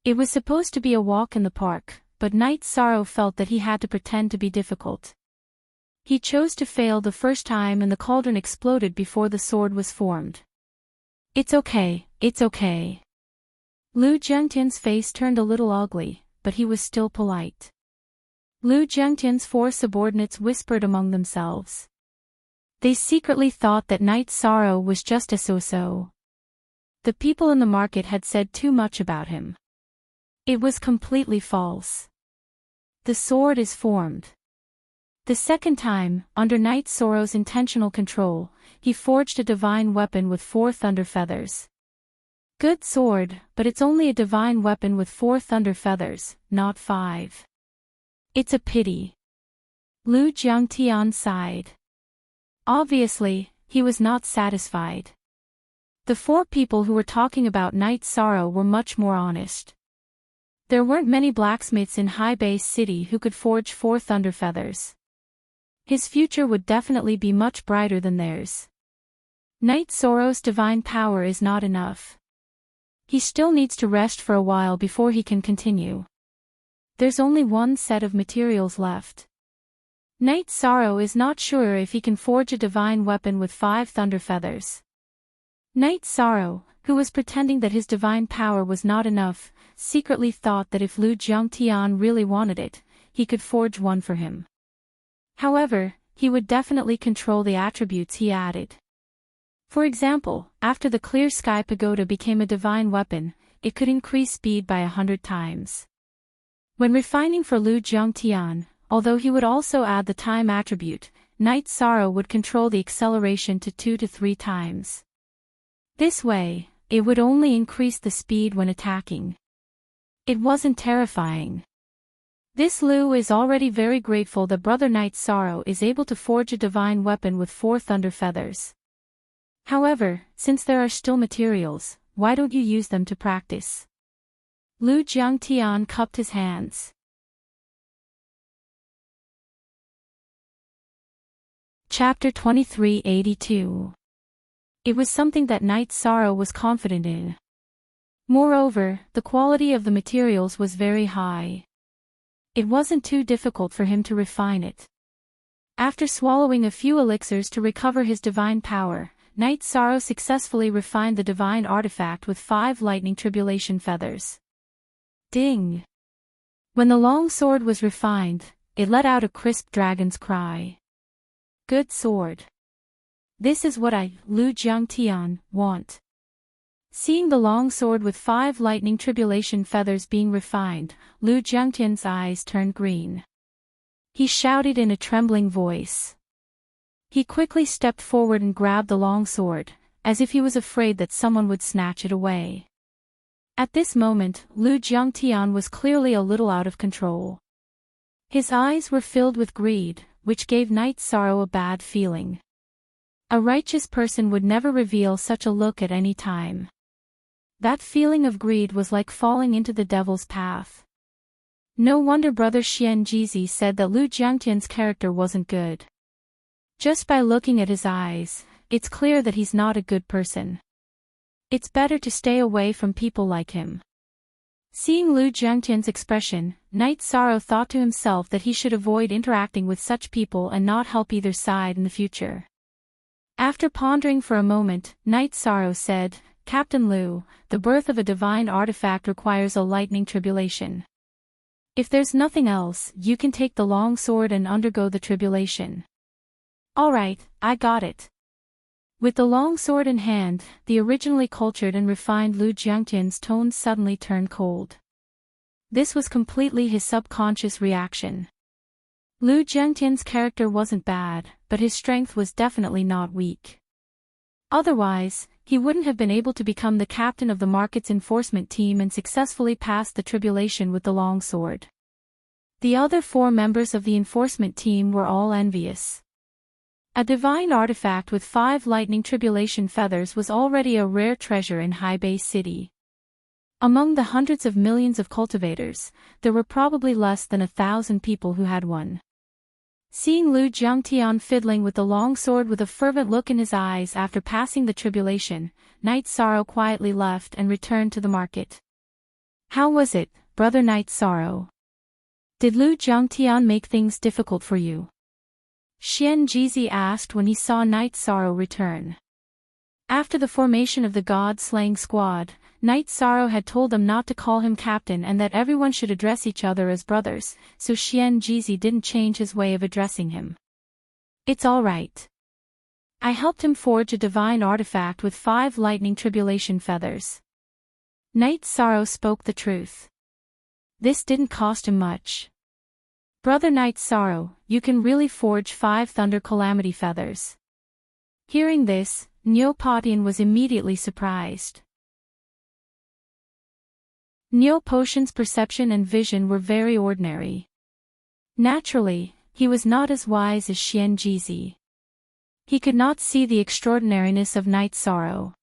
It was supposed to be a walk in the park, but Knight Sorrow felt that he had to pretend to be difficult. He chose to fail the first time and the cauldron exploded before the sword was formed. It's okay, it's okay. Lu Jiangtian's face turned a little ugly, but he was still polite. Lu Jiangtian's 4 subordinates whispered among themselves. They secretly thought that Knight Sorrow was just a so-so. The people in the market had said too much about him. It was completely false. The sword is formed. The second time, under Knight Sorrow's intentional control, he forged a divine weapon with 4 thunder feathers. Good sword, but it's only a divine weapon with 4 thunder feathers, not 5. It's a pity. Lu Jiangtian sighed. Obviously, he was not satisfied. The 4 people who were talking about Knight Sorrow were much more honest. There weren't many blacksmiths in High Bay City who could forge 4 thunder feathers. His future would definitely be much brighter than theirs. Knight Sorrow's divine power is not enough. He still needs to rest for a while before he can continue. There's only 1 set of materials left. Knight Sorrow is not sure if he can forge a divine weapon with 5 thunder feathers. Knight Sorrow, who was pretending that his divine power was not enough, secretly thought that if Lu Jiangtian really wanted it, he could forge one for him. However, he would definitely control the attributes he added. For example, after the Clear Sky Pagoda became a divine weapon, it could increase speed by 100 times. When refining for Lu Jiangtian, although he would also add the time attribute, Knight Sorrow would control the acceleration to 2 to 3 times. This way, it would only increase the speed when attacking. It wasn't terrifying. This Lu is already very grateful that Brother Knight Sorrow is able to forge a divine weapon with 4 thunder feathers. However, since there are still materials, why don't you use them to practice? Lu Jiangtian cupped his hands. Chapter 2382. It was something that Knight Sorrow was confident in. Moreover, the quality of the materials was very high. It wasn't too difficult for him to refine it. After swallowing a few elixirs to recover his divine power, Knight Sorrow successfully refined the divine artifact with 5 lightning tribulation feathers. Ding! When the long sword was refined, it let out a crisp dragon's cry. Good sword. This is what I, Lu Jiangtian, want. Seeing the long sword with 5 lightning tribulation feathers being refined, Lu Jiangtian's eyes turned green. He shouted in a trembling voice. He quickly stepped forward and grabbed the long sword, as if he was afraid that someone would snatch it away. At this moment, Lu Jiangtian was clearly a little out of control. His eyes were filled with greed, which gave Knight Sorrow a bad feeling. A righteous person would never reveal such a look at any time. That feeling of greed was like falling into the devil's path. No wonder Brother Xian Jizi said that Lu Jiangtian's character wasn't good. Just by looking at his eyes, it's clear that he's not a good person. It's better to stay away from people like him. Seeing Lu Jiangtian's expression, Knight Sorrow thought to himself that he should avoid interacting with such people and not help either side in the future. After pondering for a moment, Knight Sorrow said, Captain Lu, the birth of a divine artifact requires a lightning tribulation. If there's nothing else, you can take the long sword and undergo the tribulation. Alright, I got it. With the long sword in hand, the originally cultured and refined Lu Jiangtian's tones suddenly turned cold. This was completely his subconscious reaction. Lu Jiangtian's character wasn't bad, but his strength was definitely not weak. Otherwise, he wouldn't have been able to become the captain of the market's enforcement team and successfully pass the tribulation with the long sword. The other 4 members of the enforcement team were all envious. A divine artifact with 5 lightning tribulation feathers was already a rare treasure in Haibei City. Among the hundreds of millions of cultivators, there were probably less than 1,000 people who had one. Seeing Lu Jiangtian fiddling with the long sword with a fervent look in his eyes after passing the tribulation, Knight Sorrow quietly left and returned to the market. How was it, Brother Knight Sorrow? Did Lu Jiangtian make things difficult for you? Xian Jizi asked when he saw Knight Sorrow return. After the formation of the God-slaying squad, Knight Sorrow had told them not to call him captain and that everyone should address each other as brothers, so Xian Jizi didn't change his way of addressing him. It's all right. I helped him forge a divine artifact with 5 lightning tribulation feathers. Knight Sorrow spoke the truth. This didn't cost him much. Brother Knight Sorrow, you can really forge 5 thunder calamity feathers. Hearing this, Neopatian was immediately surprised. Neopatian's perception and vision were very ordinary. Naturally, he was not as wise as Xian Jizi. He could not see the extraordinariness of Knight Sorrow.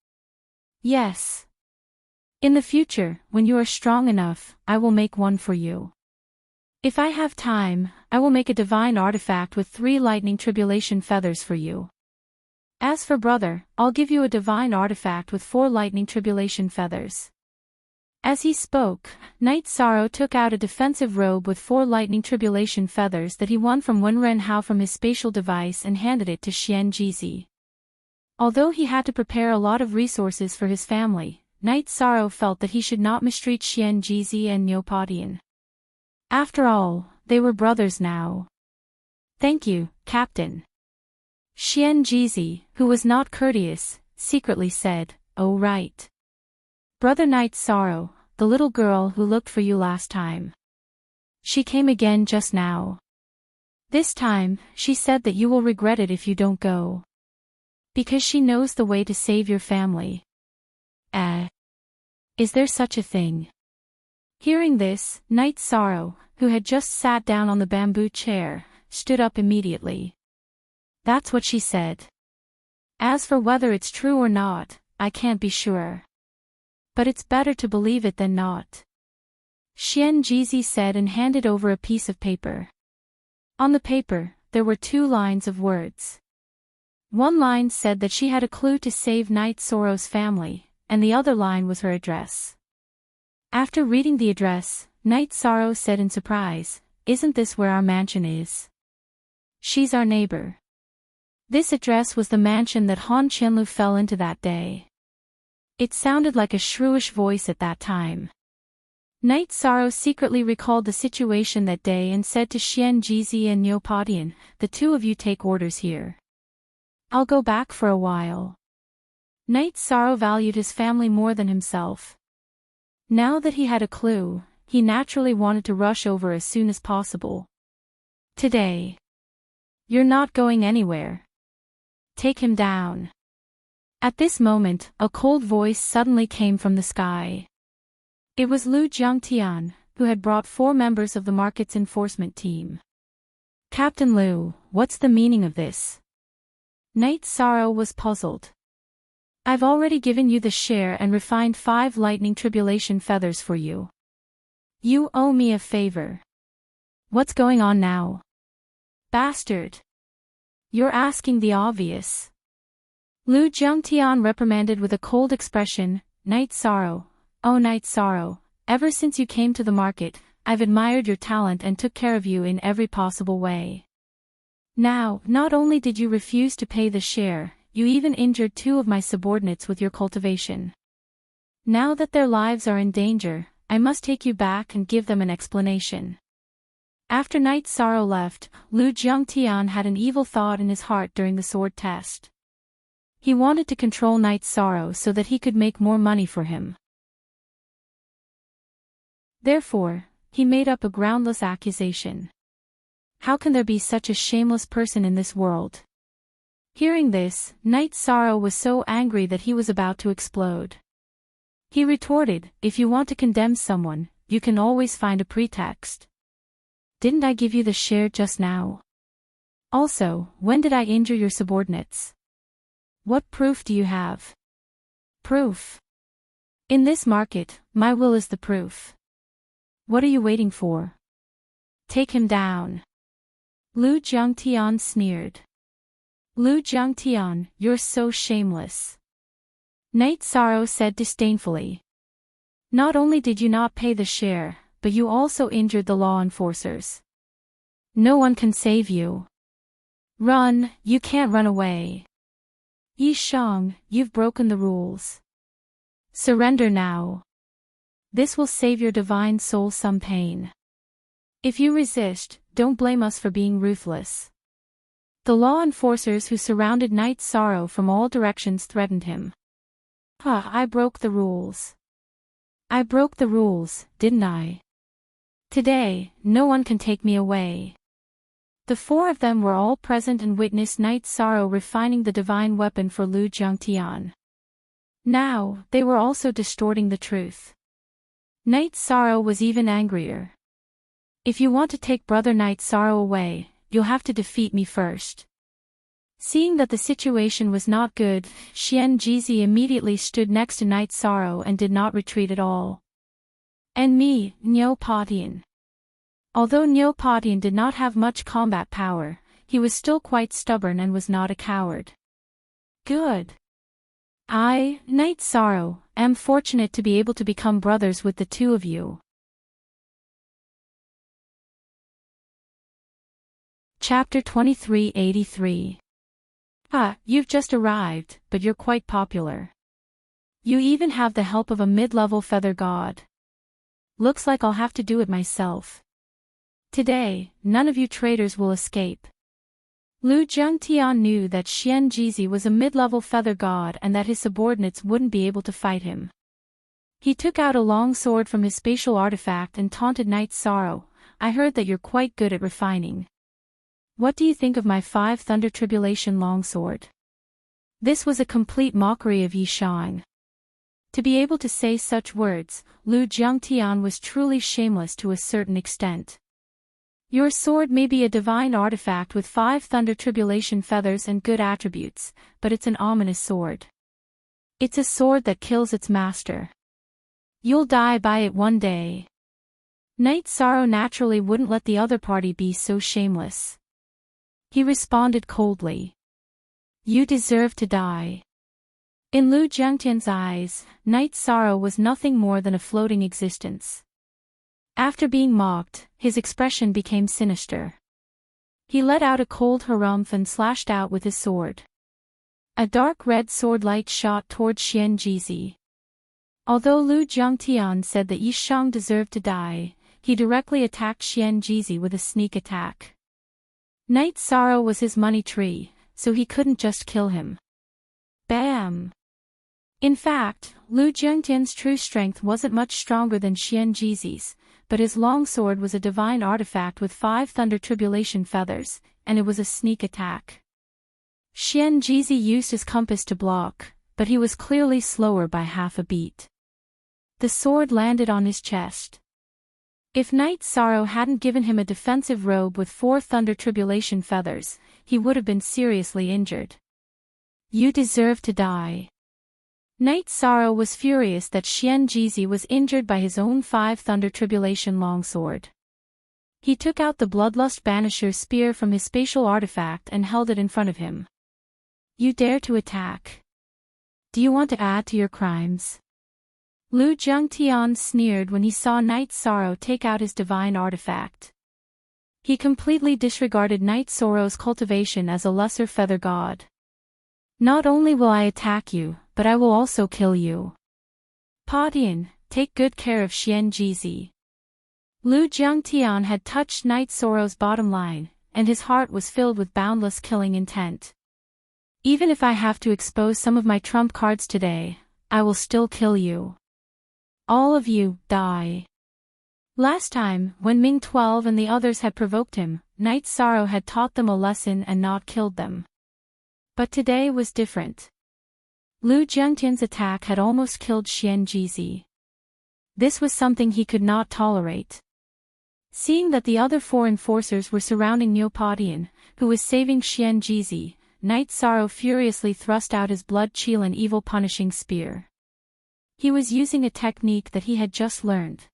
Yes. In the future, when you are strong enough, I will make one for you. If I have time, I will make a divine artifact with 3 lightning tribulation feathers for you. As for brother, I'll give you a divine artifact with 4 lightning tribulation feathers. As he spoke, Knight Sorrow took out a defensive robe with 4 lightning tribulation feathers that he won from Wenren Hao from his spatial device and handed it to Xian Jizi. Although he had to prepare a lot of resources for his family, Knight Sorrow felt that he should not mistreat Xian Jizi and Neopatian. After all, they were brothers now. Thank you, Captain. Xian Jizi, who was not courteous, secretly said, Oh right. Brother Knight Sorrow, the little girl who looked for you last time. She came again just now. This time, she said that you will regret it if you don't go. Because she knows the way to save your family. Is there such a thing? Hearing this, Knight Sorrow, who had just sat down on the bamboo chair, stood up immediately. That's what she said. As for whether it's true or not, I can't be sure. But it's better to believe it than not. Xian Jizi said and handed over a piece of paper. On the paper, there were 2 lines of words. One line said that she had a clue to save Night Sorrow's family, and the other line was her address. After reading the address, Night Sorrow said in surprise, "Isn't this where our mansion is? She's our neighbor." This address was the mansion that Han Qianlu fell into that day. It sounded like a shrewish voice at that time. Night Sorrow secretly recalled the situation that day and said to Xian Jizi and Niu Padian, "The 2 of you take orders here. I'll go back for a while." Night Sorrow valued his family more than himself. Now that he had a clue, he naturally wanted to rush over as soon as possible. "Today. You're not going anywhere. Take him down." At this moment, a cold voice suddenly came from the sky. It was Lu Jiangtian, who had brought 4 members of the market's enforcement team. "Captain Lu, what's the meaning of this?" Night Sorrow was puzzled. "I've already given you the share and refined 5 lightning tribulation feathers for you. You owe me a favor." "What's going on now?" "Bastard. You're asking the obvious." Lu Jiangtian reprimanded with a cold expression, "Night Sorrow, oh Night Sorrow, ever since you came to the market, I've admired your talent and took care of you in every possible way. Now, not only did you refuse to pay the share, you even injured 2 of my subordinates with your cultivation. Now that their lives are in danger, I must take you back and give them an explanation." After Night Sorrow left, Lu Jiangtian had an evil thought in his heart during the sword test. He wanted to control Night Sorrow so that he could make more money for him. Therefore, he made up a groundless accusation. How can there be such a shameless person in this world? Hearing this, Night Sorrow was so angry that he was about to explode. He retorted, "If you want to condemn someone, you can always find a pretext. Didn't I give you the share just now? Also, when did I injure your subordinates? What proof do you have?" "Proof? In this market, my will is the proof. What are you waiting for? Take him down." Lu Jiangtian sneered. "Lu Jiangtian, you're so shameless." Night Sorrow said disdainfully. "Not only did you not pay the share, but you also injured the law enforcers. No one can save you. Run, you can't run away. Yi Shang, you've broken the rules. Surrender now. This will save your divine soul some pain. If you resist, don't blame us for being ruthless." The law enforcers who surrounded Night Sorrow from all directions threatened him. I broke the rules. I broke the rules, didn't I? Today, no one can take me away." The 4 of them were all present and witnessed Night Sorrow refining the divine weapon for Lu Jiangtian. Now, they were also distorting the truth. Night Sorrow was even angrier. "If you want to take Brother Night Sorrow away, you'll have to defeat me first." Seeing that the situation was not good, Xian Jizi immediately stood next to Night Sorrow and did not retreat at all. "And me, Niu Padian." Although Niu Padian did not have much combat power, he was still quite stubborn and was not a coward. "Good. I, Night Sorrow, am fortunate to be able to become brothers with the 2 of you." Chapter 2383. You've just arrived, but you're quite popular. You even have the help of a mid-level feather god. Looks like I'll have to do it myself. Today, none of you traitors will escape. Lu Jiangtian knew that Xian Jizi was a mid-level feather god and that his subordinates wouldn't be able to fight him. He took out a long sword from his spatial artifact and taunted Night Sorrow, "I heard that you're quite good at refining. What do you think of my 5 Thunder Tribulation longsword?" This was a complete mockery of Yi Shang. To be able to say such words, Lu Jiangtian was truly shameless to a certain extent. Your sword may be a divine artifact with 5 thunder tribulation feathers and good attributes, but it's an ominous sword. It's a sword that kills its master. You'll die by it one day. Knight Sorrow naturally wouldn't let the other party be so shameless. He responded coldly. You deserve to die. In Lu Jiangtian's eyes, Knight Sorrow was nothing more than a floating existence. After being mocked, his expression became sinister. He let out a cold harumph and slashed out with his sword. A dark red sword light shot toward Xian Jizi. Although Lu Jiangtian said that Yi Shang deserved to die, he directly attacked Xian Jizi with a sneak attack. Knight Sorrow was his money tree, so he couldn't just kill him. Bam! In fact, Lu Jiangtian's true strength wasn't much stronger than Xian Jizi's, but his longsword was a divine artifact with 5 thunder tribulation feathers, and it was a sneak attack. Xian Jizi used his compass to block, but he was clearly slower by half a beat. The sword landed on his chest. If Knight Sorrow hadn't given him a defensive robe with 4 thunder tribulation feathers, he would have been seriously injured. You deserve to die. Knight Sorrow was furious that Xian Jizi was injured by his own 5 thunder tribulation longsword. He took out the Bloodlust Banisher spear from his spatial artifact and held it in front of him. You dare to attack? Do you want to add to your crimes? Lu Jiangtian sneered when he saw Knight Sorrow take out his divine artifact. He completely disregarded Knight Sorrow's cultivation as a lesser feather god. Not only will I attack you, but I will also kill you. Padian, take good care of Xian Jizi. Lu Jiangtian had touched Knight Sorrow's bottom line, and his heart was filled with boundless killing intent. Even if I have to expose some of my trump cards today, I will still kill you. All of you, die. Last time, when Ming 12 and the others had provoked him, Knight Sorrow had taught them a lesson and not killed them. But today was different. Lu Jiangtian's attack had almost killed Xian Jizi. This was something he could not tolerate. Seeing that the other 4 enforcers were surrounding Neopodian, who was saving Xian Jizi, Knight Sorrow furiously thrust out his blood Qilin evil punishing spear. He was using a technique that he had just learned.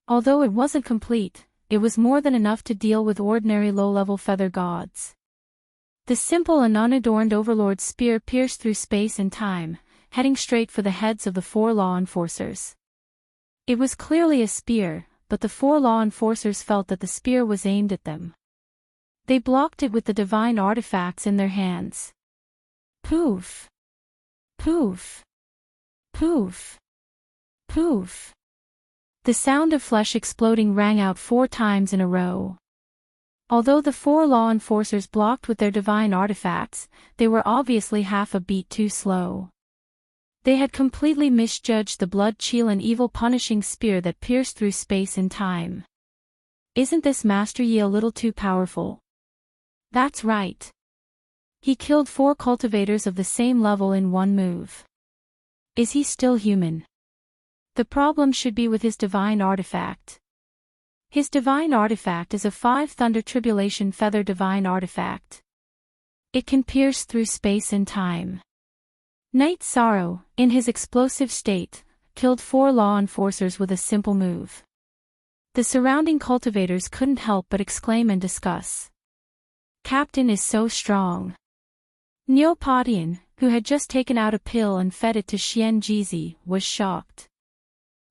Although it wasn't complete, it was more than enough to deal with ordinary low-level feather gods. The simple and unadorned Overlord's spear pierced through space and time, heading straight for the heads of the 4 law enforcers. It was clearly a spear, but the 4 law enforcers felt that the spear was aimed at them. They blocked it with the divine artifacts in their hands. Poof! Poof! Poof! Poof! The sound of flesh exploding rang out 4 times in a row. Although the 4 law enforcers blocked with their divine artifacts, they were obviously half a beat too slow. They had completely misjudged the blood Qilin evil punishing spear that pierced through space and time. Isn't this Master Yi a little too powerful? That's right. He killed 4 cultivators of the same level in one move. Is he still human? The problem should be with his divine artifact. His divine artifact is a 5 thunder tribulation feather divine artifact. It can pierce through space and time. Knight Sorrow, in his explosive state, killed 4 law enforcers with a simple move. The surrounding cultivators couldn't help but exclaim and discuss. Captain is so strong. Neopodian, who had just taken out a pill and fed it to Xian Jizi, was shocked.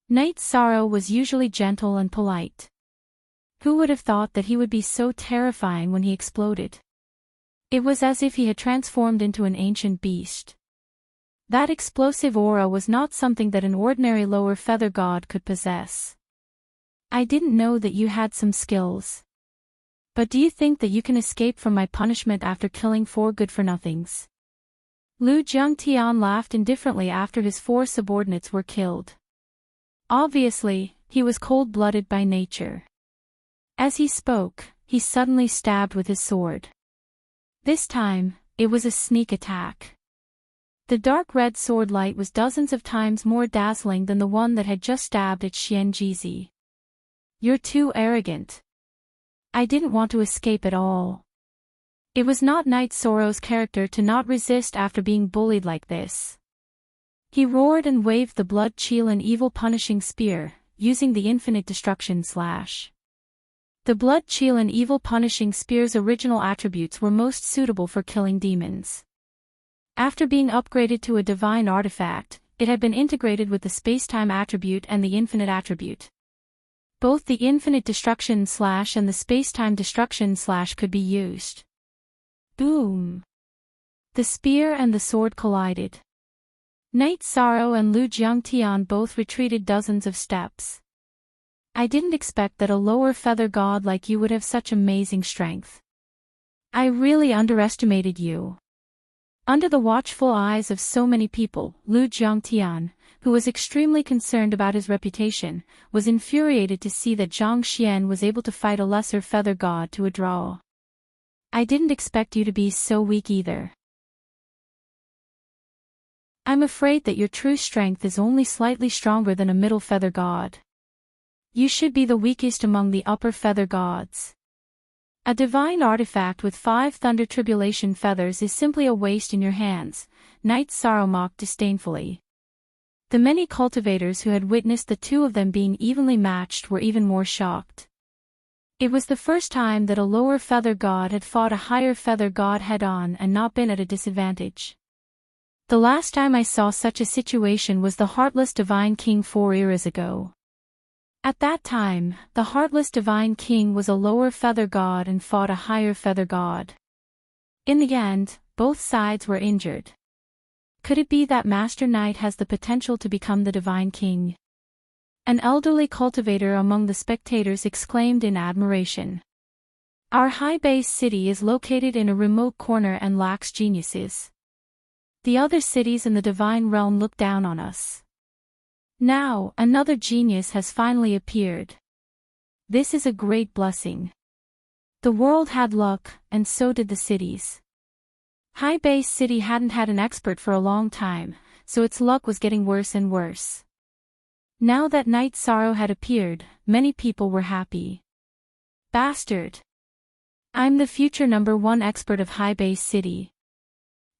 Knight Sorrow was usually gentle and polite. Who would have thought that he would be so terrifying when he exploded? It was as if he had transformed into an ancient beast. That explosive aura was not something that an ordinary lower feather god could possess. I didn't know that you had some skills. But do you think that you can escape from my punishment after killing 4 good-for-nothings? Lu Jiangtian laughed indifferently after his 4 subordinates were killed. Obviously, he was cold-blooded by nature. As he spoke, he suddenly stabbed with his sword. This time, it was a sneak attack. The dark red sword light was dozens of times more dazzling than the one that had just stabbed at Xian Jizi. You're too arrogant. I didn't want to escape at all. It was not Night Sorrow's character to not resist after being bullied like this. He roared and waved the blood chill and evil punishing spear, using the infinite destruction slash. The blood chill and evil punishing spear's original attributes were most suitable for killing demons. After being upgraded to a divine artifact, it had been integrated with the spacetime attribute and the infinite attribute. Both the infinite destruction slash and the spacetime destruction slash could be used. Boom! The spear and the sword collided. Night Sorrow and Lu Jiangtian both retreated dozens of steps. I didn't expect that a lower feather god like you would have such amazing strength. I really underestimated you. Under the watchful eyes of so many people, Lu Jiangtian, who was extremely concerned about his reputation, was infuriated to see that Zhang Xian was able to fight a lesser feather god to a draw. I didn't expect you to be so weak either. I'm afraid that your true strength is only slightly stronger than a middle feather god. You should be the weakest among the upper feather gods. A divine artifact with 5 thunder tribulation feathers is simply a waste in your hands, Night Sorrow mocked disdainfully. The many cultivators who had witnessed the two of them being evenly matched were even more shocked. It was the first time that a lower feather god had fought a higher feather god head-on and not been at a disadvantage. The last time I saw such a situation was the Heartless Divine King 4 eras ago. At that time, the Heartless Divine King was a lower feather god and fought a higher feather god. In the end, both sides were injured. Could it be that Master Knight has the potential to become the Divine King? An elderly cultivator among the spectators exclaimed in admiration. Our high base city is located in a remote corner and lacks geniuses. The other cities in the divine realm look down on us. Now, another genius has finally appeared. This is a great blessing. The world had luck, and so did the cities. High Base City hadn't had an expert for a long time, so its luck was getting worse and worse. Now that Night Sorrow had appeared, many people were happy. Bastard! I'm the future #1 expert of High Base City.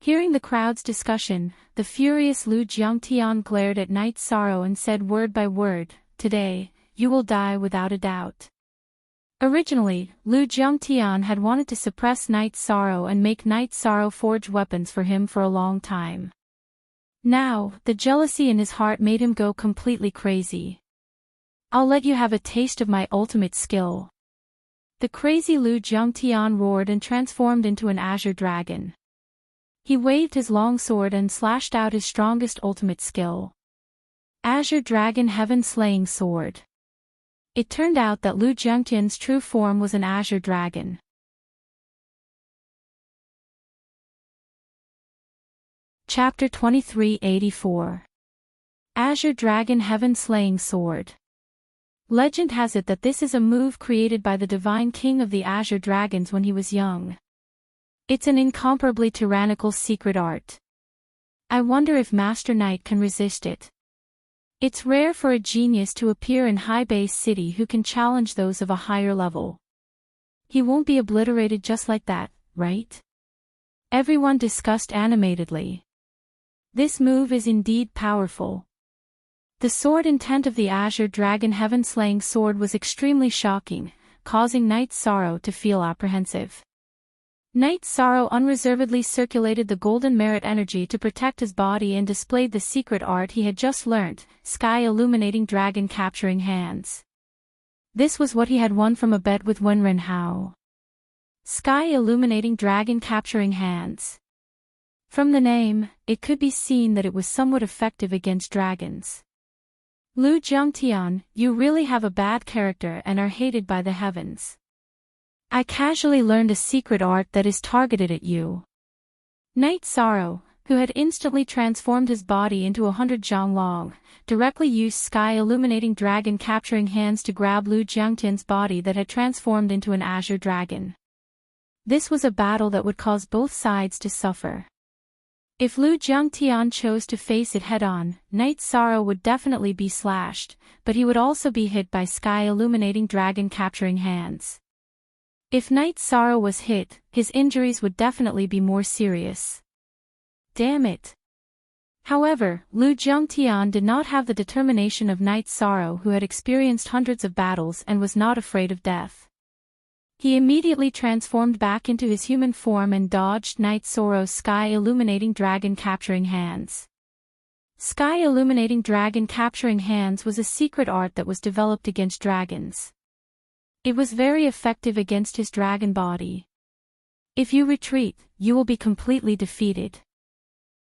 Hearing the crowd's discussion, the furious Lu Jiangtian glared at Night Sorrow and said word by word, "Today, you will die without a doubt." Originally, Lu Jiangtian had wanted to suppress Night Sorrow and make Night Sorrow forge weapons for him for a long time. Now, the jealousy in his heart made him go completely crazy. I'll let you have a taste of my ultimate skill. The crazy Lu Jiangtian roared and transformed into an azure dragon. He waved his long sword and slashed out his strongest ultimate skill. Azure Dragon Heaven Slaying Sword. It turned out that Lu Jiangtian's true form was an azure dragon. Chapter 2384. Azure Dragon Heaven Slaying Sword. Legend has it that this is a move created by the Divine King of the Azure Dragons when he was young. It's an incomparably tyrannical secret art. I wonder if Master Knight can resist it. It's rare for a genius to appear in High Base City who can challenge those of a higher level. He won't be obliterated just like that, right? Everyone discussed animatedly. This move is indeed powerful. The sword intent of the Azure Dragon Heaven Slaying Sword was extremely shocking, causing Night Sorrow to feel apprehensive. Night Sorrow unreservedly circulated the golden merit energy to protect his body and displayed the secret art he had just learnt, Sky Illuminating Dragon Capturing Hands. This was what he had won from a bet with Wenren Hao. Sky Illuminating Dragon Capturing Hands. From the name, it could be seen that it was somewhat effective against dragons. Lu Jiangtian, you really have a bad character and are hated by the heavens. I casually learned a secret art that is targeted at you. Night Sorrow, who had instantly transformed his body into 100 Zhonglong, directly used Sky Illuminating Dragon Capturing Hands to grab Lu Jiangtian's body that had transformed into an azure dragon. This was a battle that would cause both sides to suffer. If Lu Zhengtian chose to face it head-on, Night Sorrow would definitely be slashed, but he would also be hit by sky-illuminating dragon-capturing hands. If Night Sorrow was hit, his injuries would definitely be more serious. Damn it. However, Lu Zhengtian did not have the determination of Night Sorrow, who had experienced hundreds of battles and was not afraid of death. He immediately transformed back into his human form and dodged Night Sorrow's sky-illuminating dragon-capturing hands. Sky-illuminating dragon-capturing hands was a secret art that was developed against dragons. It was very effective against his dragon body. If you retreat, you will be completely defeated.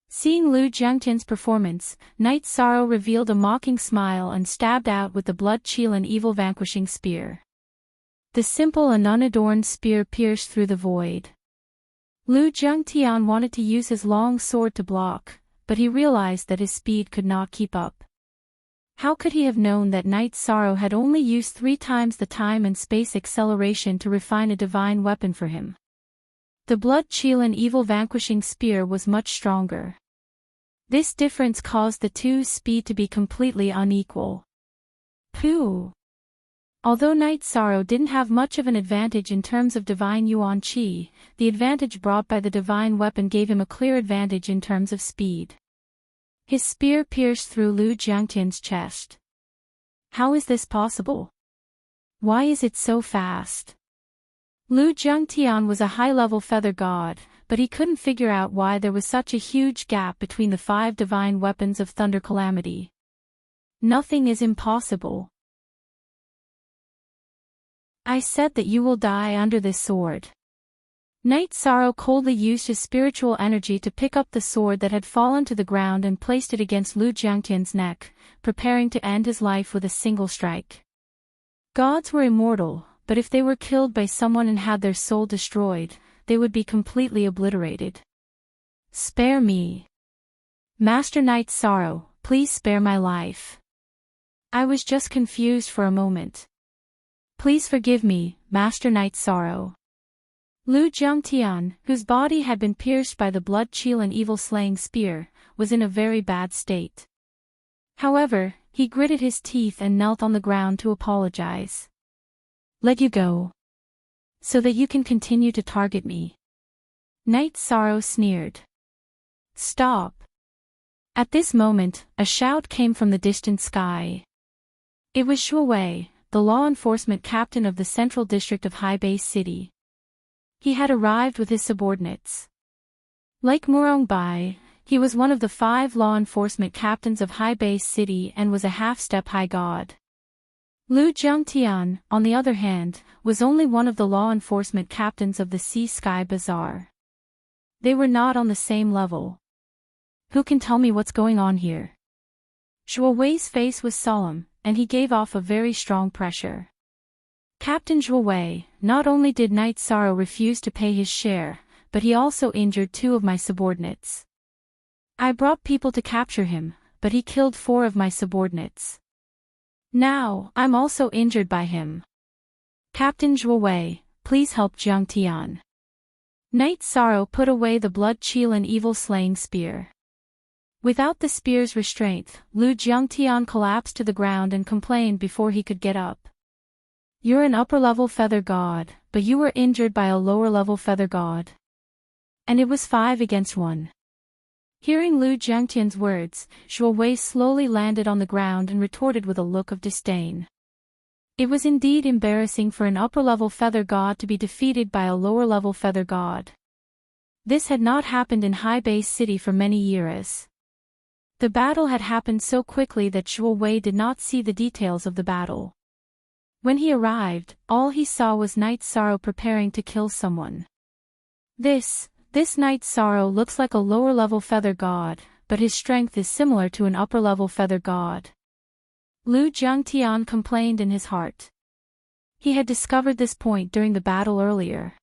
Seeing Lu Zhengtian's performance, Night Sorrow revealed a mocking smile and stabbed out with the blood-Qilin evil vanquishing spear. The simple and unadorned spear pierced through the void. Lu Zhengtian wanted to use his long sword to block, but he realized that his speed could not keep up. How could he have known that Night Sorrow had only used 3 times the time and space acceleration to refine a divine weapon for him? The blood-Qilin evil vanquishing spear was much stronger. This difference caused the two's speed to be completely unequal. Pooh! Although Night Sorrow didn't have much of an advantage in terms of divine yuan qi, the advantage brought by the divine weapon gave him a clear advantage in terms of speed. His spear pierced through Lu Zhengtian's chest. How is this possible? Why is it so fast? Lu Zhengtian was a high-level feather god, but he couldn't figure out why there was such a huge gap between the 5 divine weapons of Thunder Calamity. Nothing is impossible. I said that you will die under this sword. Night Sorrow coldly used his spiritual energy to pick up the sword that had fallen to the ground and placed it against Lu Zhengtian's neck, preparing to end his life with a single strike. Gods were immortal, but if they were killed by someone and had their soul destroyed, they would be completely obliterated. Spare me. Master Night Sorrow, please spare my life. I was just confused for a moment. Please forgive me, Master Night Sorrow. Lu Zhengtian, whose body had been pierced by the blood-Qilin evil-slaying spear, was in a very bad state. However, he gritted his teeth and knelt on the ground to apologize. Let you go. So that you can continue to target me. Night Sorrow sneered. Stop. At this moment, a shout came from the distant sky. It was Shuo Wei, the law enforcement captain of the Central District of High Base City. He had arrived with his subordinates. Like Murong Bai, he was one of the 5 law enforcement captains of High Base City and was a half-step high god. Lu Zhengtian, on the other hand, was only one of the law enforcement captains of the Sea Sky Bazaar. They were not on the same level. Who can tell me what's going on here? Shuo Wei's face was solemn, and he gave off a very strong pressure. Captain Shuo Wei, not only did Night Sorrow refuse to pay his share, but he also injured 2 of my subordinates. I brought people to capture him, but he killed 4 of my subordinates. Now, I'm also injured by him. Captain Shuo Wei, please help Zhengtian. Night Sorrow put away the blood-Qilin evil-slaying spear. Without the spear's restraint, Lu Zhengtian collapsed to the ground and complained before he could get up. You're an upper-level feather god, but you were injured by a lower-level feather god. And it was 5 against 1. Hearing Lu Zhengtian's words, Shuo Wei slowly landed on the ground and retorted with a look of disdain. It was indeed embarrassing for an upper-level feather god to be defeated by a lower-level feather god. This had not happened in High Base City for many years. The battle had happened so quickly that Shuo Wei did not see the details of the battle. When he arrived, all he saw was Night Sorrow preparing to kill someone. This Night Sorrow looks like a lower-level feather god, but his strength is similar to an upper-level feather god. Lu Zhengtian complained in his heart. He had discovered this point during the battle earlier.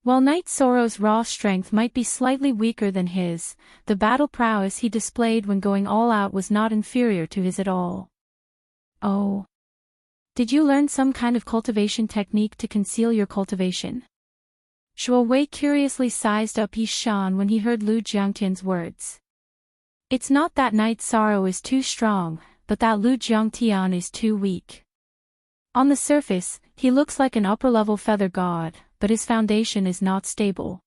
While Night Sorrow's raw strength might be slightly weaker than his, the battle prowess he displayed when going all out was not inferior to his at all. Oh. Did you learn some kind of cultivation technique to conceal your cultivation? Shuo Wei curiously sized up Yishan when he heard Lu Jiangtian's words. It's not that Night Sorrow is too strong, but that Lu Jiangtian is too weak. On the surface, he looks like an upper-level feather god, but his foundation is not stable.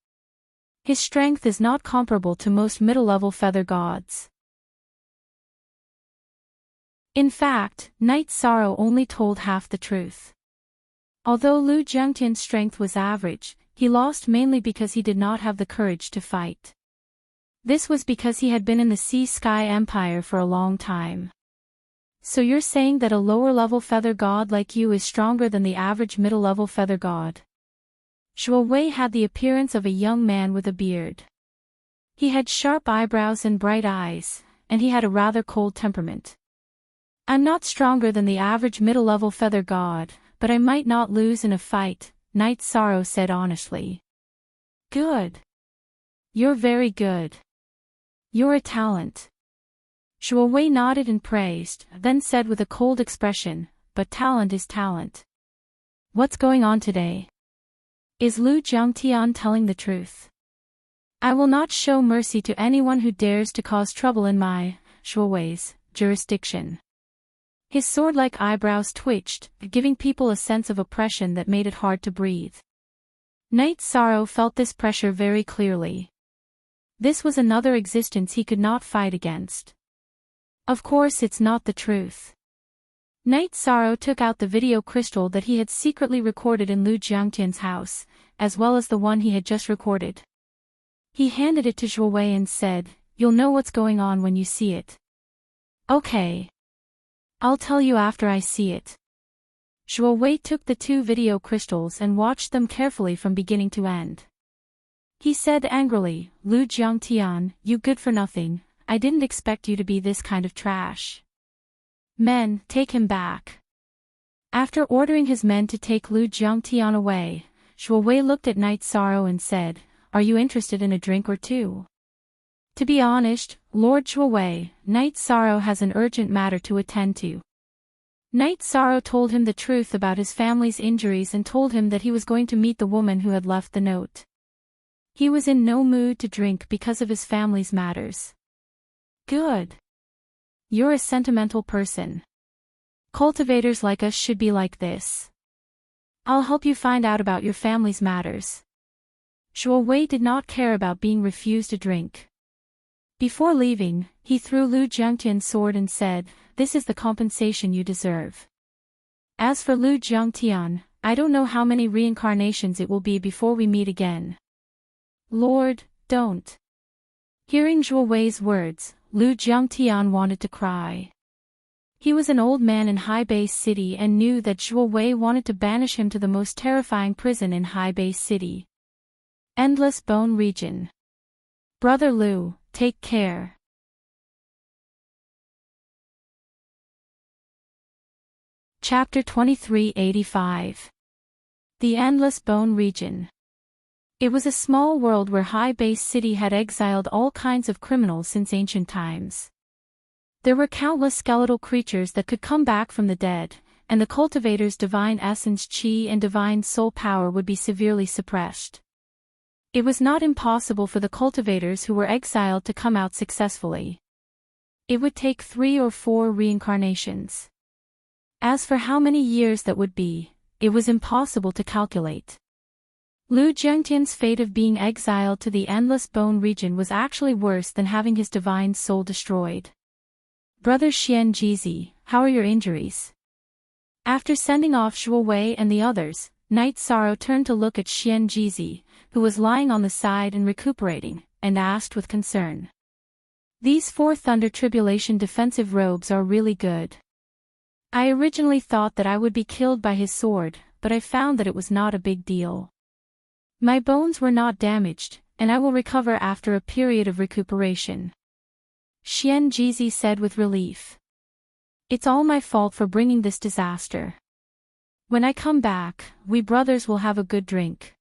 His strength is not comparable to most middle-level feather gods. In fact, Night Sorrow only told half the truth. Although Lu Jiangtian's strength was average, he lost mainly because he did not have the courage to fight. This was because he had been in the Sea-Sky Empire for a long time. So you're saying that a lower-level feather god like you is stronger than the average middle-level feather god? Shuo Wei had the appearance of a young man with a beard. He had sharp eyebrows and bright eyes, and he had a rather cold temperament. I'm not stronger than the average middle-level feather god, but I might not lose in a fight, Night Sorrow said honestly. Good. You're very good. You're a talent. Shuo Wei nodded and praised, then said with a cold expression, but talent is talent. What's going on today? Is Lu Jiangtian telling the truth? I will not show mercy to anyone who dares to cause trouble in my, Shuo Wei's, jurisdiction. His sword-like eyebrows twitched, giving people a sense of oppression that made it hard to breathe. Night Sorrow felt this pressure very clearly. This was another existence he could not fight against. Of course it's not the truth. Night Sorrow took out the video crystal that he had secretly recorded in Lu Jiangtian's house, as well as the one he had just recorded. He handed it to Shuo Wei and said, "You'll know what's going on when you see it." Okay. I'll tell you after I see it. Shuo Wei took the two video crystals and watched them carefully from beginning to end. He said angrily, "Lu Jiangtian, you good-for-nothing, I didn't expect you to be this kind of trash. Men, take him back." After ordering his men to take Lu Jiangtian away, Shuo Wei looked at Night Sorrow and said, "Are you interested in a drink or two?" To be honest, Lord Shuo Wei, Night Sorrow has an urgent matter to attend to. Night Sorrow told him the truth about his family's injuries and told him that he was going to meet the woman who had left the note. He was in no mood to drink because of his family's matters. Good. You're a sentimental person. Cultivators like us should be like this. I'll help you find out about your family's matters. Shuo Wei did not care about being refused a drink. Before leaving, he threw Lu Jiangtian's sword and said, "This is the compensation you deserve." As for Lu Jiangtian, I don't know how many reincarnations it will be before we meet again. Lord, don't. Hearing Shuo Wei's words, Lu Jiangtian wanted to cry. He was an old man in High Base City and knew that Shuo Wei wanted to banish him to the most terrifying prison in High Base City. Endless Bone Region. Brother Lu, take care. Chapter 2385. The Endless Bone Region. It was a small world where High Base City had exiled all kinds of criminals since ancient times. There were countless skeletal creatures that could come back from the dead, and the cultivator's divine essence chi and divine soul power would be severely suppressed. It was not impossible for the cultivators who were exiled to come out successfully. It would take 3 or 4 reincarnations. As for how many years that would be, it was impossible to calculate. Lu Jiangtian's fate of being exiled to the Endless Bone Region was actually worse than having his divine soul destroyed. Brother Xian Jizi, how are your injuries? After sending off Shuo Wei and the others, Night Sorrow turned to look at Xian Jizi, who was lying on the side and recuperating, and asked with concern. These 4 Thunder Tribulation defensive robes are really good. I originally thought that I would be killed by his sword, but I found that it was not a big deal. My bones were not damaged, and I will recover after a period of recuperation. Xian Jizi said with relief. It's all my fault for bringing this disaster. When I come back, we brothers will have a good drink.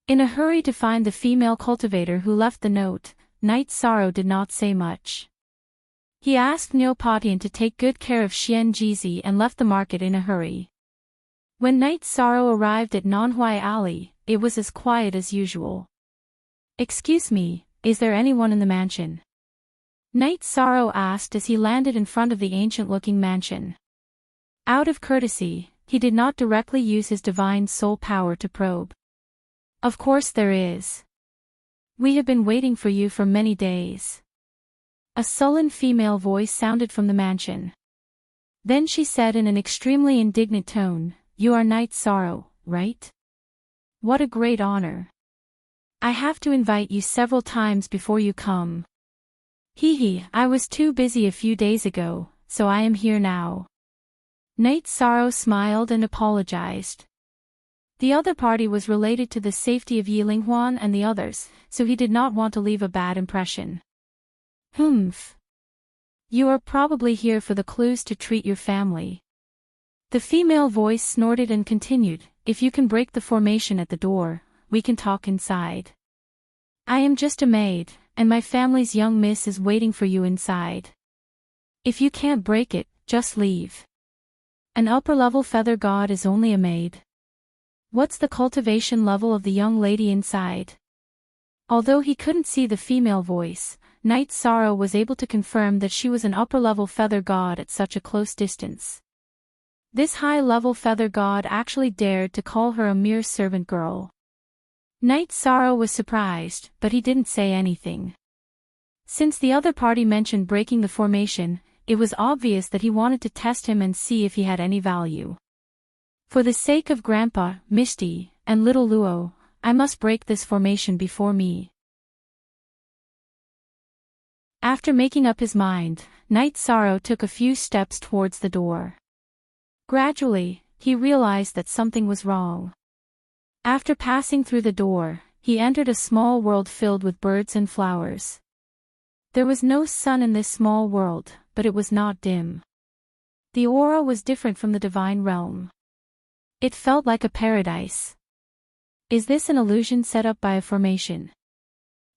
In a hurry to find the female cultivator who left the note, Night Sorrow did not say much. He asked Neopatian to take good care of Xian Jizi and left the market in a hurry. When Night Sorrow arrived at Nanhuai Alley, it was as quiet as usual. "Excuse me, is there anyone in the mansion?" Knight Sorrow asked as he landed in front of the ancient-looking mansion. Out of courtesy, he did not directly use his divine soul power to probe. "Of course there is. We have been waiting for you for many days." A sullen female voice sounded from the mansion. Then she said in an extremely indignant tone, "You are Knight Sorrow, right? What a great honor. I have to invite you several times before you come." "Hee, I was too busy a few days ago, so I am here now." Knight Sorrow smiled and apologized. The other party was related to the safety of Yi Linghuan and the others, so he did not want to leave a bad impression. "Humph. You are probably here for the clues to treat your family." The female voice snorted and continued, "If you can break the formation at the door, we can talk inside. I am just a maid, and my family's young miss is waiting for you inside. If you can't break it, just leave. An upper-level feather god is only a maid. What's the cultivation level of the young lady inside?" Although he couldn't see the female voice, Knight Sorrow was able to confirm that she was an upper-level feather god at such a close distance. This high-level feather god actually dared to call her a mere servant girl. Knight Sorrow was surprised, but he didn't say anything. Since the other party mentioned breaking the formation, it was obvious that he wanted to test him and see if he had any value. "For the sake of Grandpa, Mishti, and little Luo, I must break this formation before me." After making up his mind, Knight Sorrow took a few steps towards the door. Gradually, he realized that something was wrong. After passing through the door, he entered a small world filled with birds and flowers. There was no sun in this small world, but it was not dim. The aura was different from the divine realm. It felt like a paradise. Is this an illusion set up by a formation?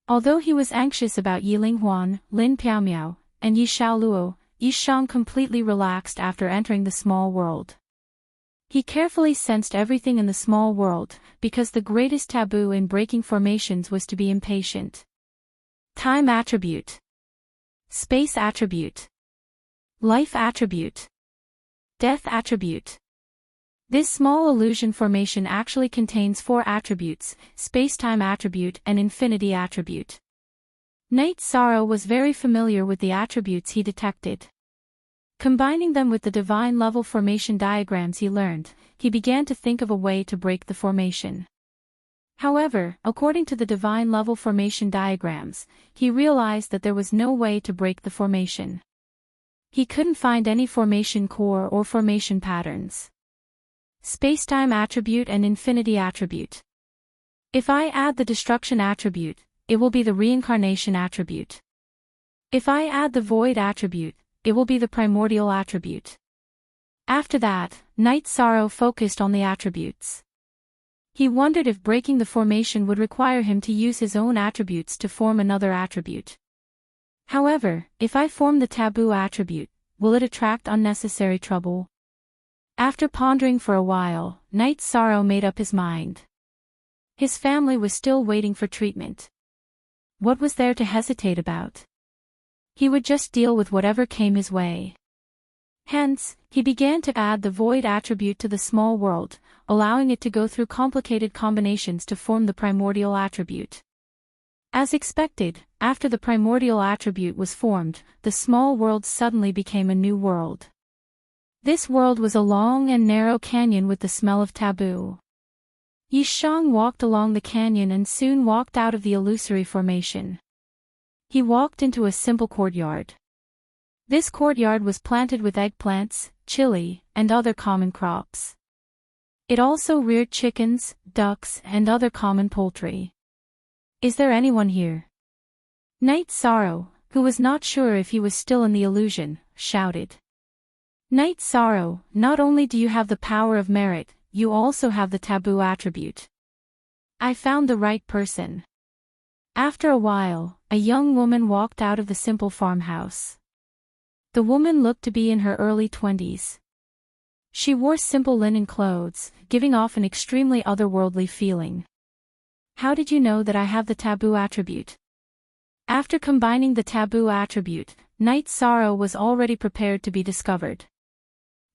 Although he was anxious about Yi Linghuan, Lin Piaomiao, and Yi Xiaoluo, Yi Shang completely relaxed after entering the small world. He carefully sensed everything in the small world, because the greatest taboo in breaking formations was to be impatient. Time attribute. Space attribute. Life attribute. Death attribute. This small illusion formation actually contains 4 attributes: space-time attribute and infinity attribute. Knight Sorrow was very familiar with the attributes he detected. Combining them with the divine level formation diagrams he learned, he began to think of a way to break the formation. However, according to the divine level formation diagrams, he realized that there was no way to break the formation. He couldn't find any formation core or formation patterns. Spacetime attribute and infinity attribute. If I add the destruction attribute, it will be the reincarnation attribute. If I add the void attribute, it will be the primordial attribute. After that, Knight Sorrow focused on the attributes. He wondered if breaking the formation would require him to use his own attributes to form another attribute. However, if I form the taboo attribute, will it attract unnecessary trouble? After pondering for a while, Knight Sorrow made up his mind. His family was still waiting for treatment. What was there to hesitate about? He would just deal with whatever came his way. Hence, he began to add the void attribute to the small world, allowing it to go through complicated combinations to form the primordial attribute. As expected, after the primordial attribute was formed, the small world suddenly became a new world. This world was a long and narrow canyon with the smell of taboo. Yi Shang walked along the canyon and soon walked out of the illusory formation. He walked into a simple courtyard. This courtyard was planted with eggplants, chili, and other common crops. It also reared chickens, ducks, and other common poultry. Is there anyone here? Knight Sorrow, who was not sure if he was still in the illusion, shouted. Knight Sorrow, not only do you have the power of merit, you also have the taboo attribute. I found the right person. After a while, a young woman walked out of the simple farmhouse. The woman looked to be in her early 20s. She wore simple linen clothes, giving off an extremely otherworldly feeling. How did you know that I have the taboo attribute? After combining the taboo attribute, Night Sorrow was already prepared to be discovered.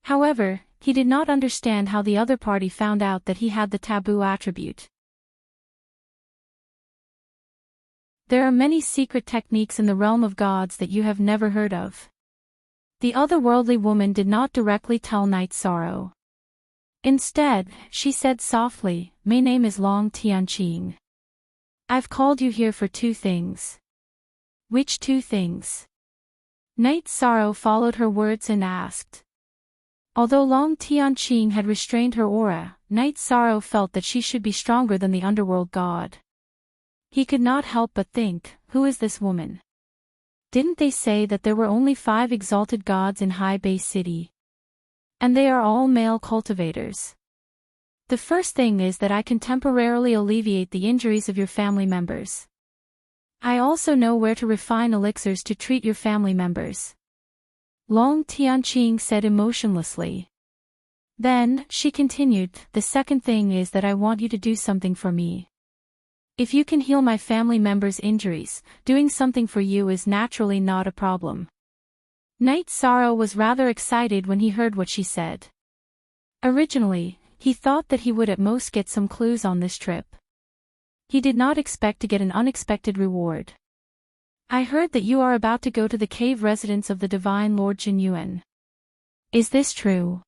However, he did not understand how the other party found out that he had the taboo attribute. There are many secret techniques in the realm of gods that you have never heard of. The otherworldly woman did not directly tell Night Sorrow. Instead, she said softly, "My name is Long Tianqing. I've called you here for two things." "Which two things?" Night Sorrow followed her words and asked. Although Long Tianqing had restrained her aura, Night Sorrow felt that she should be stronger than the underworld god. He could not help but think, who is this woman? Didn't they say that there were only 5 exalted gods in High Bay City? And they are all male cultivators. The first thing is that I can temporarily alleviate the injuries of your family members. I also know where to refine elixirs to treat your family members. Long Tianqing said emotionlessly. Then, she continued, the second thing is that I want you to do something for me. If you can heal my family members' injuries, doing something for you is naturally not a problem. Night Sorrow was rather excited when he heard what she said. Originally, he thought that he would at most get some clues on this trip. He did not expect to get an unexpected reward. I heard that you are about to go to the cave residence of the Divine Lord Jinyuan. Is this true?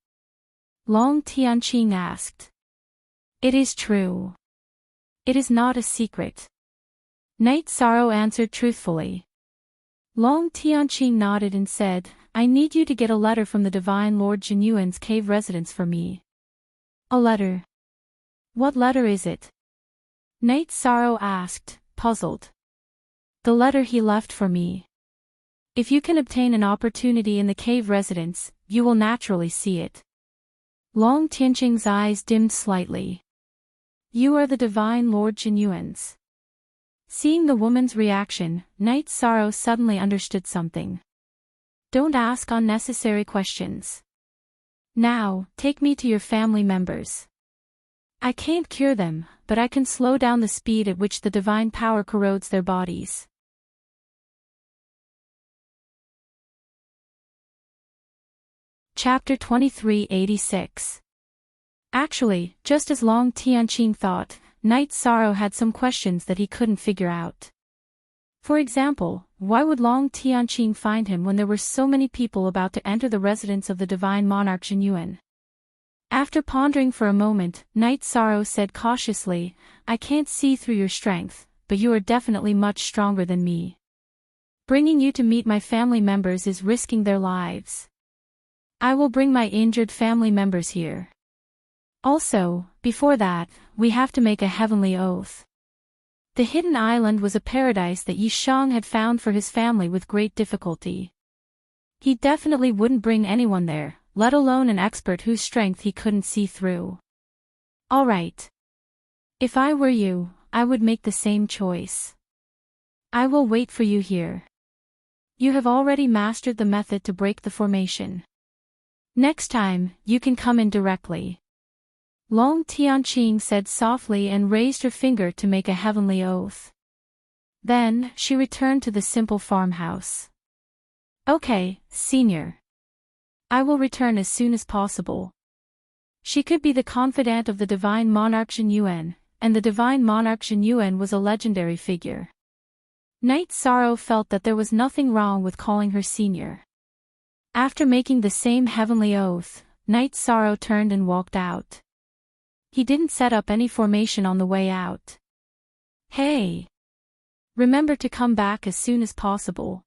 Long Tianqing asked. It is true. It is not a secret. Night Sorrow answered truthfully. Long Tianqing nodded and said, I need you to get a letter from the Divine Lord Jinyuan's cave residence for me. A letter? What letter is it? Night Sorrow asked, puzzled. The letter he left for me. If you can obtain an opportunity in the cave residence, you will naturally see it. Long Tianqing's eyes dimmed slightly. You are the Divine Lord Jinyuan's. Seeing the woman's reaction, Night Sorrow suddenly understood something. Don't ask unnecessary questions. Now, take me to your family members. I can't cure them, but I can slow down the speed at which the divine power corrodes their bodies. Chapter 2386. Actually, just as Long Tianqing thought, Night Sorrow had some questions that he couldn't figure out. For example, why would Long Tianqing find him when there were so many people about to enter the residence of the divine monarch Jinyuan? After pondering for a moment, Night Sorrow said cautiously, I can't see through your strength, but you are definitely much stronger than me. Bringing you to meet my family members is risking their lives. I will bring my injured family members here. Also, before that, we have to make a heavenly oath. The hidden island was a paradise that Yi Shang had found for his family with great difficulty. He definitely wouldn't bring anyone there, let alone an expert whose strength he couldn't see through. All right. If I were you, I would make the same choice. I will wait for you here. You have already mastered the method to break the formation. Next time, you can come in directly. Long Tianqing said softly and raised her finger to make a heavenly oath. Then, she returned to the simple farmhouse. Okay, senior. I will return as soon as possible. She could be the confidant of the divine monarch Jinyuan, and the divine monarch Jinyuan was a legendary figure. Night Sorrow felt that there was nothing wrong with calling her senior. After making the same heavenly oath, Night Sorrow turned and walked out. He didn't set up any formation on the way out. Hey! Remember to come back as soon as possible.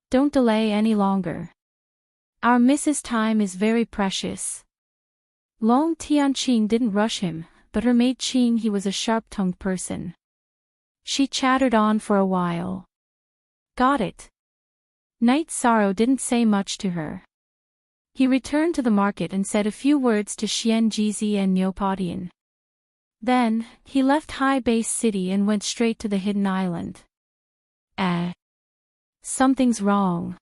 Don't delay any longer. Our Mrs. Time is very precious. Long Tianqing didn't rush him, but her maid Qing he was a sharp-tongued person. She chattered on for a while. Got it. Night Sorrow didn't say much to her. He returned to the market and said a few words to Xian Jizi and Neopodian. Then, he left High Base City and went straight to the hidden island. Something's wrong.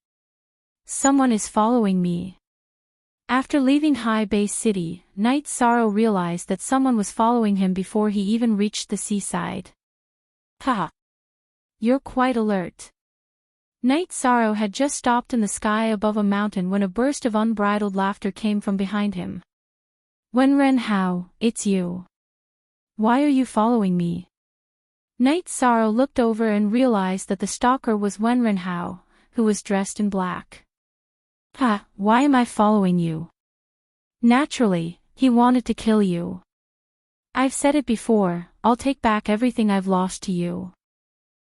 Someone is following me. After leaving High Base City, Night Sorrow realized that someone was following him before he even reached the seaside. Ha! You're quite alert. Night Sorrow had just stopped in the sky above a mountain when a burst of unbridled laughter came from behind him. Wenren Hao, it's you. Why are you following me? Night Sorrow looked over and realized that the stalker was Wenren Hao, who was dressed in black. Ha, why am I following you? Naturally, he wanted to kill you. I've said it before, I'll take back everything I've lost to you.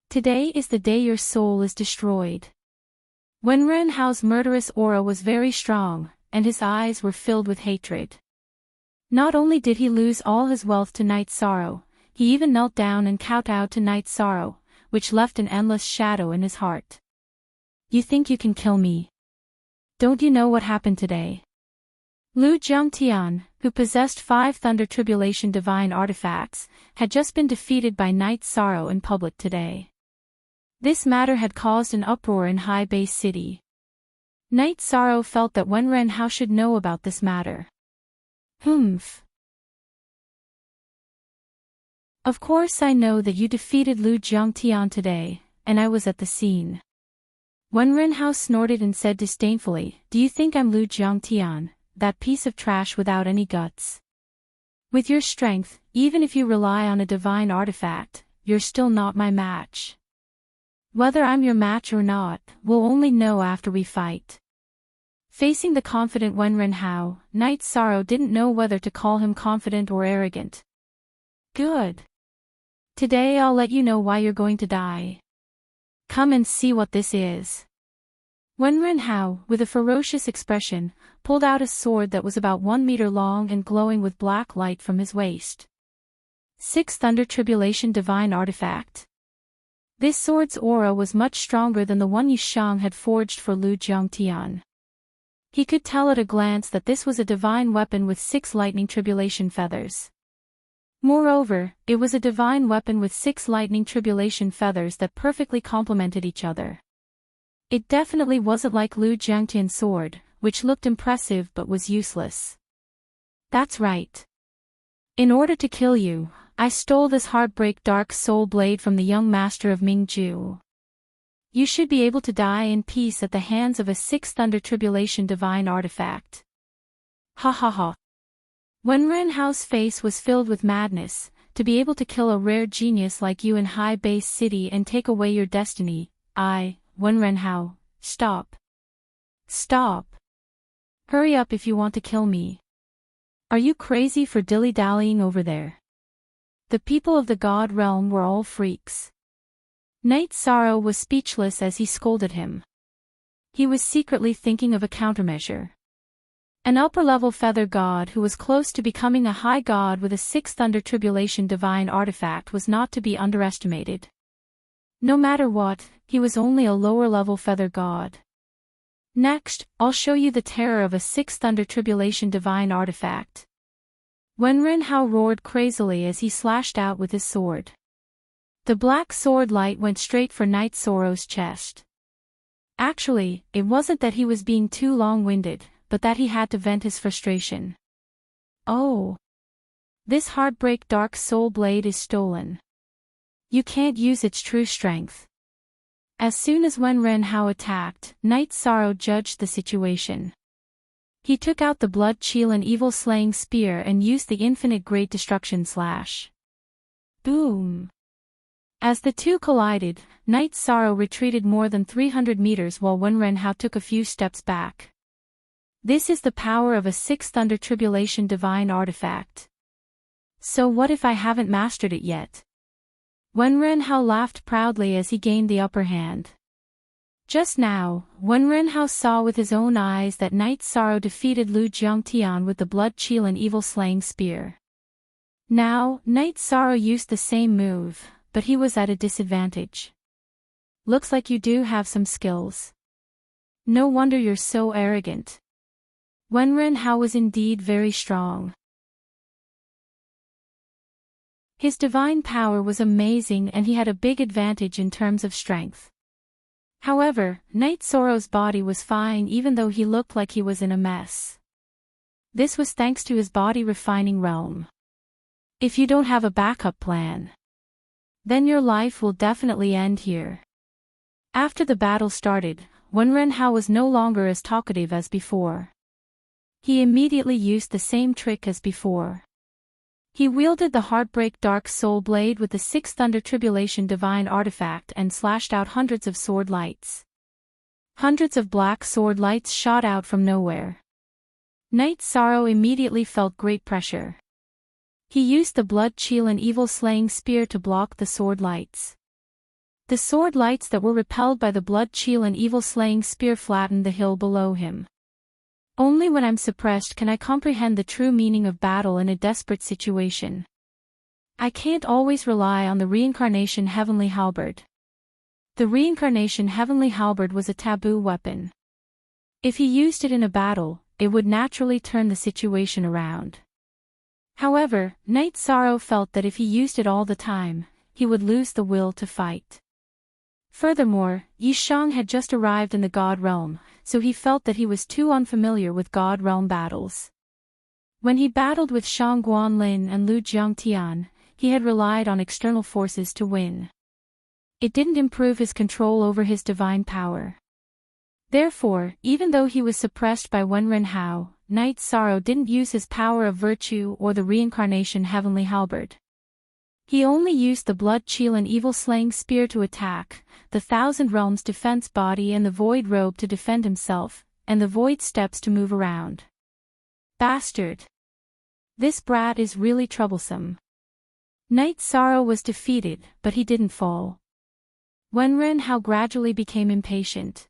Today is the day your soul is destroyed. Wenren Hao's murderous aura was very strong, and his eyes were filled with hatred. Not only did he lose all his wealth to Night Sorrow, he even knelt down and kowtowed to Night Sorrow, which left an endless shadow in his heart. You think you can kill me? Don't you know what happened today? Lu Zhongtian, who possessed 5 Thunder Tribulation Divine Artifacts, had just been defeated by Night Sorrow in public today. This matter had caused an uproar in High Base City. Night Sorrow felt that Wenren Hao should know about this matter. Humph. Of course I know that you defeated Lu Zhongtian today, and I was at the scene. Wenren Hao snorted and said disdainfully, Do you think I'm Lu Zhongtian, that piece of trash without any guts? With your strength, even if you rely on a divine artifact, you're still not my match. Whether I'm your match or not, we'll only know after we fight. Facing the confident Wenren Hao, Night Sorrow didn't know whether to call him confident or arrogant. Good. Today I'll let you know why you're going to die. Come and see what this is. Wenren Hao, with a ferocious expression, pulled out a sword that was about 1 meter long and glowing with black light from his waist. 6 Thunder Tribulation Divine Artifact. This sword's aura was much stronger than the one Yushang had forged for Lu Zhongtian. He could tell at a glance that this was a divine weapon with 6 lightning tribulation feathers. Moreover, it was a divine weapon with 6 lightning tribulation feathers that perfectly complemented each other. It definitely wasn't like Lu Zhongtian's sword, which looked impressive but was useless. That's right. In order to kill you, I stole this Heartbreak Dark Soul Blade from the young master of Mingju. You should be able to die in peace at the hands of a 6 Thunder Tribulation Divine Artifact. Ha ha ha. Wenren Hao's face was filled with madness, to be able to kill a rare genius like you in High Base City and take away your destiny. Wenren Hao, stop. Stop. Hurry up if you want to kill me. Are you crazy for dilly-dallying over there? The people of the God realm were all freaks. Night Sorrow was speechless as he scolded him. He was secretly thinking of a countermeasure. An upper-level feather god who was close to becoming a high god with a 6 Thunder Tribulation Divine Artifact was not to be underestimated. No matter what, he was only a lower-level feather god. Next, I'll show you the terror of a 6 Thunder Tribulation Divine Artifact. Wenren Hao roared crazily as he slashed out with his sword. The black sword light went straight for Night Sorrow's chest. Actually, it wasn't that he was being too long-winded, but that he had to vent his frustration. Oh! This Heartbreak Dark Soul Blade is stolen. You can't use its true strength. As soon as Wenren Hao attacked, Night Sorrow judged the situation. He took out the Blood Qilin Evil Slaying Spear and used the Infinite Great Destruction Slash. Boom! As the two collided, Night Sorrow retreated more than 300 meters while Wenren Hao took a few steps back. This is the power of a 6 Thunder Tribulation Divine Artifact. So what if I haven't mastered it yet? Wenren Hao laughed proudly as he gained the upper hand. Just now, Wenren Hao saw with his own eyes that Night Sorrow defeated Lu Zhongtian with the Blood Qilin Evil Slaying Spear. Now, Night Sorrow used the same move, but he was at a disadvantage. Looks like you do have some skills. No wonder you're so arrogant. Wenren Hao was indeed very strong. His divine power was amazing and he had a big advantage in terms of strength. However, Night Sorrow's body was fine even though he looked like he was in a mess. This was thanks to his body refining realm. If you don't have a backup plan, then your life will definitely end here. After the battle started, Wenren was no longer as talkative as before. He immediately used the same trick as before. He wielded the Heartbreak Dark Soul Blade with the 6th Thunder Tribulation Divine Artifact and slashed out hundreds of sword lights. Hundreds of black sword lights shot out from nowhere. Knight Sorrow immediately felt great pressure. He used the Blood Chill and Evil Slaying Spear to block the sword lights. The sword lights that were repelled by the Blood Chill and Evil Slaying Spear flattened the hill below him. Only when I'm suppressed can I comprehend the true meaning of battle in a desperate situation. I can't always rely on the Reincarnation Heavenly Halberd. The Reincarnation Heavenly Halberd was a taboo weapon. If he used it in a battle, it would naturally turn the situation around. However, Knight Sorrow felt that if he used it all the time, he would lose the will to fight. Furthermore, Yi Shang had just arrived in the God Realm, so he felt that he was too unfamiliar with God Realm battles. When he battled with Shang Guanlin and Lu Jiangtian, he had relied on external forces to win. It didn't improve his control over his divine power. Therefore, even though he was suppressed by Wenren, Knight Sorrow didn't use his power of virtue or the Reincarnation Heavenly Halberd. He only used the Blood Chill and Evil Slaying Spear to attack, the Thousand Realms Defense Body and the Void Robe to defend himself, and the Void Steps to move around. Bastard! This brat is really troublesome. Knight Sorrow was defeated, but he didn't fall. Wenren gradually became impatient.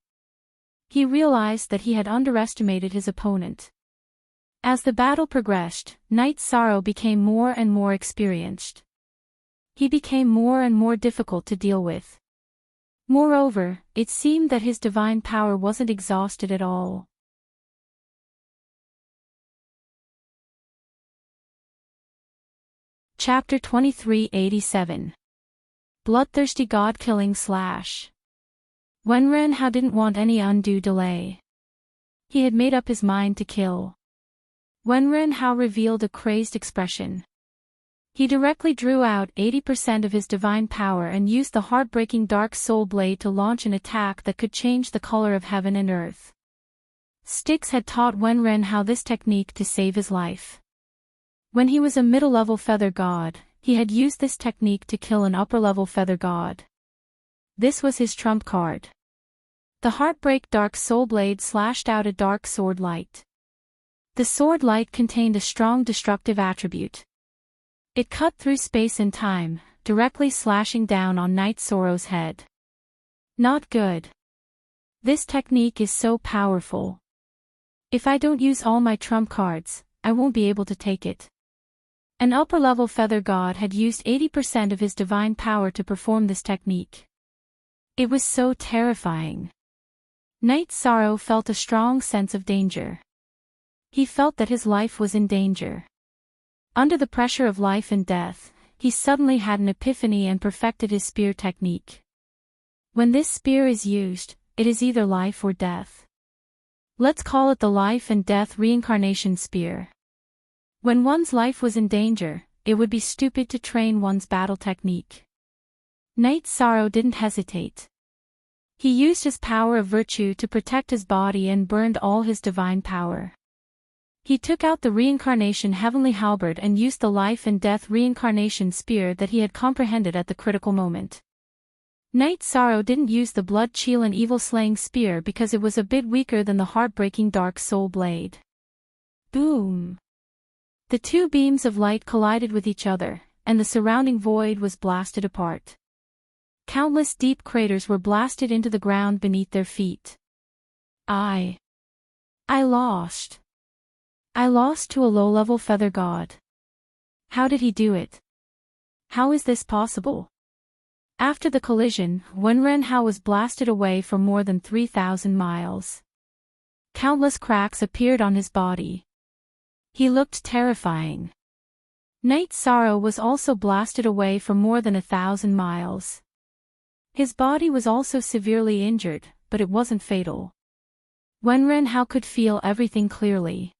He realized that he had underestimated his opponent. As the battle progressed, Knight Sorrow became more and more experienced. He became more and more difficult to deal with. Moreover, it seemed that his divine power wasn't exhausted at all. Chapter 2387. Bloodthirsty God-Killing Slash. Wenren didn't want any undue delay. He had made up his mind to kill. Wenren revealed a crazed expression. He directly drew out 80% of his divine power and used the heartbreaking Dark Soul Blade to launch an attack that could change the color of heaven and earth. Styx had taught Wenren this technique to save his life. When he was a middle-level feather god, he had used this technique to kill an upper-level feather god. This was his trump card. The Heartbreak Dark Soul Blade slashed out a dark sword light. The sword light contained a strong destructive attribute. It cut through space and time, directly slashing down on Knight Sorrow's head. Not good. This technique is so powerful. If I don't use all my trump cards, I won't be able to take it. An upper-level feather god had used 80% of his divine power to perform this technique. It was so terrifying. Knight Sorrow felt a strong sense of danger. He felt that his life was in danger. Under the pressure of life and death, he suddenly had an epiphany and perfected his spear technique. When this spear is used, it is either life or death. Let's call it the Life and Death Reincarnation Spear. When one's life was in danger, it would be stupid to train one's battle technique. Knight Sorrow didn't hesitate. He used his power of virtue to protect his body and burned all his divine power. He took out the Reincarnation Heavenly Halberd and used the Life and Death Reincarnation Spear that he had comprehended at the critical moment. Knight Sorrow didn't use the Blood Chill and Evil Slaying Spear because it was a bit weaker than the heartbreaking Dark Soul Blade. Boom! The two beams of light collided with each other, and the surrounding void was blasted apart. Countless deep craters were blasted into the ground beneath their feet. I lost. I lost to a low-level feather god. How did he do it? How is this possible? After the collision, Wenren was blasted away for more than 3,000 miles. Countless cracks appeared on his body. He looked terrifying. Knight Sorrow was also blasted away for more than 1,000 miles. His body was also severely injured, but it wasn't fatal. Wenren could feel everything clearly.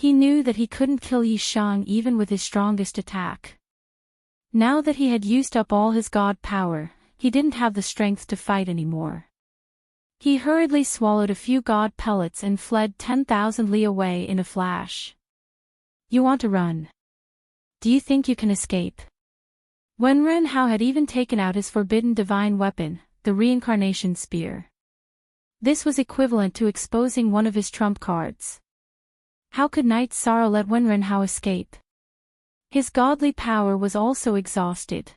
He knew that he couldn't kill Yi Shang even with his strongest attack. Now that he had used up all his god power, he didn't have the strength to fight anymore. He hurriedly swallowed a few god pellets and fled 10,000 li away in a flash. You want to run? Do you think you can escape? Wen Renhao had even taken out his forbidden divine weapon, the reincarnation spear. This was equivalent to exposing one of his trump cards. How could Knight Sorrow let Wen Renhao escape? His godly power was also exhausted.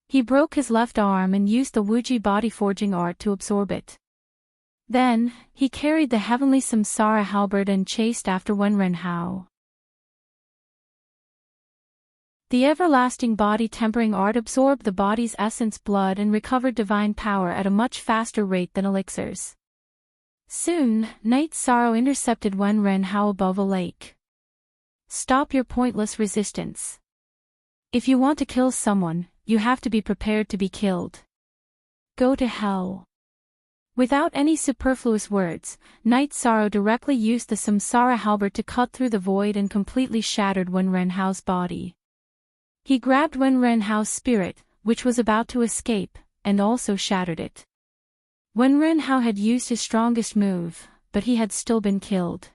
He broke his left arm and used the Wuji body forging art to absorb it. Then, he carried the heavenly Samsara halberd and chased after Wen Renhao. The everlasting body tempering art absorbed the body's essence blood and recovered divine power at a much faster rate than elixirs. Soon, Knight Sorrow intercepted Wen Renhao above a lake. Stop your pointless resistance. If you want to kill someone, you have to be prepared to be killed. Go to hell. Without any superfluous words, Knight Sorrow directly used the Samsara halberd to cut through the void and completely shattered Wen Renhao's body. He grabbed Wen Renhao's spirit, which was about to escape, and also shattered it. Wen Renhao had used his strongest move, but he had still been killed.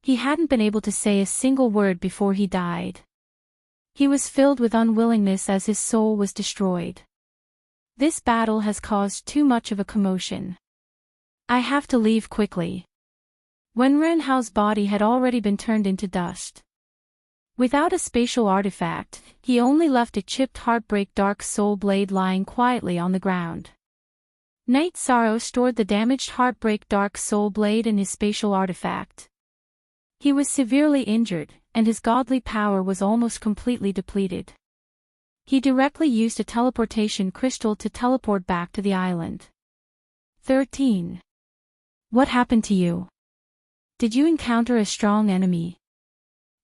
He hadn't been able to say a single word before he died. He was filled with unwillingness as his soul was destroyed. This battle has caused too much of a commotion. I have to leave quickly. Wen Renhao's body had already been turned into dust. Without a spatial artifact, he only left a chipped Heartbreak Dark Soul blade lying quietly on the ground. Knight Sorrow stored the damaged Heartbreak Dark Soul blade in his spatial artifact. He was severely injured, and his godly power was almost completely depleted. He directly used a teleportation crystal to teleport back to the island. 13. What happened to you? Did you encounter a strong enemy?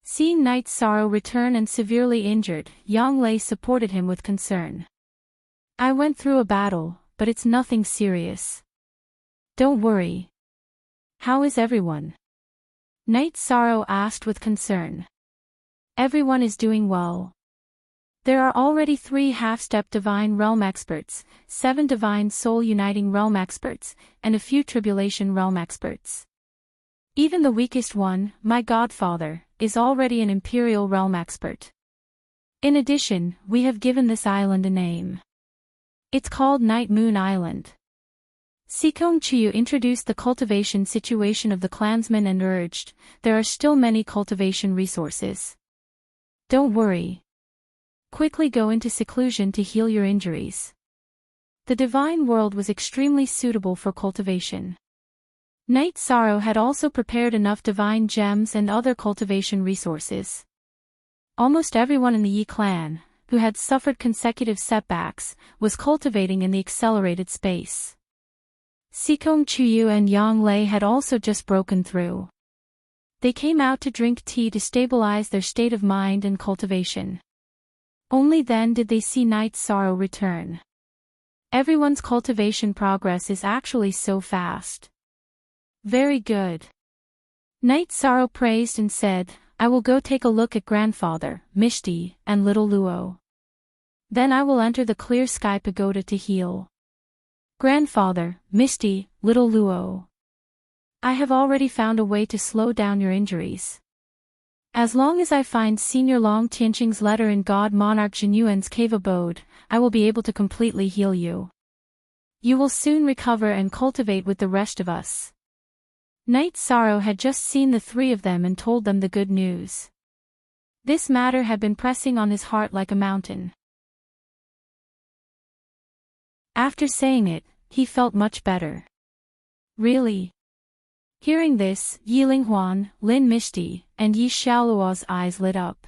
Seeing Knight Sorrow return and severely injured, Yang Lei supported him with concern. I went through a battle, but it's nothing serious. Don't worry. How is everyone? Knight Sorrow asked with concern. Everyone is doing well. There are already 3 half-step Divine Realm experts, 7 Divine Soul Uniting Realm experts, and a few Tribulation Realm experts. Even the weakest one, my godfather, is already an Imperial Realm expert. In addition, we have given this island a name. It's called Night Moon Island. Sikong Chiyu introduced the cultivation situation of the clansmen and urged, there are still many cultivation resources. Don't worry. Quickly go into seclusion to heal your injuries. The divine world was extremely suitable for cultivation. Knight Sorrow had also prepared enough divine gems and other cultivation resources. Almost everyone in the Yi clan, who had suffered consecutive setbacks, was cultivating in the accelerated space. Sikong Chiyu and Yang Lei had also just broken through. They came out to drink tea to stabilize their state of mind and cultivation. Only then did they see Knight Sorrow return. Everyone's cultivation progress is actually so fast. Very good. Knight Sorrow praised and said, I will go take a look at grandfather, Mishti, and little Luo. Then I will enter the Clear Sky Pagoda to heal. Grandfather, Mishti, little Luo. I have already found a way to slow down your injuries. As long as I find Senior Long Tianqing's letter in God Monarch Jinyuan's cave abode, I will be able to completely heal you. You will soon recover and cultivate with the rest of us. Knight Sorrow had just seen the 3 of them and told them the good news. This matter had been pressing on his heart like a mountain. After saying it, he felt much better. Really? Hearing this, Yi Linghuan, Lin Mishti, and Yi Xiaoluo's eyes lit up.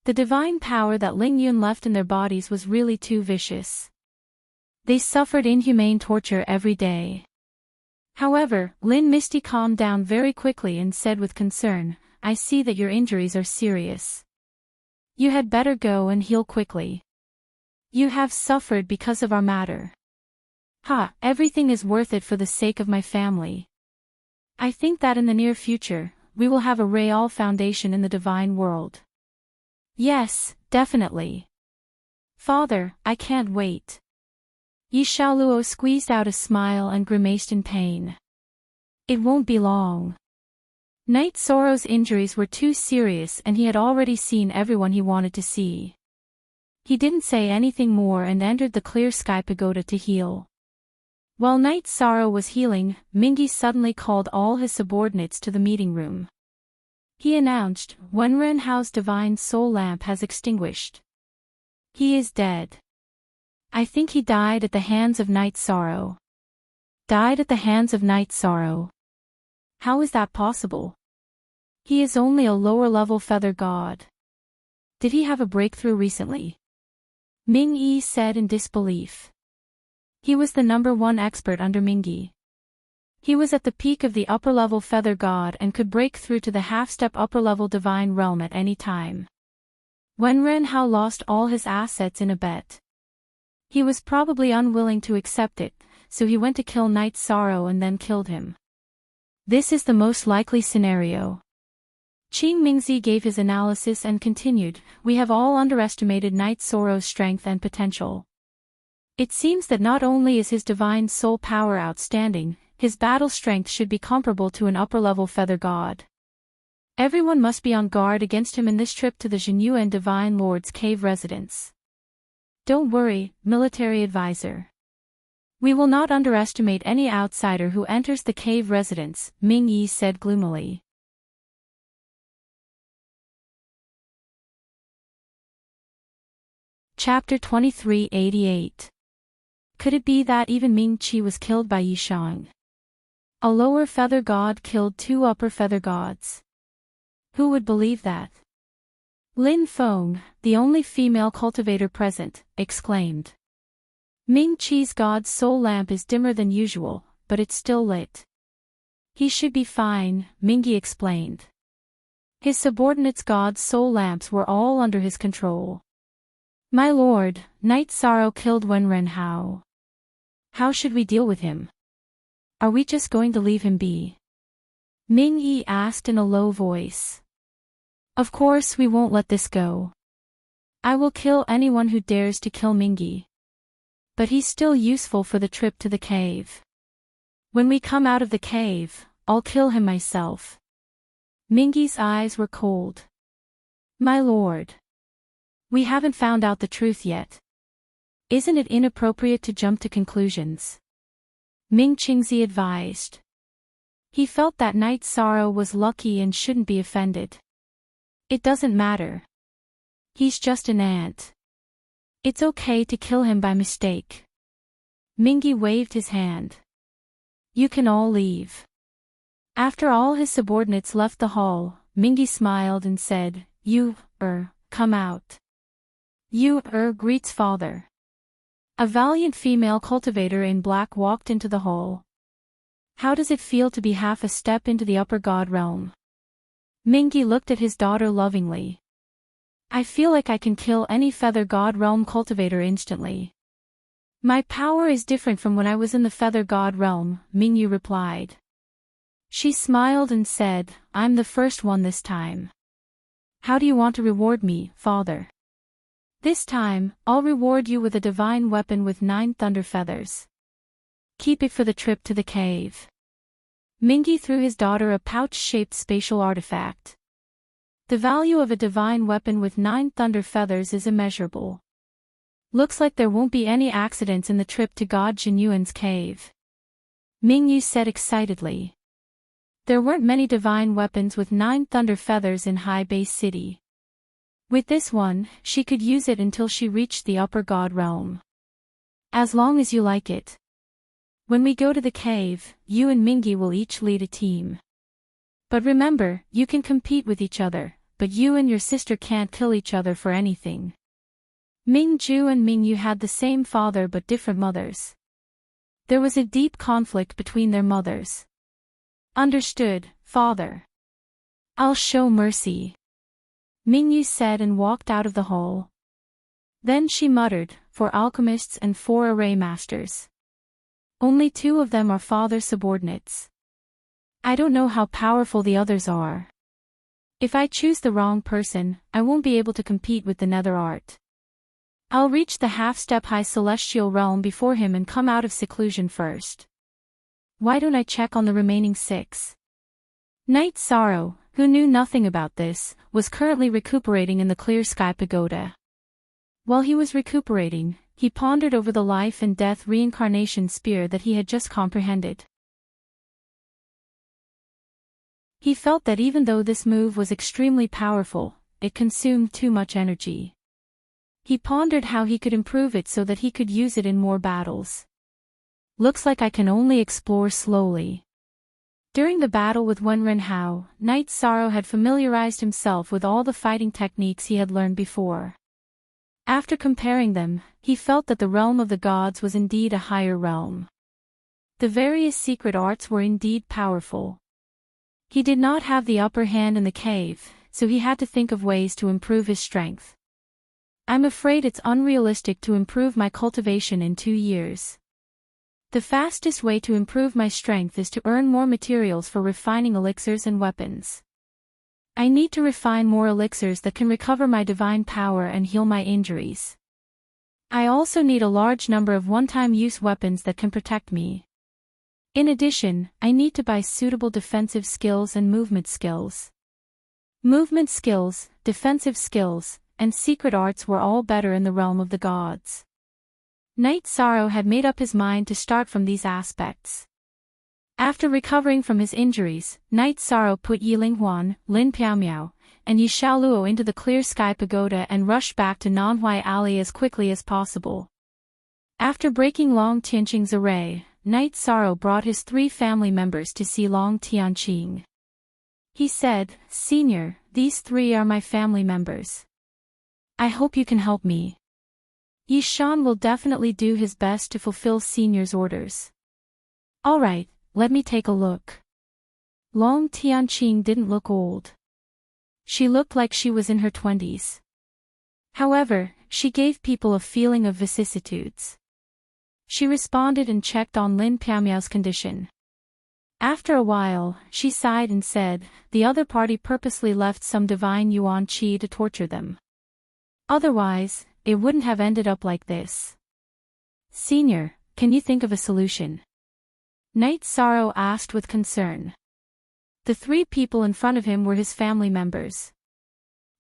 The divine power that Ling Yun left in their bodies was really too vicious. They suffered inhumane torture every day. However, Lin Mishti calmed down very quickly and said with concern, I see that your injuries are serious. You had better go and heal quickly. You have suffered because of our matter. Everything is worth it for the sake of my family. I think that in the near future, we will have a real foundation in the divine world. Yes, definitely. Father, I can't wait. Yi Xiaoluo squeezed out a smile and grimaced in pain. It won't be long. Knight Soro's injuries were too serious and he had already seen everyone he wanted to see. He didn't say anything more and entered the clear sky pagoda to heal. While Knight Soro was healing, Mingyi suddenly called all his subordinates to the meeting room. He announced, Wenren Hao's divine soul lamp has extinguished. He is dead. I think he died at the hands of Knight Soro. Died at the hands of Knight Soro. How is that possible? He is only a lower-level feather god. Did he have a breakthrough recently? Ming Yi said in disbelief. He was the #1 expert under Mingyi. He was at the peak of the upper-level feather god and could break through to the half-step upper-level divine realm at any time. Wenren Hao lost all his assets in a bet. He was probably unwilling to accept it, so he went to kill Knight Soro and then killed him. This is the most likely scenario. Qing Mingzi gave his analysis and continued, we have all underestimated Knight Soro's strength and potential. It seems that not only is his divine soul power outstanding, his battle strength should be comparable to an upper-level feather god. Everyone must be on guard against him in this trip to the Jinyuan Divine Lord's cave residence. Don't worry, military advisor. We will not underestimate any outsider who enters the cave residence, Ming Yi said gloomily. Chapter 2388. Could it be that even Ming Qi was killed by Yi Shang? A lower feather god killed 2 upper feather gods. Who would believe that? Lin Feng, the only female cultivator present, exclaimed. Ming Qi's god's soul lamp is dimmer than usual, but it's still lit. He should be fine, Mingyi explained. His subordinates' god's soul lamps were all under his control. My lord, Knight Soro killed Wenren Hao. How should we deal with him? Are we just going to leave him be? Ming Yi asked in a low voice. Of course we won't let this go. I will kill anyone who dares to kill Mingyi. But he's still useful for the trip to the cave. When we come out of the cave, I'll kill him myself. Mingyi's eyes were cold. My lord. We haven't found out the truth yet. Isn't it inappropriate to jump to conclusions? Ming Qingzi advised. He felt that Knight Soro was lucky and shouldn't be offended. It doesn't matter. He's just an ant. It's okay to kill him by mistake. Mingyi waved his hand. You can all leave. After all his subordinates left the hall, Mingyi smiled and said, You, come out. You, greets father. A valiant female cultivator in black walked into the hall. How does it feel to be half a step into the upper god realm? Mingyi looked at his daughter lovingly. I feel like I can kill any feather god realm cultivator instantly. My power is different from when I was in the feather god realm, Mingyu replied. She smiled and said, I'm the first one this time. How do you want to reward me, father? This time, I'll reward you with a divine weapon with 9 thunder feathers. Keep it for the trip to the cave. Mingyi threw his daughter a pouch-shaped spatial artifact. The value of a divine weapon with 9 thunder feathers is immeasurable. Looks like there won't be any accidents in the trip to God Jinyuan's cave. Mingyu said excitedly. There weren't many divine weapons with 9 thunder feathers in High Bay City. With this one, she could use it until she reached the upper god realm. As long as you like it. When we go to the cave, you and Mingyi will each lead a team. But remember, you can compete with each other, but you and your sister can't kill each other for anything. Mingju and Mingyu had the same father but different mothers. There was a deep conflict between their mothers. Understood, father. I'll show mercy. Mingyu said and walked out of the hall. Then she muttered, 4 alchemists and 4 array masters. Only 2 of them are father subordinates. I don't know how powerful the others are. If I choose the wrong person, I won't be able to compete with the nether art. I'll reach the half-step-high celestial realm before him and come out of seclusion first. Why don't I check on the remaining 6? Knight Sorrow, who knew nothing about this, was currently recuperating in the Clear Sky Pagoda. While he was recuperating, he pondered over the life and death reincarnation spear that he had just comprehended. He felt that even though this move was extremely powerful, it consumed too much energy. He pondered how he could improve it so that he could use it in more battles. Looks like I can only explore slowly. During the battle with Wenren Hao, Knight Sorrow had familiarized himself with all the fighting techniques he had learned before. After comparing them, he felt that the realm of the gods was indeed a higher realm. The various secret arts were indeed powerful. He did not have the upper hand in the cave, so he had to think of ways to improve his strength. I'm afraid it's unrealistic to improve my cultivation in 2 years. The fastest way to improve my strength is to earn more materials for refining elixirs and weapons. I need to refine more elixirs that can recover my divine power and heal my injuries. I also need a large number of one-time use weapons that can protect me. In addition, I need to buy suitable defensive skills and movement skills. Movement skills, defensive skills, and secret arts were all better in the realm of the gods. Knight Sorrow had made up his mind to start from these aspects. After recovering from his injuries, Knight Sorrow put Yiling Huan, Lin Piaomiao, and Yi Xiaoluo into the Clear Sky Pagoda and rushed back to Nanhuai Alley as quickly as possible. After breaking Long Tianqing's array, Knight Sorrow brought his 3 family members to see Long Tianqing. He said, "Senior, these 3 are my family members. I hope you can help me." Yi Shan will definitely do his best to fulfill Senior's orders. Alright, let me take a look. Long Tianqing didn't look old. She looked like she was in her 20s. However, she gave people a feeling of vicissitudes. She responded and checked on Lin Piaomiao's condition. After a while, she sighed and said, "The other party purposely left some divine yuan qi to torture them. Otherwise, it wouldn't have ended up like this." "Senior, can you think of a solution?" Knight Sorrow asked with concern. The 3 people in front of him were his family members.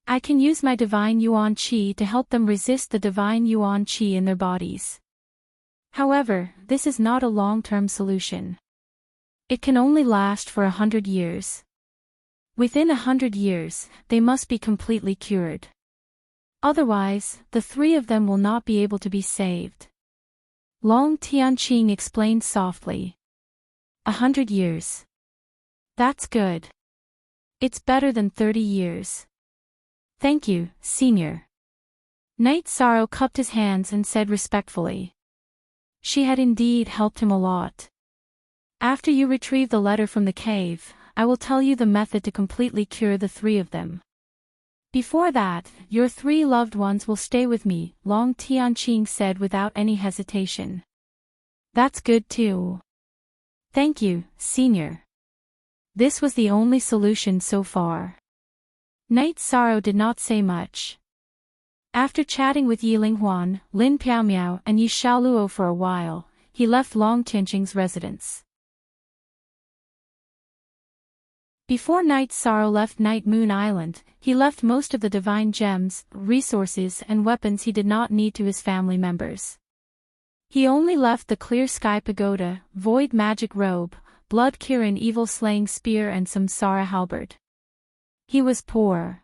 "I can use my divine yuan qi to help them resist the divine yuan qi in their bodies. However, this is not a long-term solution. It can only last for 100 years. Within 100 years, they must be completely cured. Otherwise, the 3 of them will not be able to be saved." Long Tianqing explained softly. 100 years. That's good. It's better than 30 years. Thank you, Senior. Knight Sorrow cupped his hands and said respectfully. She had indeed helped him a lot. After you retrieve the letter from the cave, I will tell you the method to completely cure the 3 of them. Before that, your 3 loved ones will stay with me, Long Tianqing said without any hesitation. That's good too. Thank you, Senior. This was the only solution so far. Knight Sorrow did not say much. After chatting with Yiling Huan, Lin Piaomiao and Yi Xiaoluo for a while, he left Long Tianqing's residence. Before Knight Sorrow left Night Moon Island, he left most of the divine gems, resources and weapons he did not need to his family members. He only left the Clear Sky Pagoda, Void Magic Robe, Blood Kirin Evil Slaying Spear and some Sara halberd. He was poor.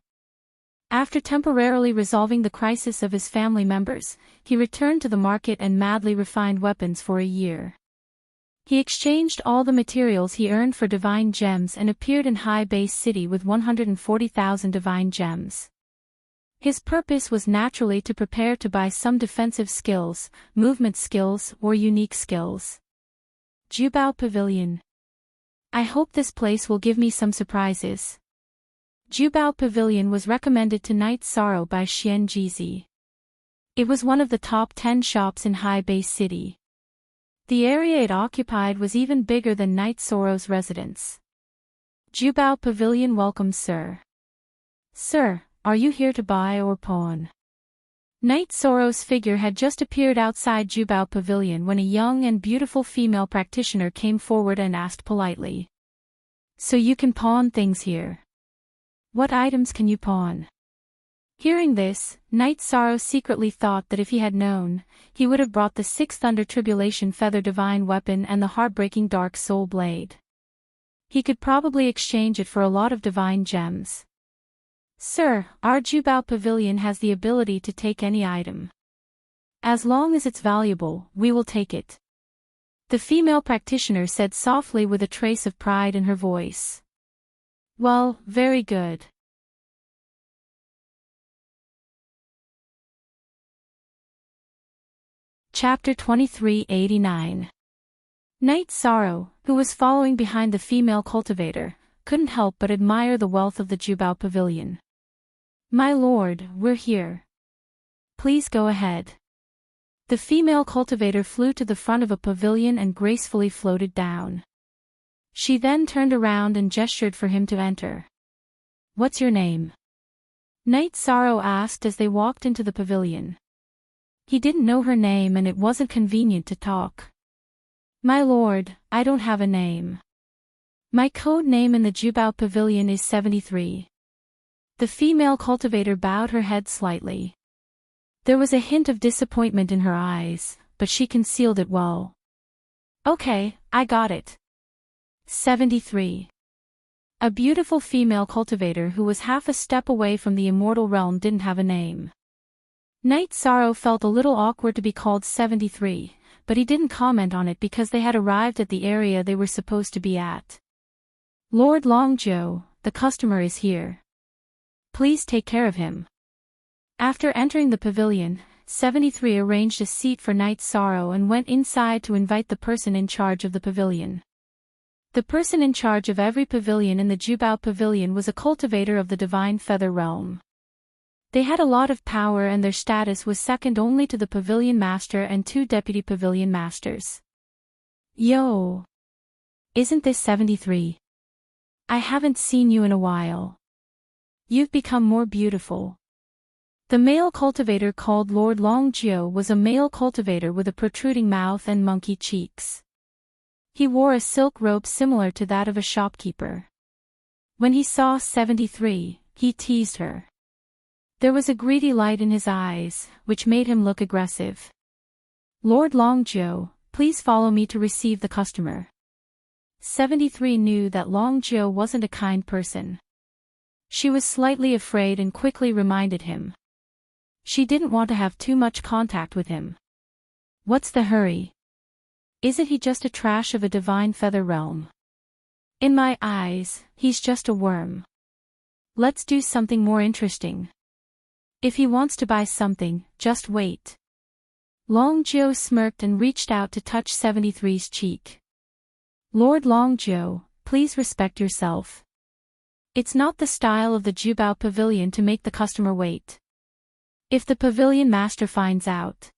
After temporarily resolving the crisis of his family members, he returned to the market and madly refined weapons for a year. He exchanged all the materials he earned for divine gems and appeared in High Base City with 140,000 divine gems. His purpose was naturally to prepare to buy some defensive skills, movement skills or unique skills. Jubao Pavilion. I hope this place will give me some surprises. Jubao Pavilion was recommended to Knight Sorrow by Xian Jizi. It was one of the top 10 shops in High Base City. The area it occupied was even bigger than Knight Sorrow's residence. Jubao Pavilion welcome, sir. Sir, are you here to buy or pawn? Knight Sorrow's figure had just appeared outside Jubao Pavilion when a young and beautiful female practitioner came forward and asked politely. So you can pawn things here. What items can you pawn? Hearing this, Knight Sorrow secretly thought that if he had known, he would have brought the 6th Under Tribulation Feather Divine Weapon and the heartbreaking Dark Soul Blade. He could probably exchange it for a lot of divine gems. Sir, our Jubao Pavilion has the ability to take any item. As long as it's valuable, we will take it. The female practitioner said softly with a trace of pride in her voice. Well, very good. Chapter 2389. Knight Sorrow, who was following behind the female cultivator, couldn't help but admire the wealth of the Jubao Pavilion. My lord, we're here. Please go ahead. The female cultivator flew to the front of a pavilion and gracefully floated down. She then turned around and gestured for him to enter. What's your name? Knight Sorrow asked as they walked into the pavilion. He didn't know her name and it wasn't convenient to talk. My lord, I don't have a name. My code name in the Jubao Pavilion is 73. The female cultivator bowed her head slightly. There was a hint of disappointment in her eyes, but she concealed it well. Okay, I got it. 73. A beautiful female cultivator who was half a step away from the immortal realm didn't have a name. Knight Sorrow felt a little awkward to be called 73, but he didn't comment on it because they had arrived at the area they were supposed to be at. Lord Longzhou, the customer is here. Please take care of him. After entering the pavilion, 73 arranged a seat for Knight Sorrow and went inside to invite the person in charge of the pavilion. The person in charge of every pavilion in the Jubao Pavilion was a cultivator of the Divine Feather Realm. They had a lot of power and their status was second only to the Pavilion Master and 2 Deputy Pavilion Masters. Yo! Isn't this 73? I haven't seen you in a while. You've become more beautiful. The male cultivator called Lord Longzhou was a male cultivator with a protruding mouth and monkey cheeks. He wore a silk robe similar to that of a shopkeeper. When he saw 73, he teased her. There was a greedy light in his eyes, which made him look aggressive. Lord Longzhou, please follow me to receive the customer. 73 knew that Longzhou wasn't a kind person. She was slightly afraid and quickly reminded him. She didn't want to have too much contact with him. What's the hurry? Isn't he just a trash of a divine feather realm? In my eyes, he's just a worm. Let's do something more interesting. If he wants to buy something, just wait. Longzhou smirked and reached out to touch 73's cheek. Lord Longzhou, please respect yourself. It's not the style of the Jubao Pavilion to make the customer wait. If the pavilion master finds out.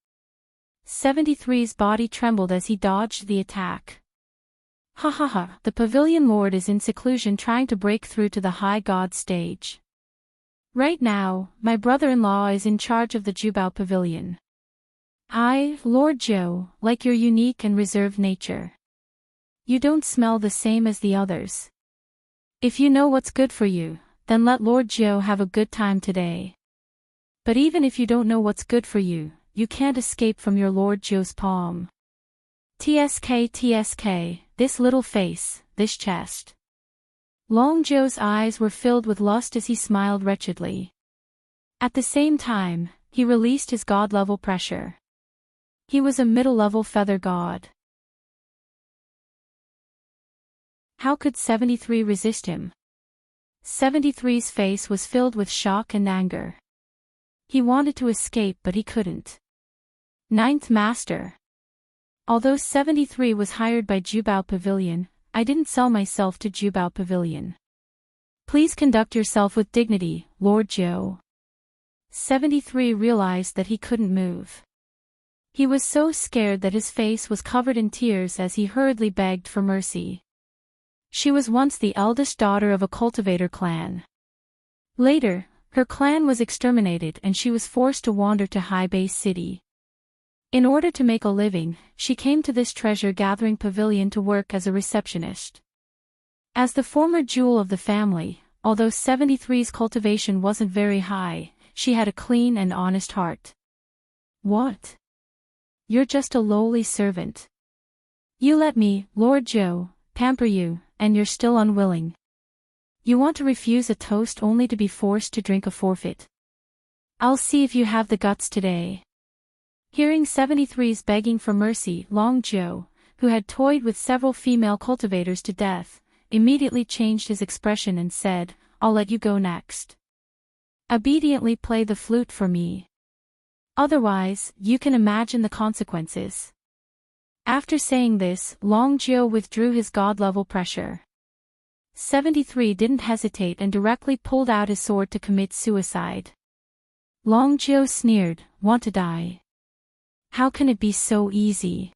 73's body trembled as he dodged the attack. Ha ha ha, the pavilion lord is in seclusion trying to break through to the high god stage. Right now, my brother-in-law is in charge of the Jubao Pavilion. I, Lord Zhou, like your unique and reserved nature. You don't smell the same as the others. If you know what's good for you, then let Lord Zhou have a good time today. But even if you don't know what's good for you, you can't escape from your Lord Zhou's palm. TSK, this little face, this chest. Longzhou's eyes were filled with lust as he smiled wretchedly. At the same time, he released his god-level pressure. He was a middle-level feather god. How could 73 resist him? 73's face was filled with shock and anger. He wanted to escape but he couldn't. Ninth Master. Although 73 was hired by Jubao Pavilion, I didn't sell myself to Jubao Pavilion. Please conduct yourself with dignity, Lord Zhou. 73 realized that he couldn't move. He was so scared that his face was covered in tears as he hurriedly begged for mercy. She was once the eldest daughter of a cultivator clan. Later, her clan was exterminated and she was forced to wander to High Base City. In order to make a living, she came to this treasure-gathering pavilion to work as a receptionist. As the former jewel of the family, although 73's cultivation wasn't very high, she had a clean and honest heart. What? You're just a lowly servant. You let me, Lord Joe, pamper you, and you're still unwilling. You want to refuse a toast only to be forced to drink a forfeit. I'll see if you have the guts today. Hearing 73's begging for mercy, Long Joe, who had toyed with several female cultivators to death, immediately changed his expression and said, I'll let you go next. Obediently play the flute for me. Otherwise, you can imagine the consequences. After saying this, Long Joe withdrew his god-level pressure. 73 didn't hesitate and directly pulled out his sword to commit suicide. Long Joe sneered, want to die? How can it be so easy?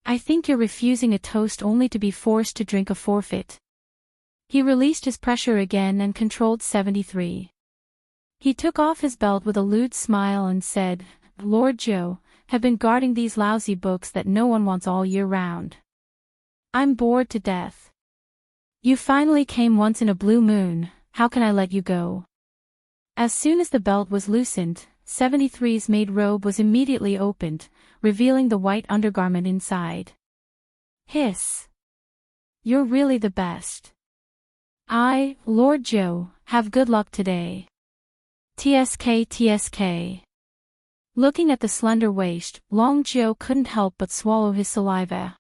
I think you're refusing a toast only to be forced to drink a forfeit. He released his pressure again and controlled 73. He took off his belt with a lewd smile and said, Lord Joe, have been guarding these lousy books that no one wants all year round. I'm bored to death. You finally came once in a blue moon, how can I let you go? As soon as the belt was loosened, 73's maid robe was immediately opened, revealing the white undergarment inside. Hiss. You're really the best. I, Lord Joe, have good luck today. TSK TSK. Looking at the slender waist, Long Joe couldn't help but swallow his saliva.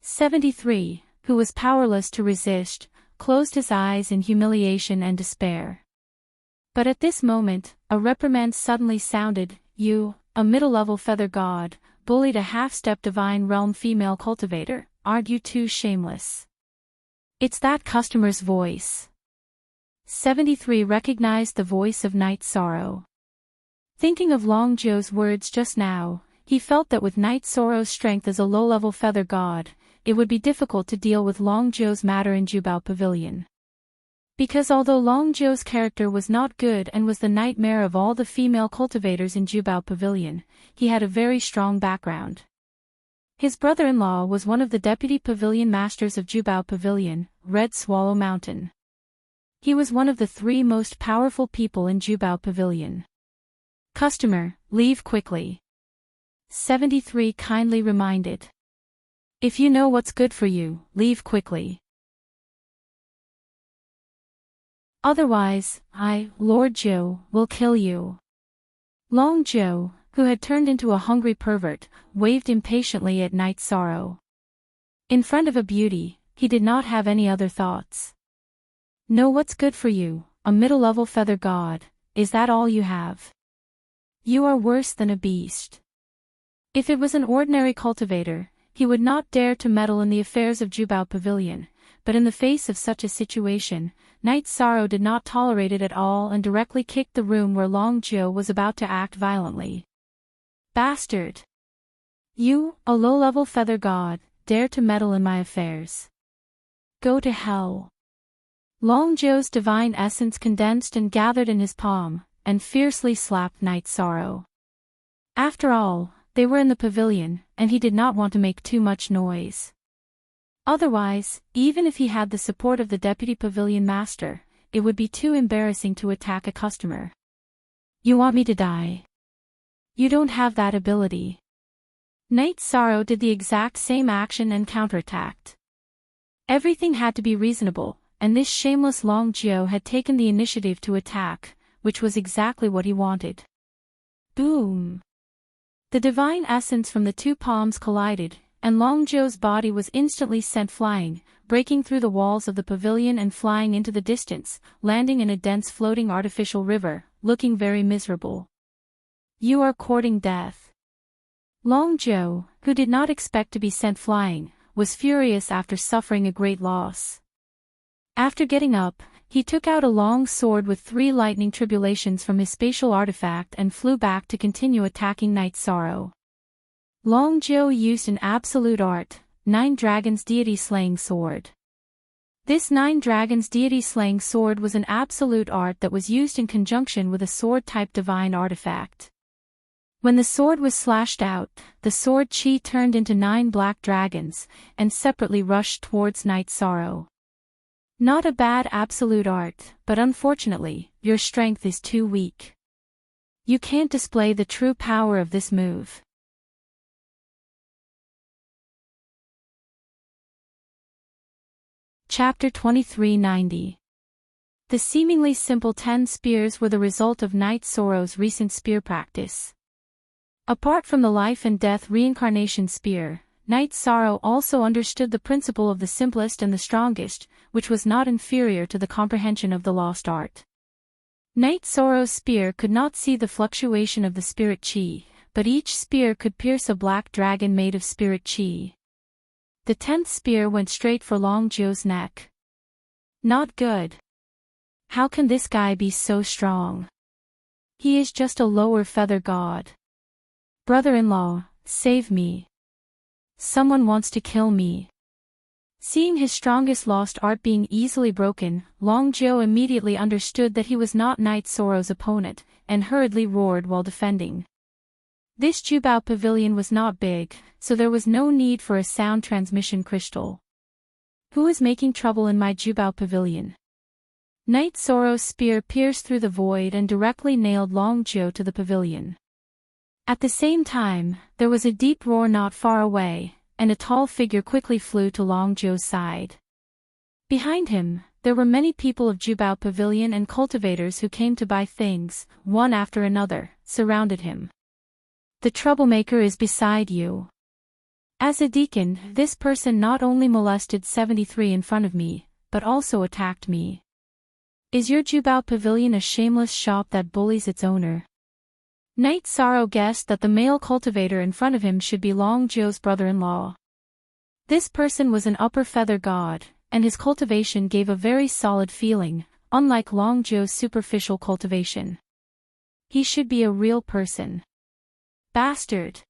73, who was powerless to resist, closed his eyes in humiliation and despair. But at this moment, a reprimand suddenly sounded, you, a middle-level feather god, bullied a half-step divine realm female cultivator, aren't you too shameless? It's that customer's voice. 73 recognized the voice of Night Sorrow. Thinking of Long Joe's words just now, he felt that with Night Sorrow's strength as a low-level feather god, it would be difficult to deal with Long Joe's matter in Jubao Pavilion. Because although Long Joe's character was not good and was the nightmare of all the female cultivators in Jubao Pavilion, he had a very strong background. His brother-in-law was one of the deputy pavilion masters of Jubao Pavilion, Red Swallow Mountain. He was one of the 3 most powerful people in Jubao Pavilion. Customer, leave quickly. 73 kindly reminded. If you know what's good for you, leave quickly. Otherwise, I, Lord Joe, will kill you. Long Joe, who had turned into a hungry pervert, waved impatiently at Night Sorrow. In front of a beauty, he did not have any other thoughts. Know what's good for you, a middle-level feather god, is that all you have? You are worse than a beast. If it was an ordinary cultivator, he would not dare to meddle in the affairs of Jubao Pavilion, but in the face of such a situation, Night Sorrow did not tolerate it at all and directly kicked the room where Long Joe was about to act violently. Bastard! You, a low-level feather god, dare to meddle in my affairs. Go to hell. Long Joe's divine essence condensed and gathered in his palm, and fiercely slapped Night Sorrow. After all, they were in the pavilion, and he did not want to make too much noise. Otherwise, even if he had the support of the deputy pavilion master, it would be too embarrassing to attack a customer. You want me to die? You don't have that ability. Night Sorrow did the exact same action and counterattacked. Everything had to be reasonable, and this shameless Long Joe had taken the initiative to attack, which was exactly what he wanted. Boom! The divine essence from the 2 palms collided, and Long Joe's body was instantly sent flying, breaking through the walls of the pavilion and flying into the distance, landing in a dense floating artificial river, looking very miserable. You are courting death. Long Joe, who did not expect to be sent flying, was furious after suffering a great loss. After getting up, he took out a long sword with 3 lightning tribulations from his spatial artifact and flew back to continue attacking Night Sorrow. Long Joe used an absolute art, 9 dragons deity slaying sword. This 9 dragons deity slaying sword was an absolute art that was used in conjunction with a sword-type divine artifact. When the sword was slashed out, the sword chi turned into 9 black dragons, and separately rushed towards Night Sorrow. Not a bad absolute art, but unfortunately, your strength is too weak. You can't display the true power of this move. Chapter 2390. The seemingly simple 10 spears were the result of Night Sorrow's recent spear practice. Apart from the life and death reincarnation spear, Night Sorrow also understood the principle of the simplest and the strongest, which was not inferior to the comprehension of the lost art. Night Sorrow's spear could not see the fluctuation of the spirit chi, but each spear could pierce a black dragon made of spirit chi. The 10th spear went straight for Long Zhou's neck. Not good. How can this guy be so strong? He is just a lower feather god. Brother-in-law, save me. Someone wants to kill me. Seeing his strongest lost art being easily broken, Long Zhou immediately understood that he was not Night Sorrow's opponent, and hurriedly roared while defending. This Jubao pavilion was not big, so there was no need for a sound transmission crystal. Who is making trouble in my Jubao pavilion? Night Sorrow's spear pierced through the void and directly nailed Long Zhou to the pavilion. At the same time, there was a deep roar not far away, and a tall figure quickly flew to Long Zhou's side. Behind him, there were many people of Jubao pavilion and cultivators who came to buy things, one after another, surrounded him. The troublemaker is beside you. As a deacon, this person not only molested 73 in front of me, but also attacked me. Is your Jubao pavilion a shameless shop that bullies its owner? Night Sorrow guessed that the male cultivator in front of him should be Long Zhou's brother-in-law. This person was an upper feather god, and his cultivation gave a very solid feeling, unlike Long Zhou's superficial cultivation. He should be a real person. Bastard!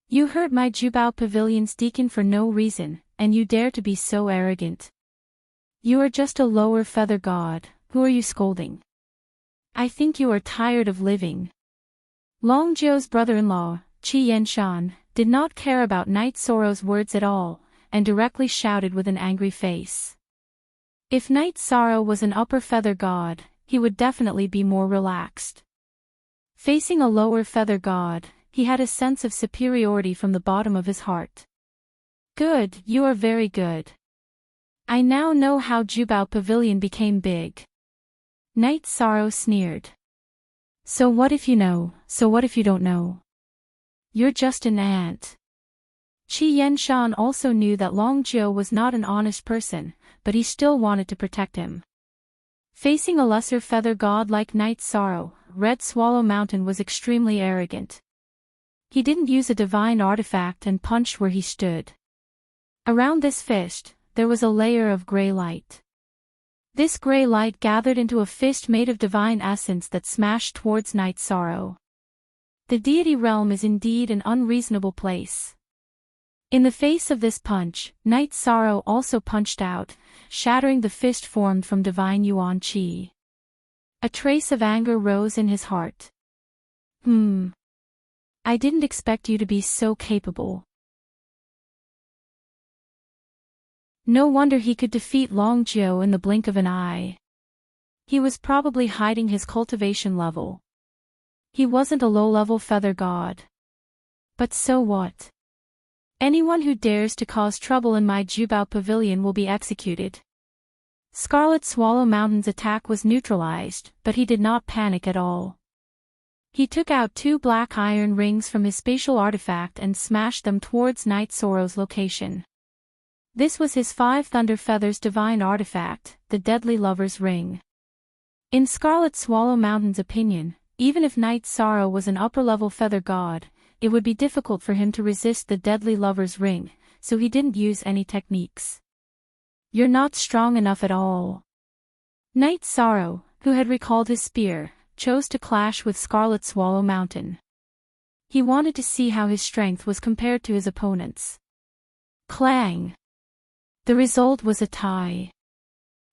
You hurt my Jubao pavilion's deacon for no reason, and you dare to be so arrogant. You are just a lower feather god, who are you scolding? I think you are tired of living. Long Zhou's brother-in-law, Qi Yanshan, did not care about Night Sorrow's words at all, and directly shouted with an angry face. If Night Sorrow was an upper feather god, he would definitely be more relaxed. Facing a lower feather god, he had a sense of superiority from the bottom of his heart. Good, you are very good. I now know how Jubao Pavilion became big. Night Sorrow sneered. So what if you know, so what if you don't know? You're just an ant. Qi Yanshan also knew that Long Zhou was not an honest person, but he still wanted to protect him. Facing a lesser feather god like Night Sorrow, Red Swallow Mountain was extremely arrogant. He didn't use a divine artifact and punched where he stood. Around this fist, there was a layer of gray light. This gray light gathered into a fist made of divine essence that smashed towards Night Sorrow. The deity realm is indeed an unreasonable place. In the face of this punch, Night Sorrow also punched out, shattering the fist formed from divine Yuan Qi. A trace of anger rose in his heart. I didn't expect you to be so capable. No wonder he could defeat Long Zhou in the blink of an eye. He was probably hiding his cultivation level. He wasn't a low-level feather god. But so what? Anyone who dares to cause trouble in my Jubao Pavilion will be executed. Scarlet Swallow Mountain's attack was neutralized, but he did not panic at all. He took out 2 black iron rings from his spatial artifact and smashed them towards Night Sorrow's location. This was his 5 Thunder Feathers divine artifact, the Deadly Lover's Ring. In Scarlet Swallow Mountain's opinion, even if Night Sorrow was an upper-level feather god, it would be difficult for him to resist the Deadly Lover's Ring, so he didn't use any techniques. You're not strong enough at all. Night Sorrow, who had recalled his spear, chose to clash with Scarlet Swallow Mountain. He wanted to see how his strength was compared to his opponent's. Clang! The result was a tie.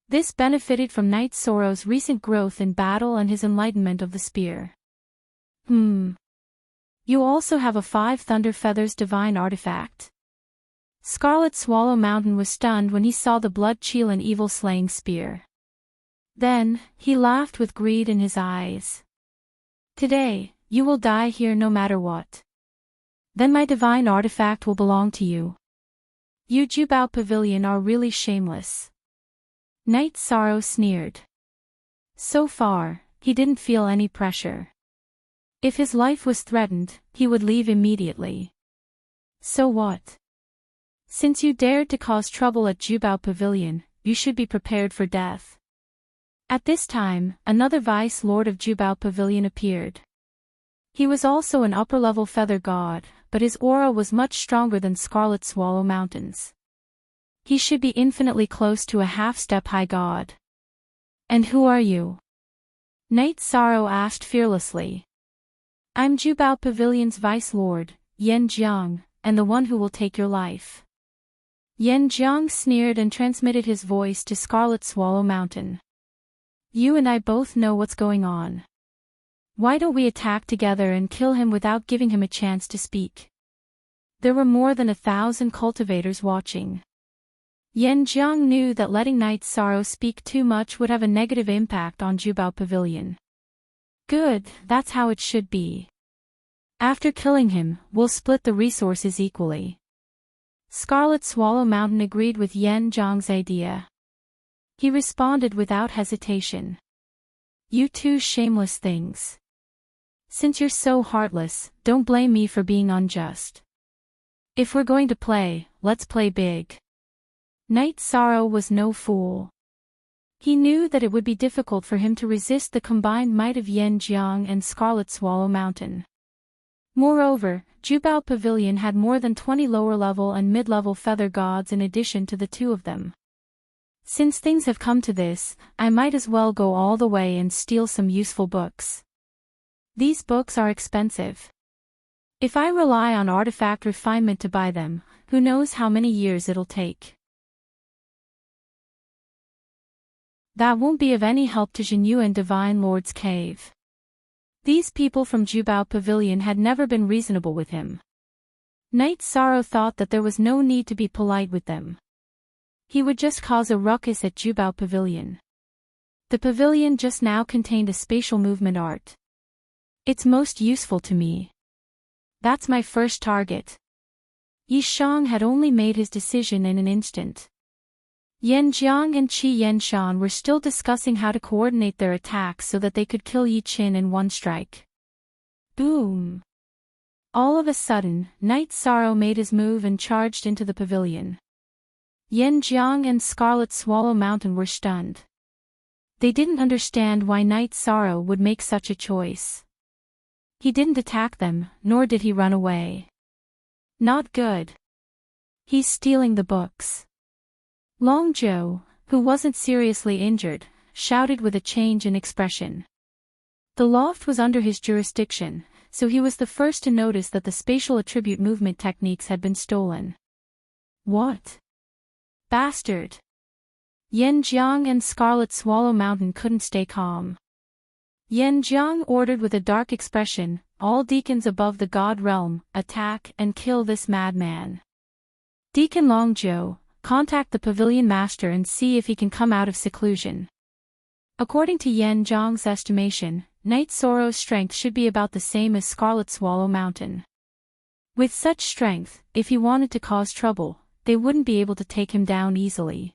This benefited from Knight Sorrow's recent growth in battle and his enlightenment of the spear. You also have a 5 Thunder Feathers divine artifact. Scarlet Swallow Mountain was stunned when he saw the blood-chilling evil-slaying spear. Then, he laughed with greed in his eyes. Today, you will die here no matter what. Then my divine artifact will belong to you. You Jubao Pavilion are really shameless. Knight Sorrow sneered. So far, he didn't feel any pressure. If his life was threatened, he would leave immediately. So what? Since you dared to cause trouble at Jubao Pavilion, you should be prepared for death. At this time, another Vice Lord of Jubao Pavilion appeared. He was also an upper-level feather god, but his aura was much stronger than Scarlet Swallow Mountain's. He should be infinitely close to a half-step high god. And who are you? Knight Sorrow asked fearlessly. I'm Jubao Pavilion's Vice Lord, Yan Jiang, and the one who will take your life. Yan Jiang sneered and transmitted his voice to Scarlet Swallow Mountain. You and I both know what's going on. Why don't we attack together and kill him without giving him a chance to speak? There were more than 1,000 cultivators watching. Yan Jiang knew that letting Knight Sorrow speak too much would have a negative impact on Jubao Pavilion. Good, that's how it should be. After killing him, we'll split the resources equally. Scarlet Swallow Mountain agreed with Yan Jiang's idea. He responded without hesitation. You two shameless things. Since you're so heartless, don't blame me for being unjust. If we're going to play, let's play big. Knight Sorrow was no fool. He knew that it would be difficult for him to resist the combined might of Yan Jiang and Scarlet Swallow Mountain. Moreover, Jubao Pavilion had more than 20 lower-level and mid-level feather gods in addition to the two of them. Since things have come to this, I might as well go all the way and steal some useful books. These books are expensive. If I rely on artifact refinement to buy them, who knows how many years it'll take. That won't be of any help to Jinyu and Divine Lord's cave. These people from Jubao Pavilion had never been reasonable with him. Knight Sorrow thought that there was no need to be polite with them. He would just cause a ruckus at Jubao Pavilion. The pavilion just now contained a spatial movement art. It's most useful to me. That's my first target. Yi Shang had only made his decision in an instant. Yan Jiang and Qi Yanshan were still discussing how to coordinate their attacks so that they could kill Yi Qin in one strike. Boom! All of a sudden, Knight Sorrow made his move and charged into the pavilion. Yan Jiang and Scarlet Swallow Mountain were stunned. They didn't understand why Knight Sorrow would make such a choice. He didn't attack them, nor did he run away. Not good. He's stealing the books. Long Zhou, who wasn't seriously injured, shouted with a change in expression. The loft was under his jurisdiction, so he was the first to notice that the spatial attribute movement techniques had been stolen. What? Bastard! Yan Jiang and Scarlet Swallow Mountain couldn't stay calm. Yan Jiang ordered with a dark expression, all deacons above the god realm, attack and kill this madman. Deacon Long Zhou, contact the pavilion master and see if he can come out of seclusion. According to Yan Jiang's estimation, Knight Sorrow's strength should be about the same as Scarlet Swallow Mountain. With such strength, if he wanted to cause trouble, they wouldn't be able to take him down easily.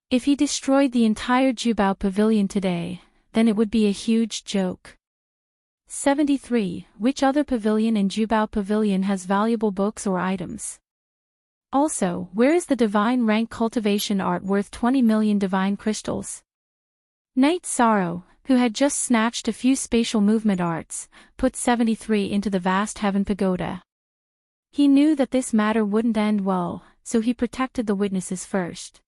If he destroyed the entire Jubao Pavilion today, then it would be a huge joke. 73. Which other pavilion in Jubao Pavilion has valuable books or items? Also, where is the divine rank cultivation art worth 20 million divine crystals? Knight Sorrow, who had just snatched a few spatial movement arts, put 73 into the vast heaven pagoda. He knew that this matter wouldn't end well, so he protected the witnesses first.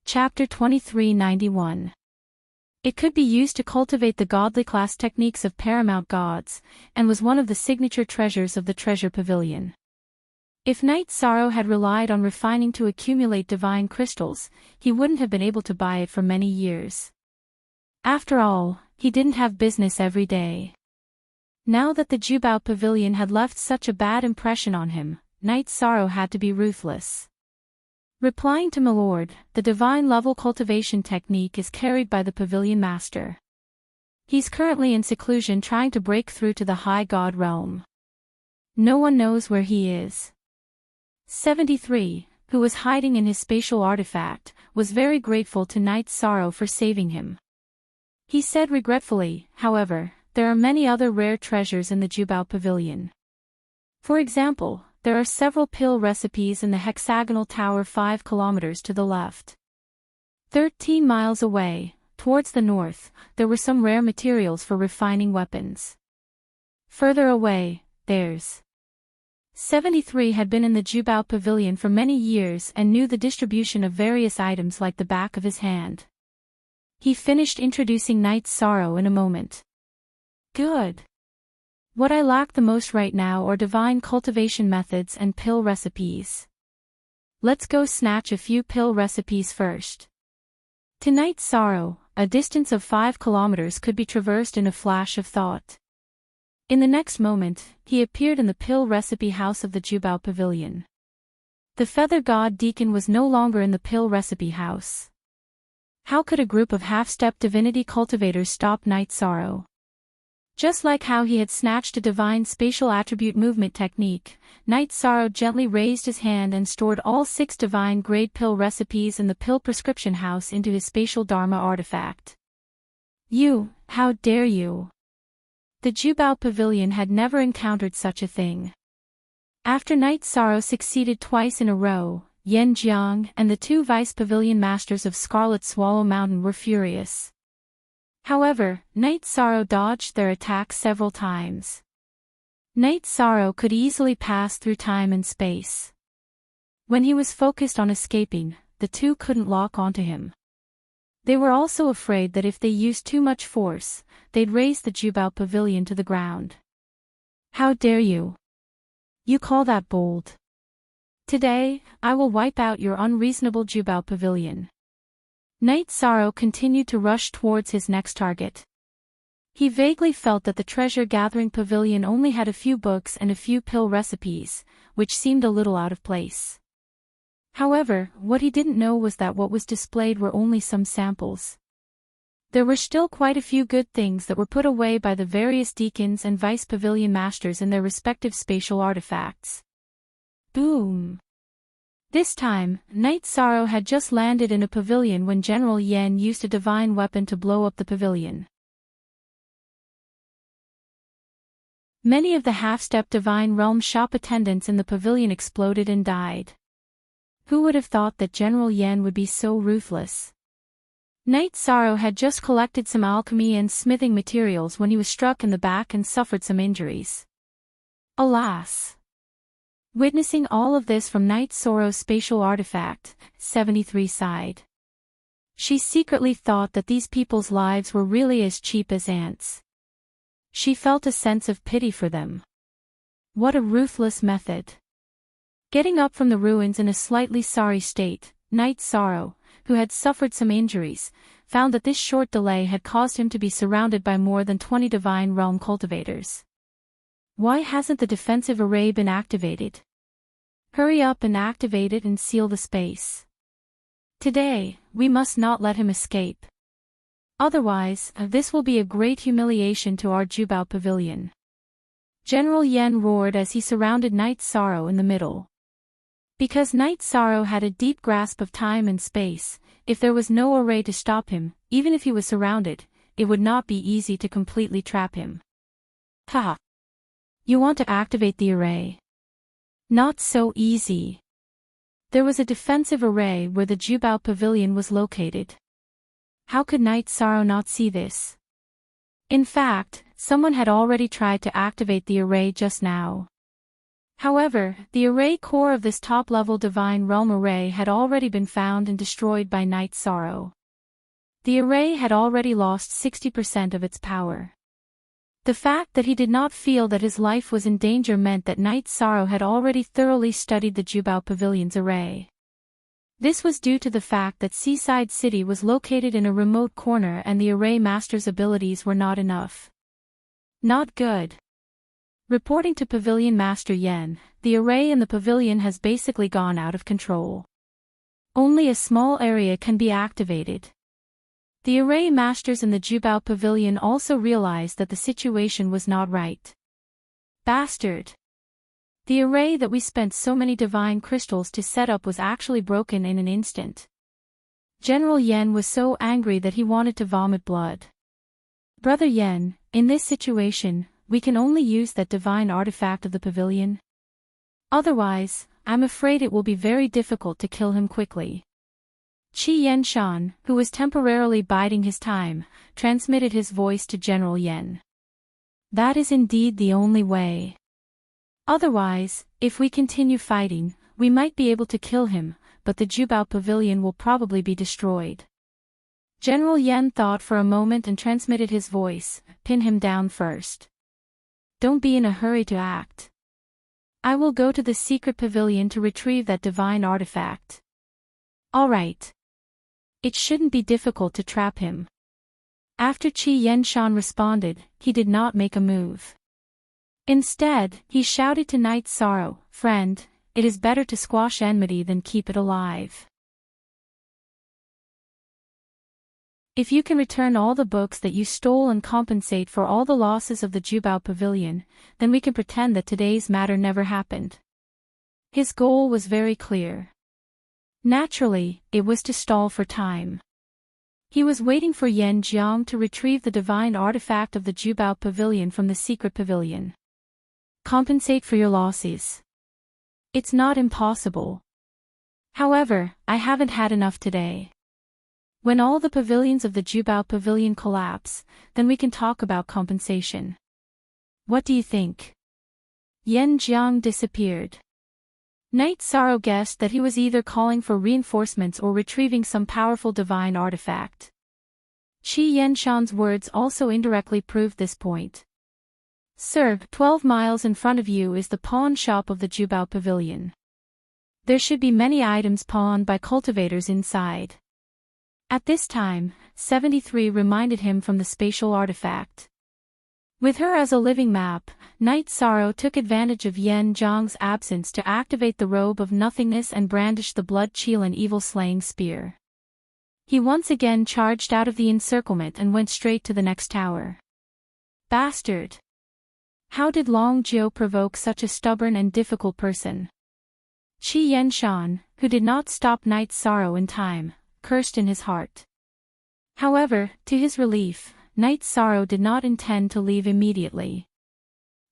Chapter 2391. It could be used to cultivate the godly class techniques of paramount gods, and was one of the signature treasures of the treasure pavilion. If Night Sorrow had relied on refining to accumulate divine crystals, he wouldn't have been able to buy it for many years. After all, he didn't have business every day. Now that the Jubao Pavilion had left such a bad impression on him, Night Sorrow had to be ruthless. Replying to Milord, the divine level cultivation technique is carried by the Pavilion Master. He's currently in seclusion trying to break through to the High God realm. No one knows where he is. 73, who was hiding in his spatial artifact, was very grateful to Night Sorrow for saving him. He said regretfully, however, there are many other rare treasures in the Jubao Pavilion. For example, there are several pill recipes in the hexagonal tower 5 kilometers to the left. 13 miles away, towards the north, there were some rare materials for refining weapons. Further away, there's 73 had been in the Jubao Pavilion for many years and knew the distribution of various items like the back of his hand. He finished introducing Night Sorrow in a moment. Good. What I lack the most right now are divine cultivation methods and pill recipes. Let's go snatch a few pill recipes first. To Night Sorrow, a distance of 5 kilometers could be traversed in a flash of thought. In the next moment, he appeared in the pill recipe house of the Jubao Pavilion. The Feather God Deacon was no longer in the pill recipe house. How could a group of half-step divinity cultivators stop Night Sorrow? Just like how he had snatched a divine spatial attribute movement technique, Night Sorrow gently raised his hand and stored all 6 divine grade pill recipes in the pill prescription house into his spatial dharma artifact. You, how dare you! The Jubao Pavilion had never encountered such a thing. After Night Sorrow succeeded twice in a row, Yan Jiang and the 2 vice pavilion masters of Scarlet Swallow Mountain were furious. However, Night Sorrow dodged their attacks several times. Night Sorrow could easily pass through time and space. When he was focused on escaping, the 2 couldn't lock onto him. They were also afraid that if they used too much force, they'd raise the Jubao Pavilion to the ground. How dare you! You call that bold? Today, I will wipe out your unreasonable Jubao Pavilion. Night Sorrow continued to rush towards his next target. He vaguely felt that the treasure-gathering pavilion only had a few books and a few pill recipes, which seemed a little out of place. However, what he didn't know was that what was displayed were only some samples. There were still quite a few good things that were put away by the various deacons and vice pavilion masters in their respective spatial artifacts. Boom! This time, Night Sorrow had just landed in a pavilion when General Yan used a divine weapon to blow up the pavilion. Many of the half-step divine realm shop attendants in the pavilion exploded and died. Who would have thought that General Yan would be so ruthless? Night Sorrow had just collected some alchemy and smithing materials when he was struck in the back and suffered some injuries. Alas! Witnessing all of this from Night Sorrow's spatial artifact, 73 sighed. She secretly thought that these people's lives were really as cheap as ants. She felt a sense of pity for them. What a ruthless method! Getting up from the ruins in a slightly sorry state, Night Sorrow, who had suffered some injuries, found that this short delay had caused him to be surrounded by more than 20 divine realm cultivators. Why hasn't the defensive array been activated? Hurry up and activate it and seal the space. Today, we must not let him escape. Otherwise, this will be a great humiliation to our Jubao Pavilion. General Yan roared as he surrounded Night Sorrow in the middle. Because Night Sorrow had a deep grasp of time and space, if there was no array to stop him, even if he was surrounded, it would not be easy to completely trap him. Ha! You want to activate the array? Not so easy. There was a defensive array where the Jubao Pavilion was located. How could Night Sorrow not see this? In fact, someone had already tried to activate the array just now. However, the array core of this top-level Divine Realm array had already been found and destroyed by Night Sorrow. The array had already lost 60% of its power. The fact that he did not feel that his life was in danger meant that Knight Sorrow had already thoroughly studied the Jubao Pavilion's array. This was due to the fact that Seaside City was located in a remote corner and the array master's abilities were not enough. Not good. Reporting to Pavilion Master Yen, the array in the pavilion has basically gone out of control. Only a small area can be activated. The array masters in the Jubao Pavilion also realized that the situation was not right. Bastard! The array that we spent so many divine crystals to set up was actually broken in an instant. General Yen was so angry that he wanted to vomit blood. Brother Yen, in this situation, we can only use that divine artifact of the pavilion. Otherwise, I'm afraid it will be very difficult to kill him quickly. Qi Yenshan, who was temporarily biding his time, transmitted his voice to General Yen. That is indeed the only way. Otherwise, if we continue fighting, we might be able to kill him, but the Jubao Pavilion will probably be destroyed. General Yen thought for a moment and transmitted his voice, pin him down first. Don't be in a hurry to act. I will go to the secret pavilion to retrieve that divine artifact. All right. It shouldn't be difficult to trap him. After Qi Yenshan responded, he did not make a move. Instead, he shouted to Knight Sorrow, "Friend, it is better to squash enmity than keep it alive. If you can return all the books that you stole and compensate for all the losses of the Jubao Pavilion, then we can pretend that today's matter never happened." His goal was very clear. Naturally, it was to stall for time. He was waiting for Yen Jiang to retrieve the divine artifact of the Jubao Pavilion from the secret pavilion. Compensate for your losses. It's not impossible. However, I haven't had enough today. When all the pavilions of the Jubao Pavilion collapse, then we can talk about compensation. What do you think? Yen Jiang disappeared. Knight Sorrow guessed that he was either calling for reinforcements or retrieving some powerful divine artifact. Qi Yenshan's words also indirectly proved this point. Sir, 12 miles in front of you is the pawn shop of the Jubao Pavilion. There should be many items pawned by cultivators inside. At this time, 73 reminded him from the spatial artifact. With her as a living map, Knight Sorrow took advantage of Yen Jiang's absence to activate the robe of nothingness and brandish the blood Qilin evil-slaying spear. He once again charged out of the encirclement and went straight to the next tower. Bastard! How did Long Jiu provoke such a stubborn and difficult person? Qi Yenshan, who did not stop Knight Sorrow in time, cursed in his heart. However, to his relief, Knight Sorrow did not intend to leave immediately.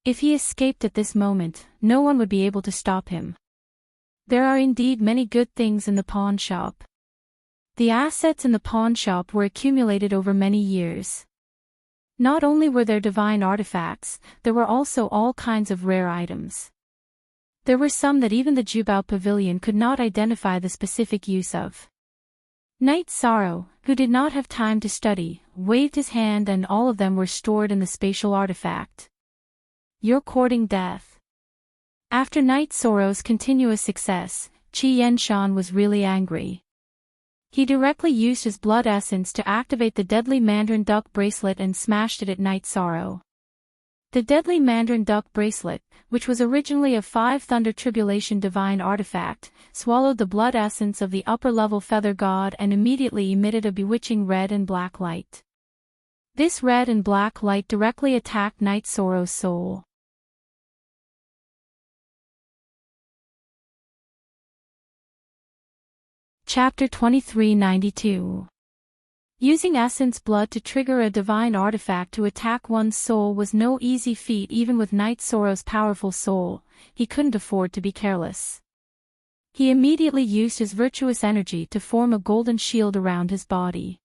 If he escaped at this moment, no one would be able to stop him. There are indeed many good things in the pawn shop. The assets in the pawn shop were accumulated over many years. Not only were there divine artifacts, there were also all kinds of rare items. There were some that even the Jubao Pavilion could not identify the specific use of. Knight Sorrow, who did not have time to study, waved his hand and all of them were stored in the spatial artifact. You're courting death. After Knight Sorrow's continuous success, Qi Yenshan was really angry. He directly used his blood essence to activate the deadly Mandarin Duck Bracelet and smashed it at Knight Sorrow. The deadly Mandarin Duck Bracelet, which was originally a 5 Thunder Tribulation divine artifact, swallowed the blood essence of the upper-level Feather God and immediately emitted a bewitching red and black light. This red and black light directly attacked Knight Sorrow's soul. Chapter 2392. Using essence blood to trigger a divine artifact to attack one's soul was no easy feat even with Knight Sorrow's powerful soul. He couldn't afford to be careless. He immediately used his virtuous energy to form a golden shield around his body.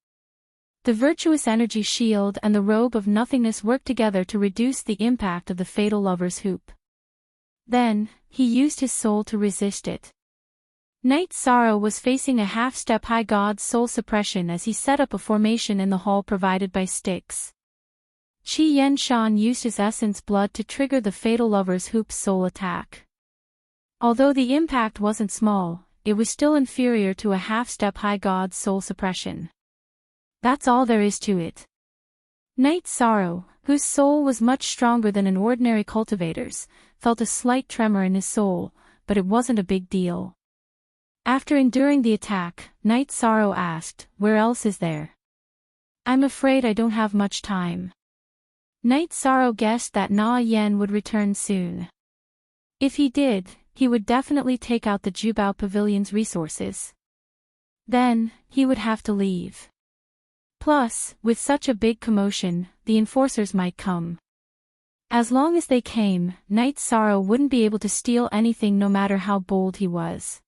The virtuous energy shield and the robe of nothingness worked together to reduce the impact of the fatal lover's hoop. Then, he used his soul to resist it. Knight Sorrow was facing a half-step high God's soul suppression as he set up a formation in the hall provided by sticks. Qi Yanshan used his essence blood to trigger the fatal Lover's Hoop's soul attack. Although the impact wasn't small, it was still inferior to a half-step high god's soul suppression. That's all there is to it. Night Sorrow, whose soul was much stronger than an ordinary cultivator's, felt a slight tremor in his soul, but it wasn't a big deal. After enduring the attack, Night Sorrow asked, "Where else is there?" "I'm afraid I don't have much time." Night Sorrow guessed that Na Yen would return soon. If he did, he would definitely take out the Jubao Pavilion's resources. Then, he would have to leave. Plus, with such a big commotion, the enforcers might come. As long as they came, Night Sorrow wouldn't be able to steal anything no matter how bold he was.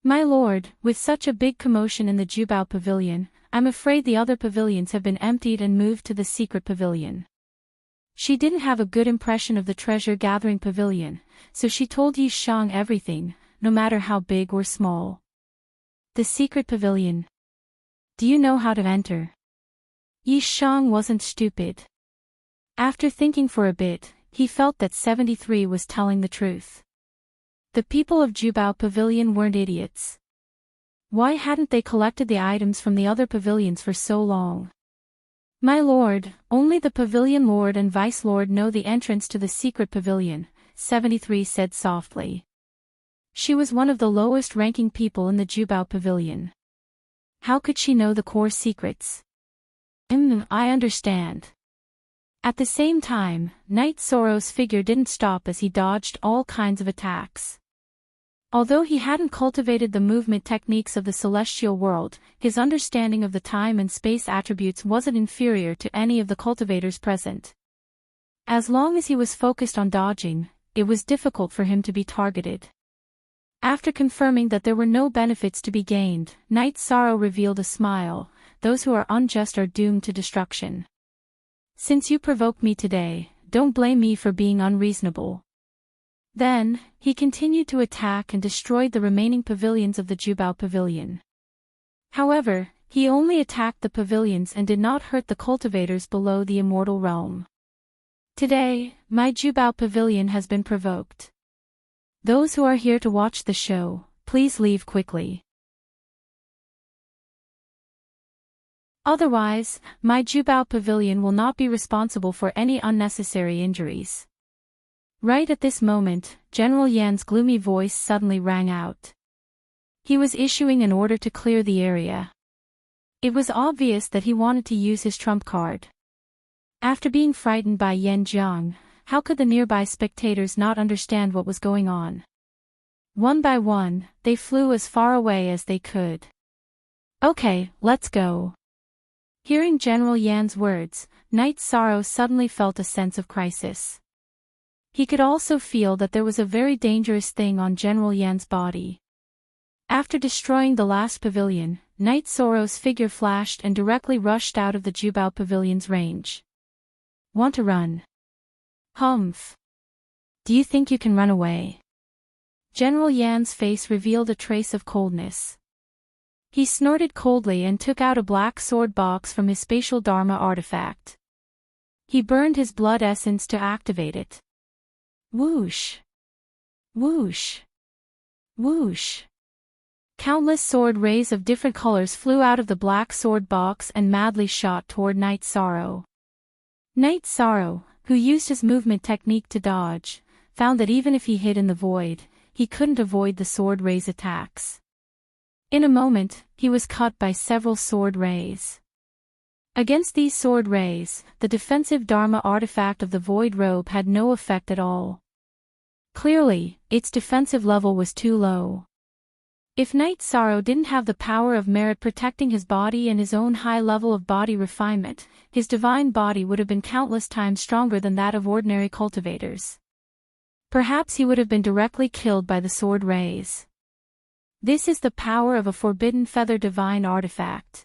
"My lord, with such a big commotion in the Jubao Pavilion, I'm afraid the other pavilions have been emptied and moved to the secret pavilion." She didn't have a good impression of the treasure-gathering pavilion, so she told Yi Shang everything, no matter how big or small. "The secret pavilion. Do you know how to enter?" Yi Shang wasn't stupid. After thinking for a bit, he felt that 73 was telling the truth. The people of Jubao Pavilion weren't idiots. Why hadn't they collected the items from the other pavilions for so long? "My lord, only the pavilion lord and vice lord know the entrance to the secret pavilion," 73 said softly. She was one of the lowest-ranking people in the Jubao Pavilion. How could she know the core secrets? I understand." At the same time, Night Sorrow's figure didn't stop as he dodged all kinds of attacks. Although he hadn't cultivated the movement techniques of the celestial world, his understanding of the time and space attributes wasn't inferior to any of the cultivators present. As long as he was focused on dodging, it was difficult for him to be targeted. After confirming that there were no benefits to be gained, Night Sorrow revealed a smile. "Those who are unjust are doomed to destruction. Since you provoked me today, don't blame me for being unreasonable." Then, he continued to attack and destroyed the remaining pavilions of the Jubao Pavilion. However, he only attacked the pavilions and did not hurt the cultivators below the immortal realm. "Today, my Jubao Pavilion has been provoked. Those who are here to watch the show, please leave quickly. Otherwise, my Jubao Pavilion will not be responsible for any unnecessary injuries." Right at this moment, General Yan's gloomy voice suddenly rang out. He was issuing an order to clear the area. It was obvious that he wanted to use his trump card. After being frightened by Yan Jiang, how could the nearby spectators not understand what was going on? One by one, they flew as far away as they could. "Okay, let's go." Hearing General Yan's words, Night Sorrow suddenly felt a sense of crisis. He could also feel that there was a very dangerous thing on General Yan's body. After destroying the last pavilion, Night Sorrow's figure flashed and directly rushed out of the Jubao Pavilion's range. "Want to run?" "Humph. Do you think you can run away?" General Yan's face revealed a trace of coldness. He snorted coldly and took out a black sword box from his spatial Dharma artifact. He burned his blood essence to activate it. Whoosh! Whoosh! Whoosh! Countless sword rays of different colors flew out of the black sword box and madly shot toward Night Sorrow. Night Sorrow, who used his movement technique to dodge, found that even if he hid in the void, he couldn't avoid the sword rays' attacks. In a moment, he was cut by several sword rays. Against these sword rays, the defensive Dharma artifact of the Void Robe had no effect at all. Clearly, its defensive level was too low. If Night Sorrow didn't have the power of merit protecting his body and his own high level of body refinement, his divine body would have been countless times stronger than that of ordinary cultivators. Perhaps he would have been directly killed by the sword rays. This is the power of a forbidden feather divine artifact.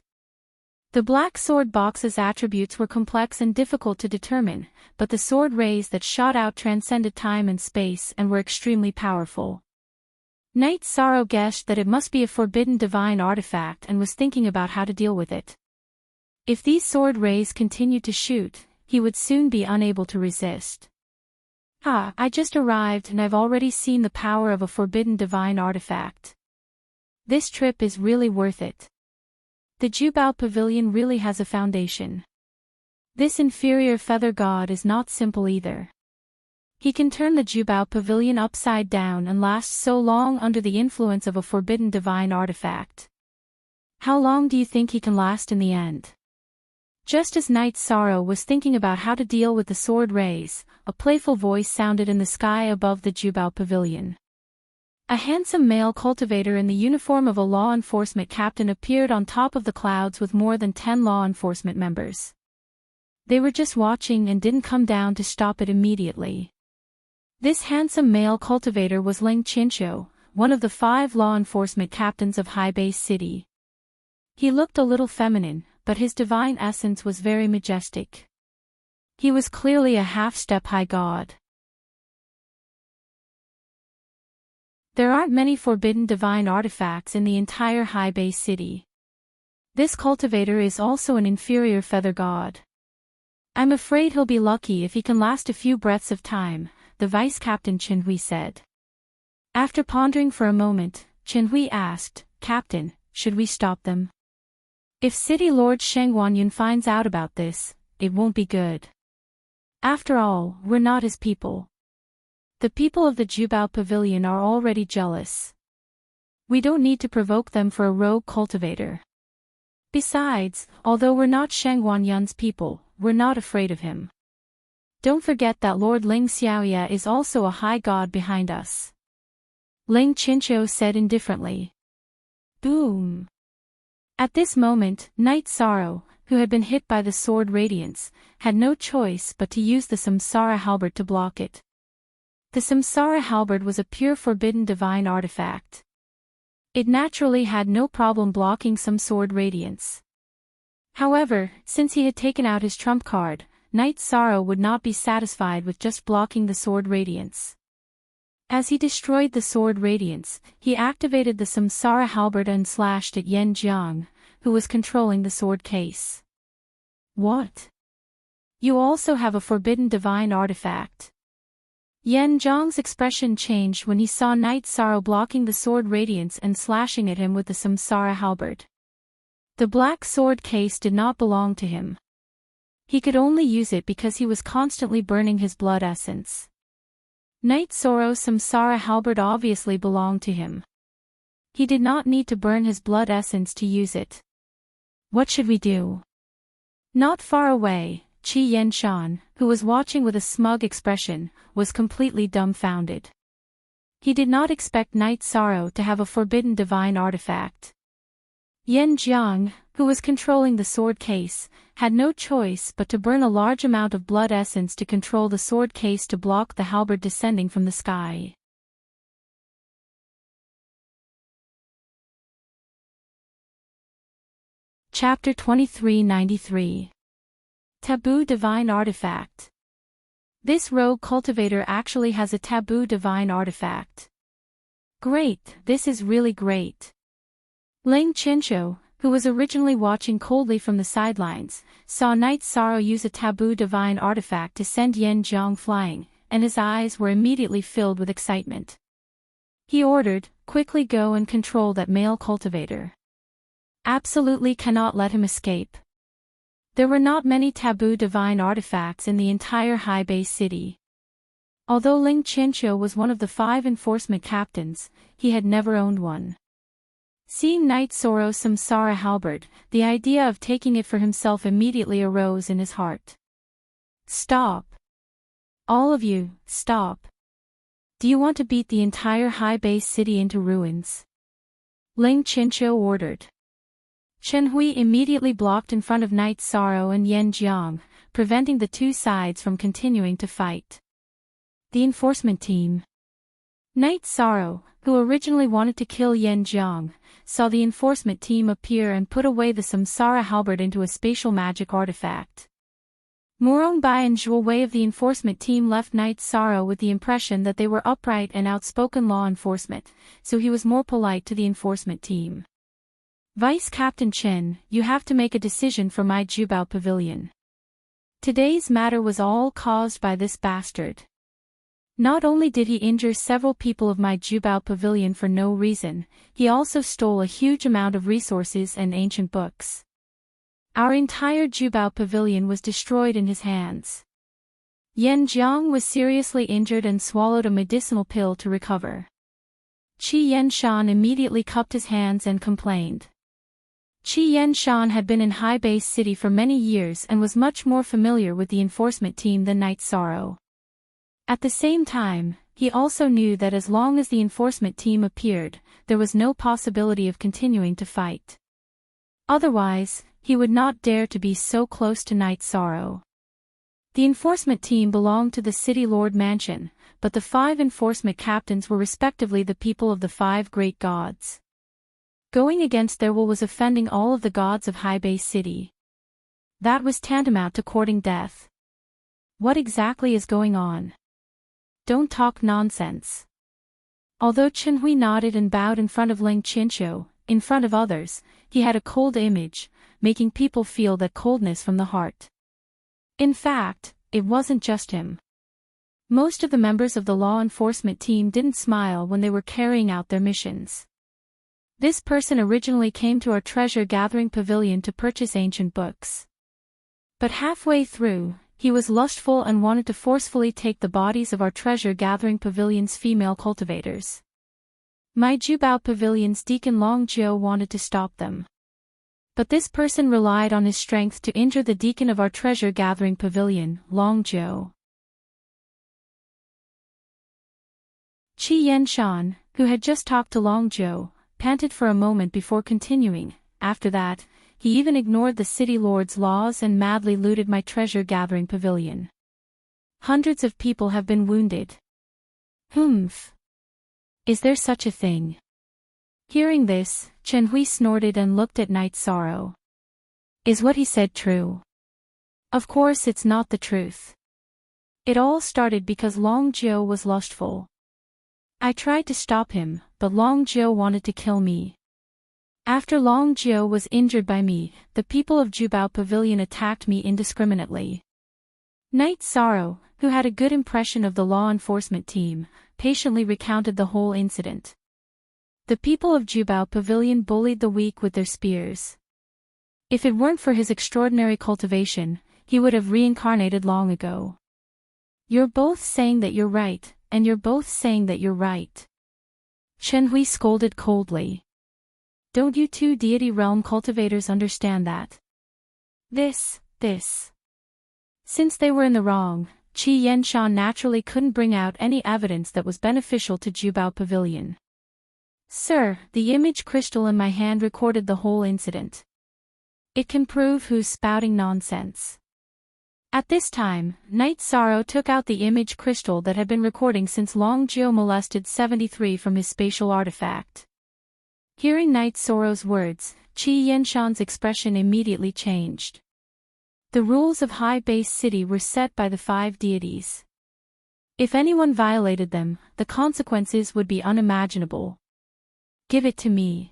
The black sword box's attributes were complex and difficult to determine, but the sword rays that shot out transcended time and space and were extremely powerful. Night Sorrow guessed that it must be a forbidden divine artifact and was thinking about how to deal with it. If these sword rays continued to shoot, he would soon be unable to resist. "Ah, I just arrived and I've already seen the power of a forbidden divine artifact. This trip is really worth it. The Jubao Pavilion really has a foundation. This inferior feather god is not simple either. He can turn the Jubao Pavilion upside down and last so long under the influence of a forbidden divine artifact. How long do you think he can last in the end?" Just as Knight Sorrow was thinking about how to deal with the sword rays, a playful voice sounded in the sky above the Jubao Pavilion. A handsome male cultivator in the uniform of a law enforcement captain appeared on top of the clouds with more than 10 law enforcement members. They were just watching and didn't come down to stop it immediately. This handsome male cultivator was Ling Chincho, one of the 5 law enforcement captains of High Base City. He looked a little feminine, but his divine essence was very majestic. He was clearly a half-step high god. There aren't many forbidden divine artifacts in the entire High Base City. This cultivator is also an inferior feather god. I'm afraid he'll be lucky if he can last a few breaths of time, the Vice Captain Chen Hui said. After pondering for a moment, Chen Hui asked, "Captain, should we stop them? If City Lord Sheng Guanyun finds out about this, it won't be good. After all, we're not his people. The people of the Jubao Pavilion are already jealous. We don't need to provoke them for a rogue cultivator. Besides, although we're not Sheng Guanyun's people, we're not afraid of him. Don't forget that Lord Ling Xiaoya is also a high god behind us." Ling Chincho said indifferently. Boom! At this moment, Knight Sorrow, who had been hit by the sword radiance, had no choice but to use the Samsara halberd to block it. The Samsara halberd was a pure forbidden divine artifact. It naturally had no problem blocking some sword radiance. However, since he had taken out his trump card, Knight Sorrow would not be satisfied with just blocking the sword radiance. As he destroyed the sword radiance, he activated the Samsara halberd and slashed at Yen Jiang, who was controlling the sword case. "What? You also have a forbidden divine artifact?" Yen Jiang's expression changed when he saw Knight Sorrow blocking the sword radiance and slashing at him with the Samsara halberd. The black sword case did not belong to him. He could only use it because he was constantly burning his blood essence. Knight Sorrow's Samsara halberd obviously belonged to him. He did not need to burn his blood essence to use it. "What should we do?" Not far away, Qi Yenshan, who was watching with a smug expression, was completely dumbfounded. He did not expect Knight Sorrow to have a forbidden divine artifact. Yen Jiang, who was controlling the sword case, had no choice but to burn a large amount of blood essence to control the sword case to block the halberd descending from the sky. Chapter 2393. Taboo Divine Artifact. This rogue cultivator actually has a taboo divine artifact. Great, this is really great. Ling Chincho, who was originally watching coldly from the sidelines, saw Knight Sorrow use a taboo divine artifact to send Yen Jiang flying, and his eyes were immediately filled with excitement. He ordered, "Quickly go and control that male cultivator. Absolutely cannot let him escape." There were not many taboo divine artifacts in the entire High Base City. Although Ling Chincho was one of the 5 enforcement captains, he had never owned one. Seeing Knight Sorrow's Samsara halberd, the idea of taking it for himself immediately arose in his heart. "Stop! All of you, stop! Do you want to beat the entire High Base City into ruins?" Ling Chincho ordered. Chen Hui immediately blocked in front of Knight Sorrow and Yen Jiang, preventing the two sides from continuing to fight. The enforcement team. Knight Sorrow, who originally wanted to kill Yen Jiang, saw the enforcement team appear and put away the Samsara halberd into a spatial magic artifact. Morong Bai and Zhuo Wei of the enforcement team left Knight Sorrow with the impression that they were upright and outspoken law enforcement, so he was more polite to the enforcement team. "Vice Captain Chen, you have to make a decision for my Jubao Pavilion. Today's matter was all caused by this bastard. Not only did he injure several people of my Jubao pavilion for no reason, he also stole a huge amount of resources and ancient books. Our entire Jubao pavilion was destroyed in his hands. Yan Jiang was seriously injured and swallowed a medicinal pill to recover. Qi Yanshan immediately cupped his hands and complained. Qi Yanshan had been in High Base City for many years and was much more familiar with the enforcement team than Night Sorrow. At the same time, he also knew that as long as the enforcement team appeared, there was no possibility of continuing to fight. Otherwise, he would not dare to be so close to Night Sorrow. The enforcement team belonged to the City Lord Mansion, but the 5 enforcement captains were respectively the people of the 5 great gods. Going against their will was offending all of the gods of High Base City. That was tantamount to courting death. What exactly is going on? Don't talk nonsense. Although Chen Hui nodded and bowed in front of Ling Qianqiu, in front of others, he had a cold image, making people feel that coldness from the heart. In fact, it wasn't just him. Most of the members of the law enforcement team didn't smile when they were carrying out their missions. This person originally came to our treasure-gathering pavilion to purchase ancient books. But halfway through, he was lustful and wanted to forcefully take the bodies of our treasure-gathering pavilion's female cultivators. My Jubao pavilion's Deacon Long Jiu wanted to stop them. But this person relied on his strength to injure the deacon of our treasure-gathering pavilion, Long Jiu. Qi Yanshan, who had just talked to Long Jiu, panted for a moment before continuing. After that, he even ignored the city lord's laws and madly looted my treasure-gathering pavilion. Hundreds of people have been wounded. Humph. Is there such a thing? Hearing this, Chen Hui snorted and looked at Night Sorrow. Is what he said true? Of course it's not the truth. It all started because Long Jiu was lustful. I tried to stop him, but Long Jiu wanted to kill me. After Long Jiu was injured by me, the people of Jubao Pavilion attacked me indiscriminately. Night Sorrow, who had a good impression of the law enforcement team, patiently recounted the whole incident. The people of Jubao Pavilion bullied the weak with their spears. If it weren't for his extraordinary cultivation, he would have reincarnated long ago. You're both saying that you're right, and you're both saying that you're right. Chen Hui scolded coldly. Don't you 2 deity realm cultivators understand that? This. Since they were in the wrong, Qi Yanshan naturally couldn't bring out any evidence that was beneficial to Jubao Pavilion. Sir, the image crystal in my hand recorded the whole incident. It can prove who's spouting nonsense. At this time, Night Sorrow took out the image crystal that had been recording since Long Jiu molested 73 from his spatial artifact. Hearing Night Sorrow's words, Qi Yanshan's expression immediately changed. The rules of High Base City were set by the 5 deities. If anyone violated them, the consequences would be unimaginable. Give it to me.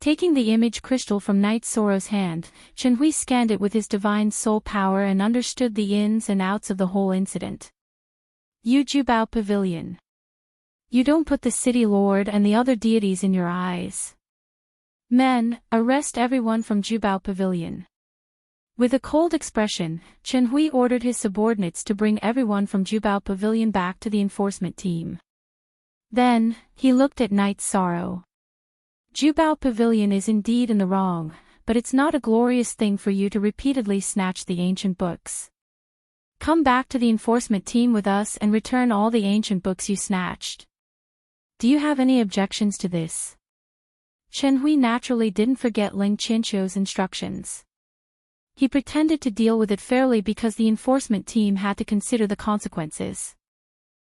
Taking the image crystal from Night Sorrow's hand, Chen Hui scanned it with his divine soul power and understood the ins and outs of the whole incident. You Jubao Pavilion. You don't put the city lord and the other deities in your eyes. Men, arrest everyone from Jubao Pavilion. With a cold expression, Chen Hui ordered his subordinates to bring everyone from Jubao Pavilion back to the enforcement team. Then, he looked at Night Sorrow. Jubao Pavilion is indeed in the wrong, but it's not a glorious thing for you to repeatedly snatch the ancient books. Come back to the enforcement team with us and return all the ancient books you snatched. Do you have any objections to this? Chen Hui naturally didn't forget Ling Qianqiu's instructions. He pretended to deal with it fairly because the enforcement team had to consider the consequences.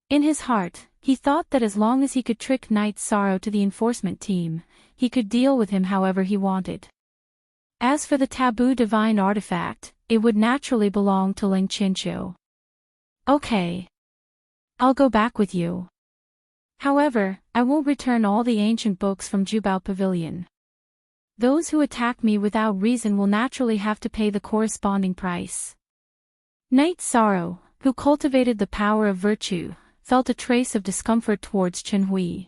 In his heart, he thought that as long as he could trick Night Sorrow to the enforcement team, he could deal with him however he wanted. As for the taboo divine artifact, it would naturally belong to Ling Qianqiu. Okay. I'll go back with you. However, I won't return all the ancient books from Jubao Pavilion. Those who attack me without reason will naturally have to pay the corresponding price. Night Sorrow, who cultivated the power of virtue, felt a trace of discomfort towards Chen Hui.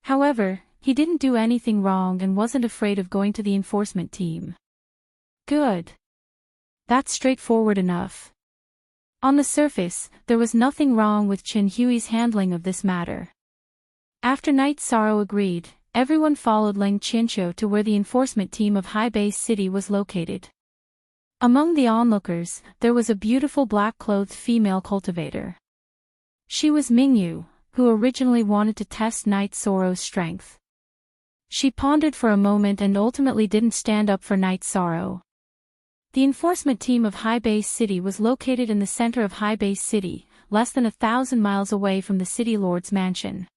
However, he didn't do anything wrong and wasn't afraid of going to the enforcement team. Good. That's straightforward enough. On the surface, there was nothing wrong with Chen Hui's handling of this matter. After Night Sorrow agreed, everyone followed Leng Qianqiu to where the enforcement team of High Base City was located. Among the onlookers, there was a beautiful black-clothed female cultivator. She was Mingyu, who originally wanted to test Night Sorrow's strength. She pondered for a moment and ultimately didn't stand up for Night Sorrow. The enforcement team of High Base City was located in the center of High Base City, less than 1,000 miles away from the city lord's mansion.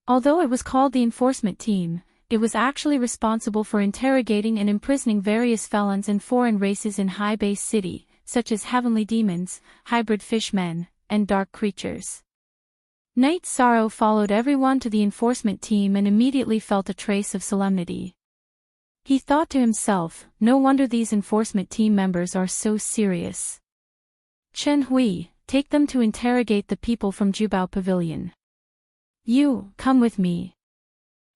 Although it was called the enforcement team, it was actually responsible for interrogating and imprisoning various felons and foreign races in High Base City, such as heavenly demons, hybrid fishmen, and dark creatures. Night Sorrow followed everyone to the enforcement team and immediately felt a trace of solemnity. He thought to himself, no wonder these enforcement team members are so serious. Chen Hui, take them to interrogate the people from Jubao Pavilion. You, come with me.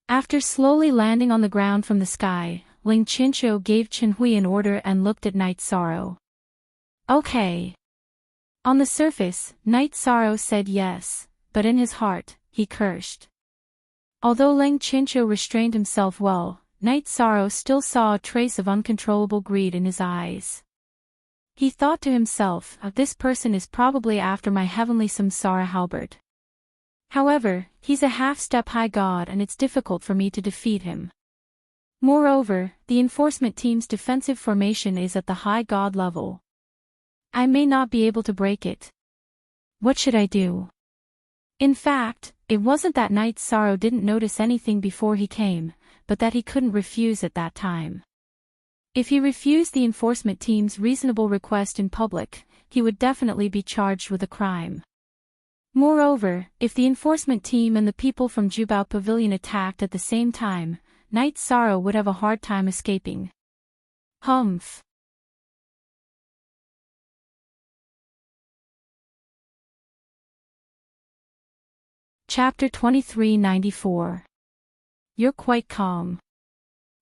After slowly landing on the ground from the sky, Leng Qianqiu gave Chen Hui an order and looked at Night Sorrow. Okay. On the surface, Night Sorrow said yes, but in his heart, he cursed. Although Leng Qianqiu restrained himself well, Night Sorrow still saw a trace of uncontrollable greed in his eyes. He thought to himself, this person is probably after my heavenly samsara halberd. However, he's a half-step high god and it's difficult for me to defeat him. Moreover, the enforcement team's defensive formation is at the high god level. I may not be able to break it. What should I do? In fact, it wasn't that Night Sorrow didn't notice anything before he came, but that he couldn't refuse at that time. If he refused the enforcement team's reasonable request in public, he would definitely be charged with a crime. Moreover, if the enforcement team and the people from Jubao Pavilion attacked at the same time, Night Sorrow would have a hard time escaping. Humph. Chapter 2394. You're quite calm.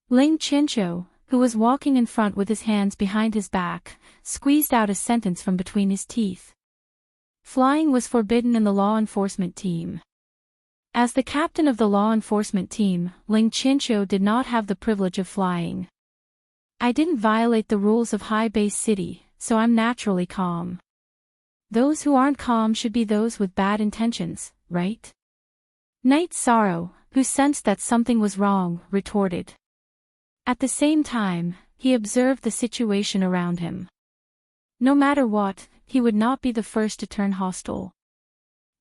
Leng Qianqiu, who was walking in front with his hands behind his back, squeezed out a sentence from between his teeth. Flying was forbidden in the law enforcement team. As the captain of the law enforcement team, Leng Qianqiu did not have the privilege of flying. I didn't violate the rules of High Base City, so I'm naturally calm. Those who aren't calm should be those with bad intentions, right? Night Sorrow, who sensed that something was wrong, retorted. At the same time, he observed the situation around him. No matter what, he would not be the first to turn hostile.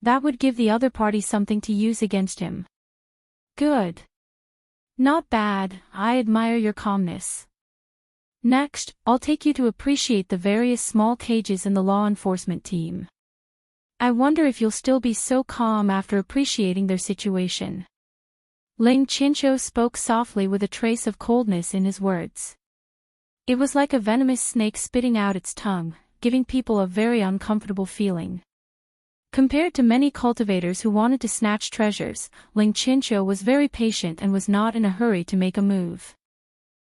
That would give the other party something to use against him. Good. Not bad, I admire your calmness. Next, I'll take you to appreciate the various small cages in the law enforcement team. I wonder if you'll still be so calm after appreciating their situation. Leng Qianqiu spoke softly with a trace of coldness in his words. It was like a venomous snake spitting out its tongue, giving people a very uncomfortable feeling. Compared to many cultivators who wanted to snatch treasures, Leng Qianqiu was very patient and was not in a hurry to make a move.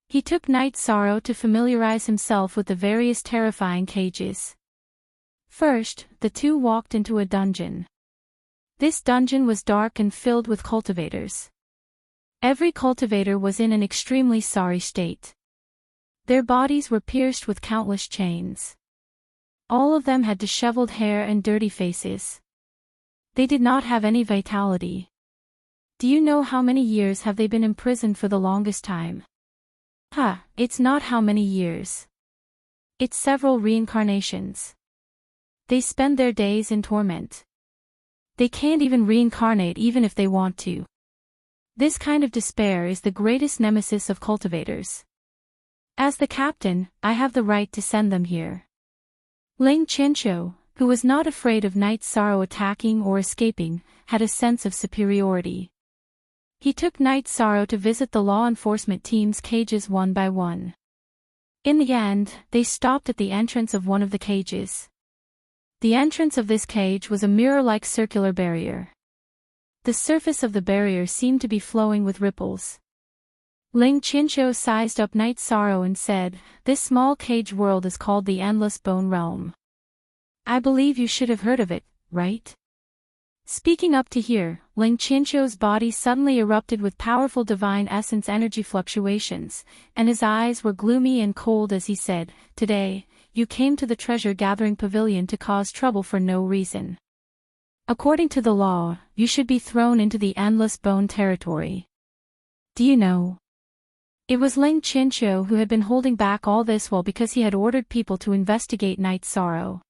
He took Night Sorrow to familiarize himself with the various terrifying cages. First, the two walked into a dungeon. This dungeon was dark and filled with cultivators. Every cultivator was in an extremely sorry state. Their bodies were pierced with countless chains. All of them had disheveled hair and dirty faces. They did not have any vitality. Do you know how many years have they been imprisoned for the longest time? It's not how many years. It's several reincarnations. They spend their days in torment. They can't even reincarnate even if they want to. This kind of despair is the greatest nemesis of cultivators. As the captain, I have the right to send them here. Leng Qianqiu, who was not afraid of Night Sorrow attacking or escaping, had a sense of superiority. He took Night Sorrow to visit the law enforcement team's cages one by one. In the end, they stopped at the entrance of one of the cages. The entrance of this cage was a mirror-like circular barrier. The surface of the barrier seemed to be flowing with ripples. Ling Qinshu sized up Night Sorrow and said, "This small cage world is called the Endless Bone Realm. I believe you should have heard of it, right?" Speaking up to hear, Ling Qinshu's body suddenly erupted with powerful divine essence energy fluctuations, and his eyes were gloomy and cold as he said, "Today, you came to the treasure-gathering pavilion to cause trouble for no reason. According to the law, you should be thrown into the Endless Bone territory. Do you know?" It was Ling Qinshu who had been holding back all this while because he had ordered people to investigate Night Sorrow.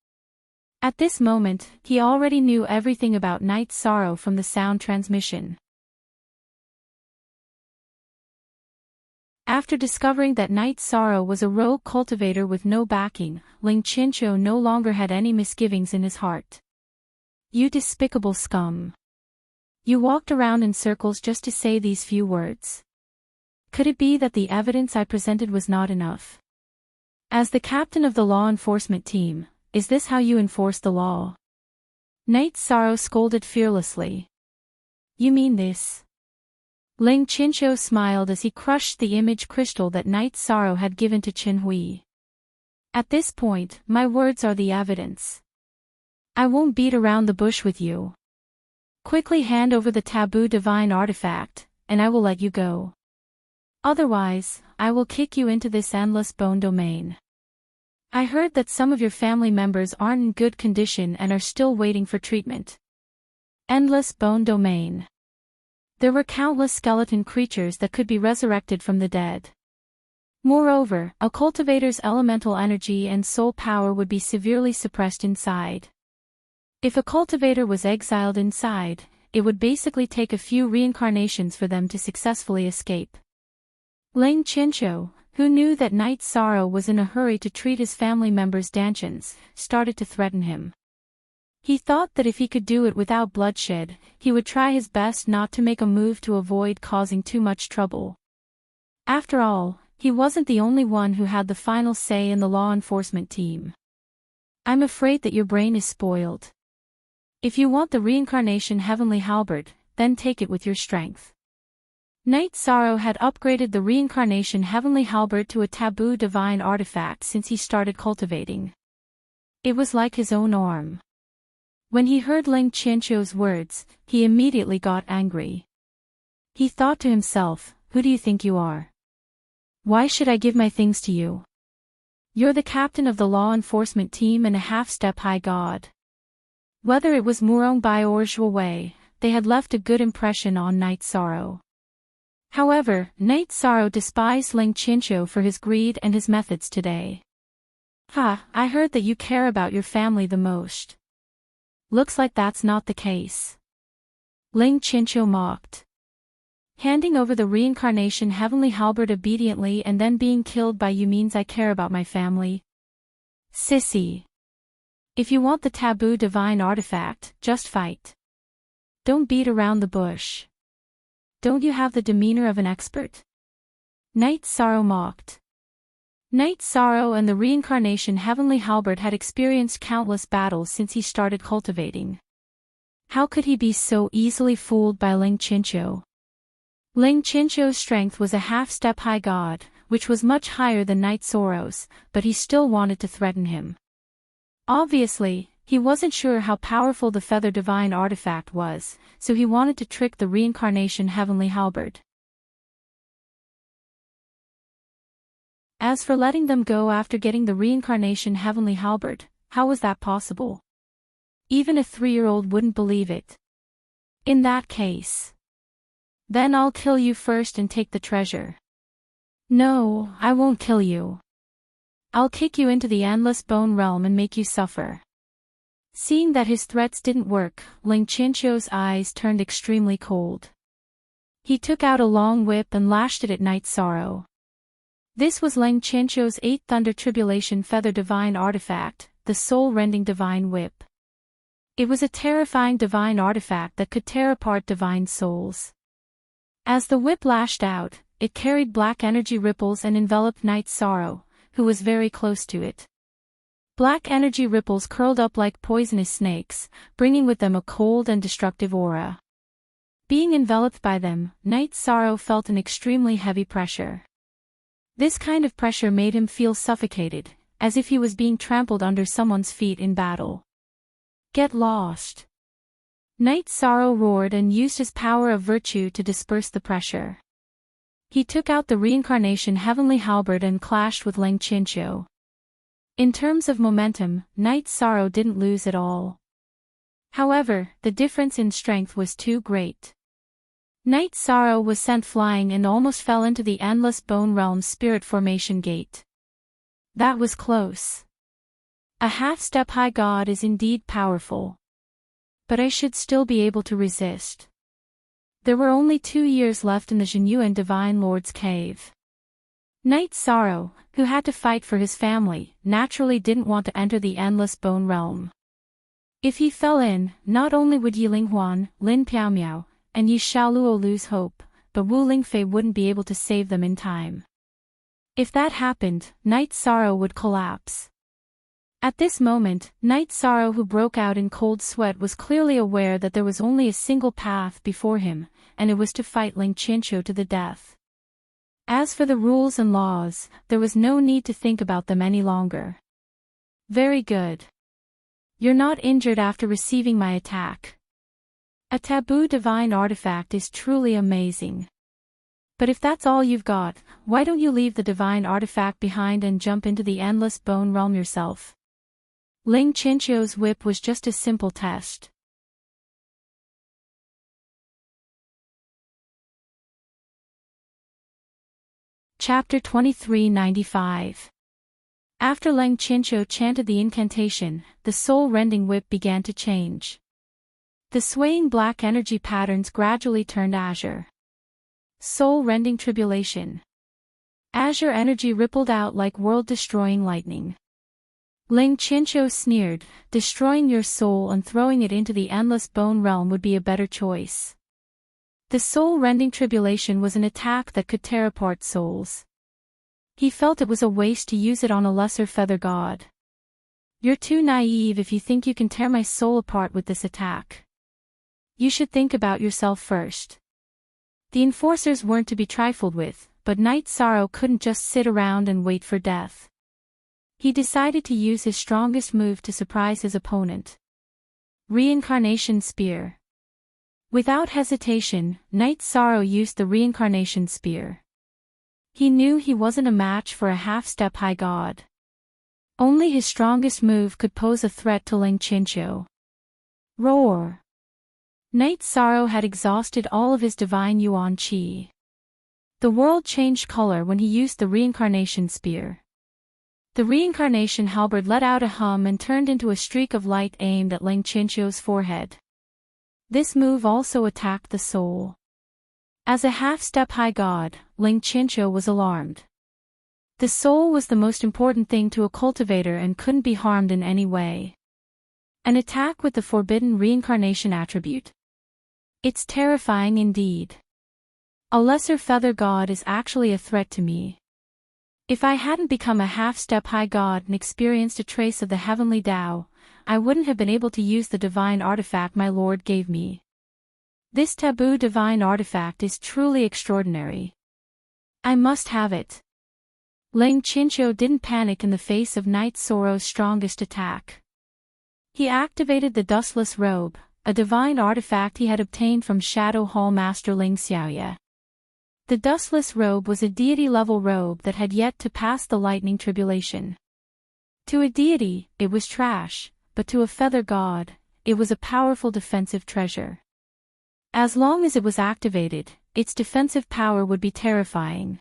At this moment, he already knew everything about Night Sorrow from the sound transmission. After discovering that Night Sorrow was a rogue cultivator with no backing, Ling Qinshu no longer had any misgivings in his heart. "You despicable scum. You walked around in circles just to say these few words. Could it be that the evidence I presented was not enough? As the captain of the law enforcement team, is this how you enforce the law?" Night Sorrow scolded fearlessly. "You mean this?" Ling Qinshu smiled as he crushed the image crystal that Night Sorrow had given to Qin Hui. "At this point, my words are the evidence. I won't beat around the bush with you. Quickly hand over the taboo divine artifact, and I will let you go. Otherwise, I will kick you into this endless bone domain. I heard that some of your family members aren't in good condition and are still waiting for treatment." Endless bone domain. There were countless skeleton creatures that could be resurrected from the dead. Moreover, a cultivator's elemental energy and soul power would be severely suppressed inside. If a cultivator was exiled inside, it would basically take a few reincarnations for them to successfully escape. Ling Qinshu, who knew that Night Sorrow was in a hurry to treat his family members' dantians, started to threaten him. He thought that if he could do it without bloodshed, he would try his best not to make a move to avoid causing too much trouble. After all, he wasn't the only one who had the final say in the law enforcement team. "I'm afraid that your brain is spoiled. If you want the reincarnation heavenly halberd, then take it with your strength." Night Sorrow had upgraded the reincarnation heavenly halberd to a taboo divine artifact since he started cultivating. It was like his own arm. When he heard Ling Qinshu's words, he immediately got angry. He thought to himself, "Who do you think you are? Why should I give my things to you? You're the captain of the law enforcement team and a half-step high god." Whether it was Murong Bai or Zhuo Wei, they had left a good impression on Night Sorrow. However, Night Sorrow despised Ling Qinshu for his greed and his methods today. "Ha, I heard that you care about your family the most. Looks like that's not the case." Ling Qinshu mocked. "Handing over the reincarnation heavenly halberd obediently and then being killed by you means I care about my family? Sissy. If you want the taboo divine artifact, just fight. Don't beat around the bush. Don't you have the demeanor of an expert?" Night Sorrow mocked. Night Sorrow and the reincarnation heavenly halberd had experienced countless battles since he started cultivating. How could he be so easily fooled by Ling Qinshu? Ling Qinshu's strength was a half-step high god, which was much higher than Night Sorrow's, but he still wanted to threaten him. Obviously, he wasn't sure how powerful the Feather Divine artifact was, so he wanted to trick the reincarnation heavenly halberd. As for letting them go after getting the reincarnation heavenly halberd, how was that possible? Even a 3-year-old wouldn't believe it. In that case, then I'll kill you first and take the treasure. No, I won't kill you. I'll kick you into the endless bone realm and make you suffer. Seeing that his threats didn't work, Ling Qinshu's eyes turned extremely cold. He took out a long whip and lashed it at Night Sorrow. This was Ling Qinshu's 8th Thunder Tribulation Feather Divine artifact, the soul-rending divine whip. It was a terrifying divine artifact that could tear apart divine souls. As the whip lashed out, it carried black energy ripples and enveloped Night Sorrow, who was very close to it. Black energy ripples curled up like poisonous snakes, bringing with them a cold and destructive aura. Being enveloped by them, Knight Sorrow felt an extremely heavy pressure. This kind of pressure made him feel suffocated, as if he was being trampled under someone's feet in battle. Get lost! Knight Sorrow roared and used his power of virtue to disperse the pressure. He took out the reincarnation heavenly halberd and clashed with Ling Chincho. In terms of momentum, Knight Sorrow didn't lose at all. However, the difference in strength was too great. Knight Sorrow was sent flying and almost fell into the endless bone realm's spirit formation gate. That was close. A half-step high god is indeed powerful. But I should still be able to resist. There were only 2 years left in the Genuine Divine Lord's cave. Knight Sorrow, who had to fight for his family, naturally didn't want to enter the endless bone realm. If he fell in, not only would Yi Linghuan, Lin Piaomiao, and Yi Xiaoluo lose hope, but Wu Lingfei wouldn't be able to save them in time. If that happened, Knight Sorrow would collapse. At this moment, Knight Sorrow, who broke out in cold sweat, was clearly aware that there was only a single path before him, and it was to fight Ling Chincho to the death. As for the rules and laws, there was no need to think about them any longer. Very good. You're not injured after receiving my attack. A taboo divine artifact is truly amazing. But if that's all you've got, why don't you leave the divine artifact behind and jump into the endless bone realm yourself? Ling Chincho's whip was just a simple test. Chapter 2395. After Ling Chincho chanted the incantation, the soul-rending whip began to change. The swaying black energy patterns gradually turned azure. Soul-rending tribulation. Azure energy rippled out like world-destroying lightning. Ling Chincho sneered, destroying your soul and throwing it into the endless bone realm would be a better choice. The soul-rending tribulation was an attack that could tear apart souls. He felt it was a waste to use it on a lesser feather god. You're too naive if you think you can tear my soul apart with this attack. You should think about yourself first. The enforcers weren't to be trifled with, but Knight Sorrow couldn't just sit around and wait for death. He decided to use his strongest move to surprise his opponent. Reincarnation Spear. Without hesitation, Knight Sorrow used the reincarnation spear. He knew he wasn't a match for a half-step high god. Only his strongest move could pose a threat to Ling Chincho. Roar! Knight Sorrow had exhausted all of his divine yuan qi. The world changed color when he used the reincarnation spear. The reincarnation halberd let out a hum and turned into a streak of light aimed at Ling Chincho's forehead. This move also attacked the soul. As a half-step high god, Ling Chincho was alarmed. The soul was the most important thing to a cultivator and couldn't be harmed in any way. An attack with the forbidden reincarnation attribute. It's terrifying indeed. A lesser feather god is actually a threat to me. If I hadn't become a half-step high god and experienced a trace of the heavenly Tao, I wouldn't have been able to use the divine artifact my lord gave me. This taboo divine artifact is truly extraordinary. I must have it. Ling Chincho didn't panic in the face of Knight Sorrow's strongest attack. He activated the Dustless Robe, a divine artifact he had obtained from Shadow Hall Master Ling Xiaoye. The Dustless Robe was a deity-level robe that had yet to pass the lightning tribulation. To a deity, it was trash, but to a feather god, it was a powerful defensive treasure. As long as it was activated, its defensive power would be terrifying.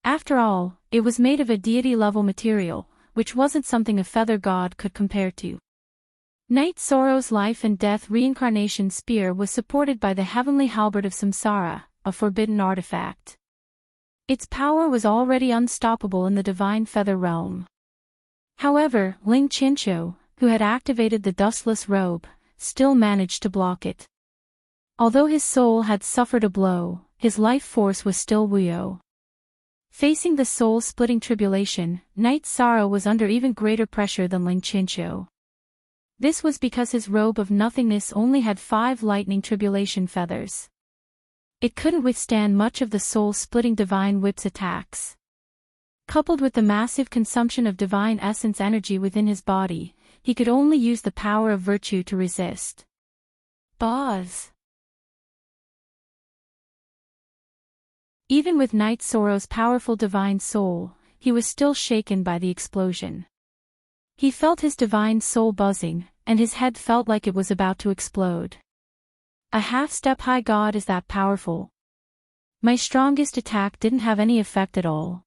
After all, it was made of a deity-level material, which wasn't something a feather god could compare to. Knight Sorrow's life and death reincarnation spear was supported by the heavenly halberd of Samsara, a forbidden artifact. Its power was already unstoppable in the divine feather realm. However, Ling Chincho, who had activated the Dustless Robe, still managed to block it. Although his soul had suffered a blow, his life force was still Wuyo. Facing the soul-splitting tribulation, Night Sorrow was under even greater pressure than Ling Chincho. This was because his robe of nothingness only had 5 lightning tribulation feathers. It couldn't withstand much of the soul-splitting divine whip's attacks. Coupled with the massive consumption of divine essence energy within his body, he could only use the power of virtue to resist. Buzz. Even with Night Sorrow's powerful divine soul, he was still shaken by the explosion. He felt his divine soul buzzing, and his head felt like it was about to explode. A half-step high god is that powerful. My strongest attack didn't have any effect at all.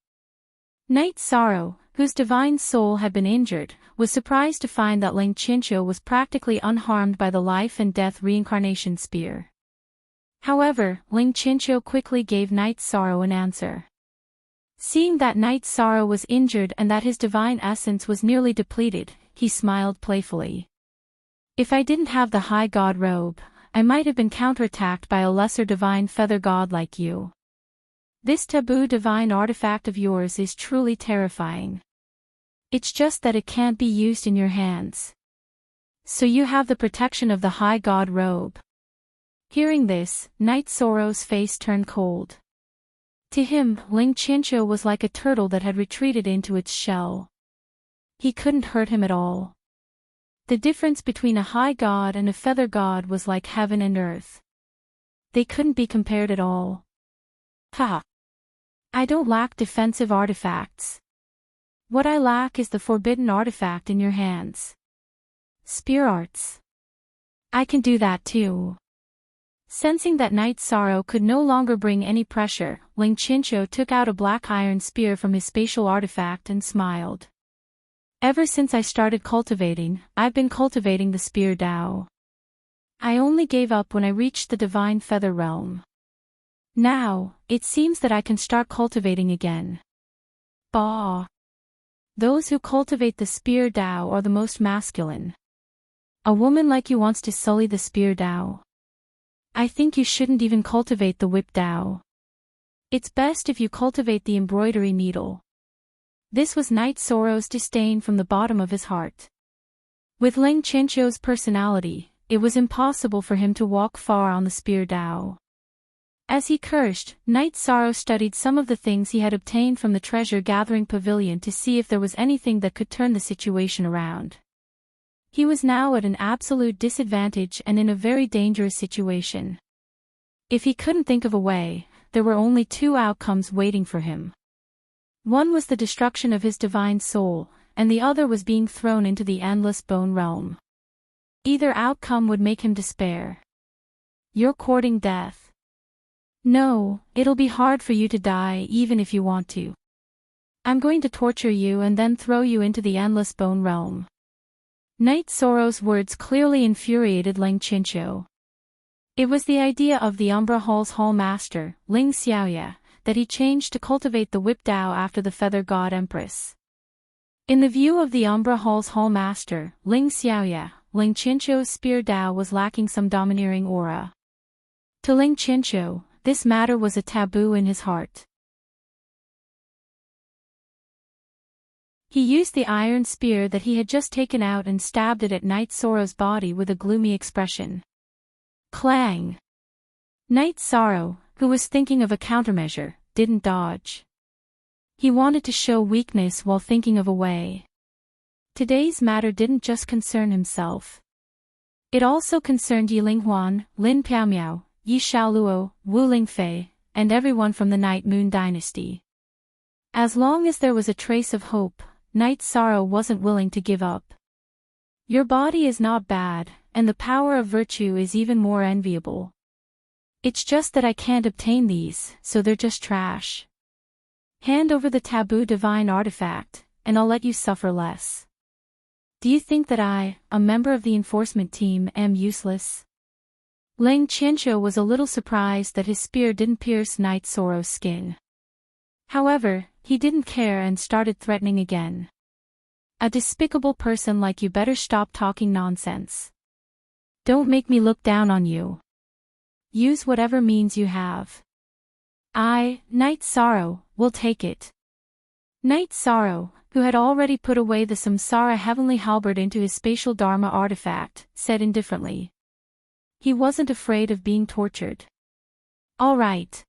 Night Sorrow, whose divine soul had been injured, was surprised to find that Ling Chincho was practically unharmed by the life and death reincarnation spear. However, Ling Chincho quickly gave Night Sorrow an answer. Seeing that Night Sorrow was injured and that his divine essence was nearly depleted, he smiled playfully. If I didn't have the high god robe, I might have been counterattacked by a lesser divine feather god like you. This taboo divine artifact of yours is truly terrifying. It's just that it can't be used in your hands. So you have the protection of the high god robe. Hearing this, Night Sorrow's face turned cold. To him, Ling Chincho was like a turtle that had retreated into its shell. He couldn't hurt him at all. The difference between a high god and a feather god was like heaven and earth. They couldn't be compared at all. Ha! I don't lack defensive artifacts. What I lack is the forbidden artifact in your hands. Spear arts. I can do that too. Sensing that Night Sorrow could no longer bring any pressure, Ling Chincho took out a black iron spear from his spatial artifact and smiled. Ever since I started cultivating, I've been cultivating the spear Dao. I only gave up when I reached the divine feather realm. Now, it seems that I can start cultivating again. Bah! Those who cultivate the spear Dao are the most masculine. A woman like you wants to sully the spear Dao. I think you shouldn't even cultivate the whip Dao. It's best if you cultivate the embroidery needle. This was Night Sorrow's disdain from the bottom of his heart. With Ling Chincho's personality, it was impossible for him to walk far on the spear Dao. As he cursed, Night Sorrow studied some of the things he had obtained from the treasure-gathering pavilion to see if there was anything that could turn the situation around. He was now at an absolute disadvantage and in a very dangerous situation. If he couldn't think of a way, there were only 2 outcomes waiting for him. One was the destruction of his divine soul, and the other was being thrown into the endless bone realm. Either outcome would make him despair. You're courting death. No, it'll be hard for you to die even if you want to. I'm going to torture you and then throw you into the endless bone realm. Night Sorrow's words clearly infuriated Ling Chincho. It was the idea of the Umbra Hall's Hall Master, Ling Xiaoya, that he changed to cultivate the whip Dao after the Feather God Empress. In the view of the Umbra Hall's Hall Master, Ling Xiaoya, Ling Chincho's spear Dao was lacking some domineering aura. To Ling Chincho, this matter was a taboo in his heart. He used the iron spear that he had just taken out and stabbed it at Night Sorrow's body with a gloomy expression. Clang! Night Sorrow, who was thinking of a countermeasure, didn't dodge. He wanted to show weakness while thinking of a way. Today's matter didn't just concern himself. It also concerned Yi Linghuan, Lin Piaomiao, Yi Xiaoluo, Wu Lingfei, and everyone from the Night Moon dynasty. As long as there was a trace of hope, Night Sorrow wasn't willing to give up. Your body is not bad, and the power of virtue is even more enviable. It's just that I can't obtain these, so they're just trash. Hand over the taboo divine artifact, and I'll let you suffer less. Do you think that I, a member of the enforcement team, am useless? Ling Chincho was a little surprised that his spear didn't pierce Night Sorrow's skin. However, he didn't care and started threatening again. A despicable person like you better stop talking nonsense. Don't make me look down on you. Use whatever means you have. I, Night Sorrow, we'll take it. Knight Sorrow, who had already put away the Samsara heavenly halberd into his spatial dharma artifact, said indifferently. He wasn't afraid of being tortured. All right.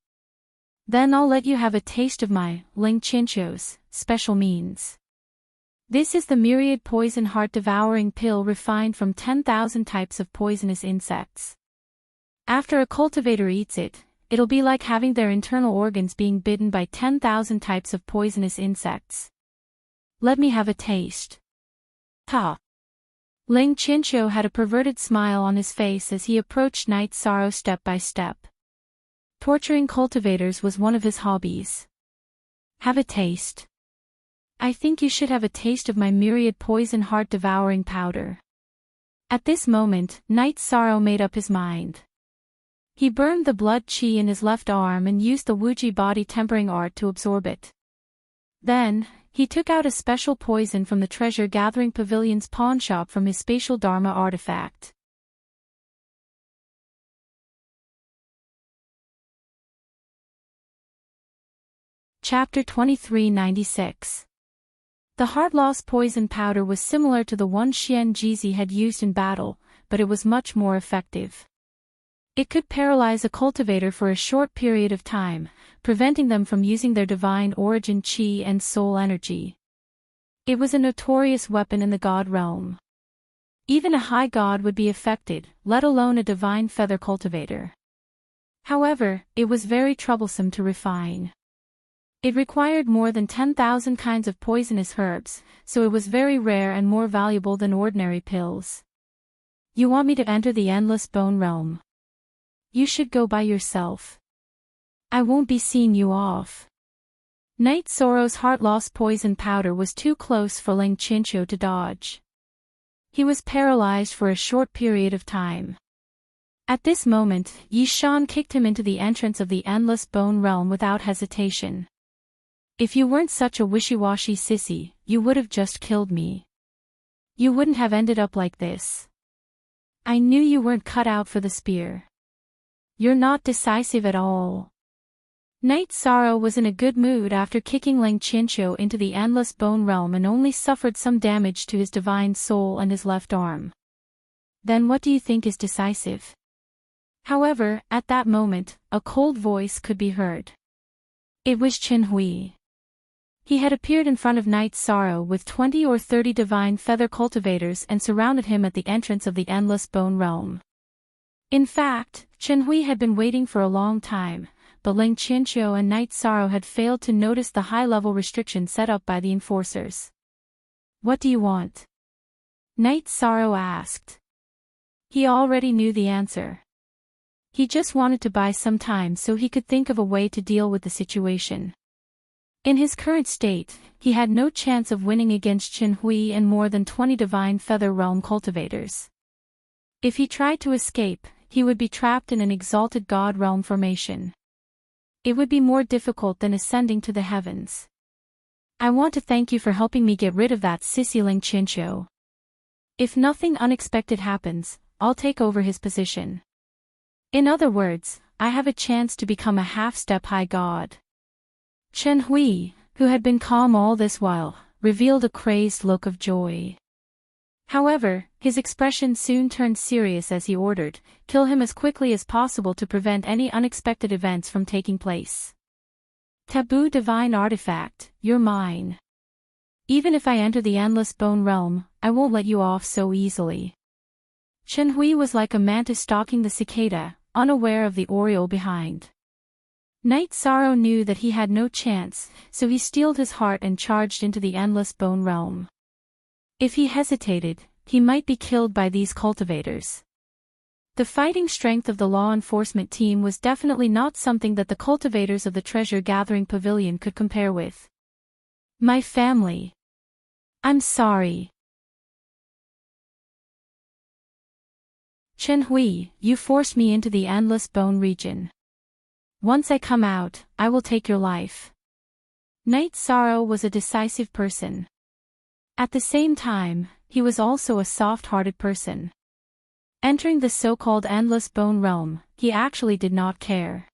Then I'll let you have a taste of my Ling Chincho's special means. This is the myriad poison heart-devouring pill refined from 10,000 types of poisonous insects. After a cultivator eats it, it'll be like having their internal organs being bitten by 10,000 types of poisonous insects. Let me have a taste. Ha! Ling Chincho had a perverted smile on his face as he approached Knight Sorrow step by step. Torturing cultivators was one of his hobbies. Have a taste. I think you should have a taste of my myriad poison heart-devouring powder. At this moment, Knight Sorrow made up his mind. He burned the blood chi in his left arm and used the Wuji body tempering art to absorb it. Then, he took out a special poison from the treasure-gathering pavilion's pawnshop from his spatial dharma artifact. Chapter 2396. The heart-loss poison powder was similar to the one Xian Jizi had used in battle, but it was much more effective. It could paralyze a cultivator for a short period of time, preventing them from using their divine origin chi and soul energy. It was a notorious weapon in the god realm. Even a high god would be affected, let alone a divine feather cultivator. However, it was very troublesome to refine. It required more than 10,000 kinds of poisonous herbs, so it was very rare and more valuable than ordinary pills. You want me to enter the endless bone realm? You should go by yourself. I won't be seeing you off. Knight Sorrow's heart-loss poison powder was too close for Ling Chincho to dodge. He was paralyzed for a short period of time. At this moment, Yi Shan kicked him into the entrance of the endless bone realm without hesitation. If you weren't such a wishy-washy sissy, you would have just killed me. You wouldn't have ended up like this. I knew you weren't cut out for the spear. You're not decisive at all. Knight Sorrow was in a good mood after kicking Ling Chincho into the endless bone realm and only suffered some damage to his divine soul and his left arm. Then what do you think is decisive? However, at that moment, a cold voice could be heard. It was Chen Hui. He had appeared in front of Knight Sorrow with 20 or 30 divine feather cultivators and surrounded him at the entrance of the endless bone realm. In fact, Chen Hui had been waiting for a long time, but Ling Chincho and Knight Sorrow had failed to notice the high-level restriction set up by the enforcers. What do you want? Knight Sorrow asked. He already knew the answer. He just wanted to buy some time so he could think of a way to deal with the situation. In his current state, he had no chance of winning against Chen Hui and more than 20 divine feather realm cultivators. If he tried to escape, he would be trapped in an exalted god realm formation. It would be more difficult than ascending to the heavens. I want to thank you for helping me get rid of that sissy Ling Chincho. If nothing unexpected happens, I'll take over his position. In other words, I have a chance to become a half-step high god. Chen Hui, who had been calm all this while, revealed a crazed look of joy. However, his expression soon turned serious as he ordered, "Kill him as quickly as possible to prevent any unexpected events from taking place. Taboo divine artifact, you're mine. Even if I enter the endless bone realm, I won't let you off so easily." Chen Hui was like a mantis stalking the cicada, unaware of the oriole behind. Knight Sorrow knew that he had no chance, so he steeled his heart and charged into the endless bone realm. If he hesitated, he might be killed by these cultivators. The fighting strength of the law enforcement team was definitely not something that the cultivators of the treasure-gathering pavilion could compare with. My family. I'm sorry. Chen Hui, you forced me into the endless bone region. Once I come out, I will take your life. Knight Sorrow was a decisive person. At the same time, he was also a soft-hearted person. Entering the so-called endless bone realm, he actually did not care.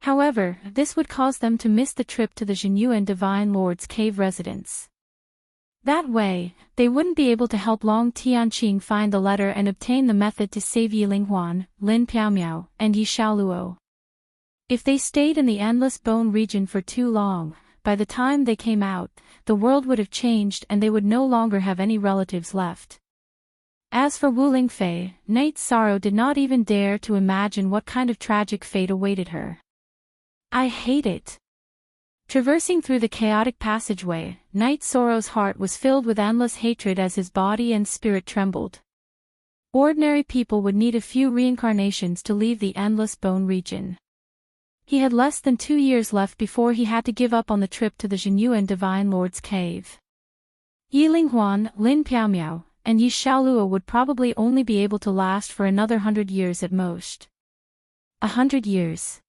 However, this would cause them to miss the trip to the Jinyuan Divine Lord's cave residence. That way, they wouldn't be able to help Long Tianqing find the letter and obtain the method to save Yi Linghuan, Lin Piaomiao, and Yi Xiaoluo. If they stayed in the Endless Bone region for too long, by the time they came out, the world would have changed and they would no longer have any relatives left. As for Wu Lingfei, Night Sorrow did not even dare to imagine what kind of tragic fate awaited her. I hate it. Traversing through the chaotic passageway, Night Sorrow's heart was filled with endless hatred as his body and spirit trembled. Ordinary people would need a few reincarnations to leave the Endless Bone region. He had less than 2 years left before he had to give up on the trip to the Jinyuan Divine Lord's cave. Yi Linghuan, Lin Piaomiao, and Yi Xiaoluo would probably only be able to last for another 100 years at most. 100 years.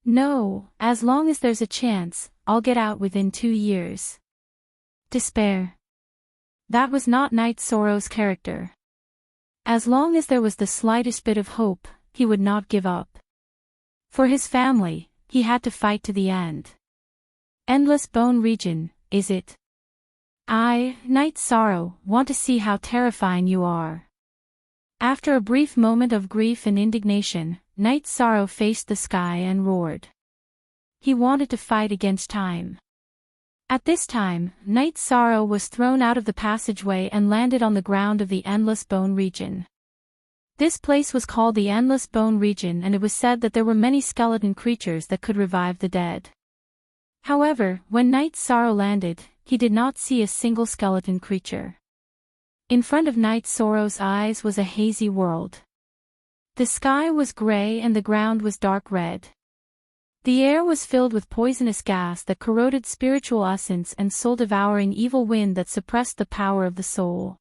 No, as long as there's a chance, I'll get out within 2 years. Despair. That was not Night Sorrow's character. As long as there was the slightest bit of hope, he would not give up. For his family, he had to fight to the end. Endless Bone region, is it? I, Night Sorrow, want to see how terrifying you are. After a brief moment of grief and indignation, Night Sorrow faced the sky and roared. He wanted to fight against time. At this time, Night Sorrow was thrown out of the passageway and landed on the ground of the Endless Bone region. This place was called the Endless Bone region, and it was said that there were many skeleton creatures that could revive the dead. However, when Night Sorrow landed, he did not see a single skeleton creature. In front of Night Sorrow's eyes was a hazy world. The sky was gray and the ground was dark red. The air was filled with poisonous gas that corroded spiritual essence and soul-devouring evil wind that suppressed the power of the soul.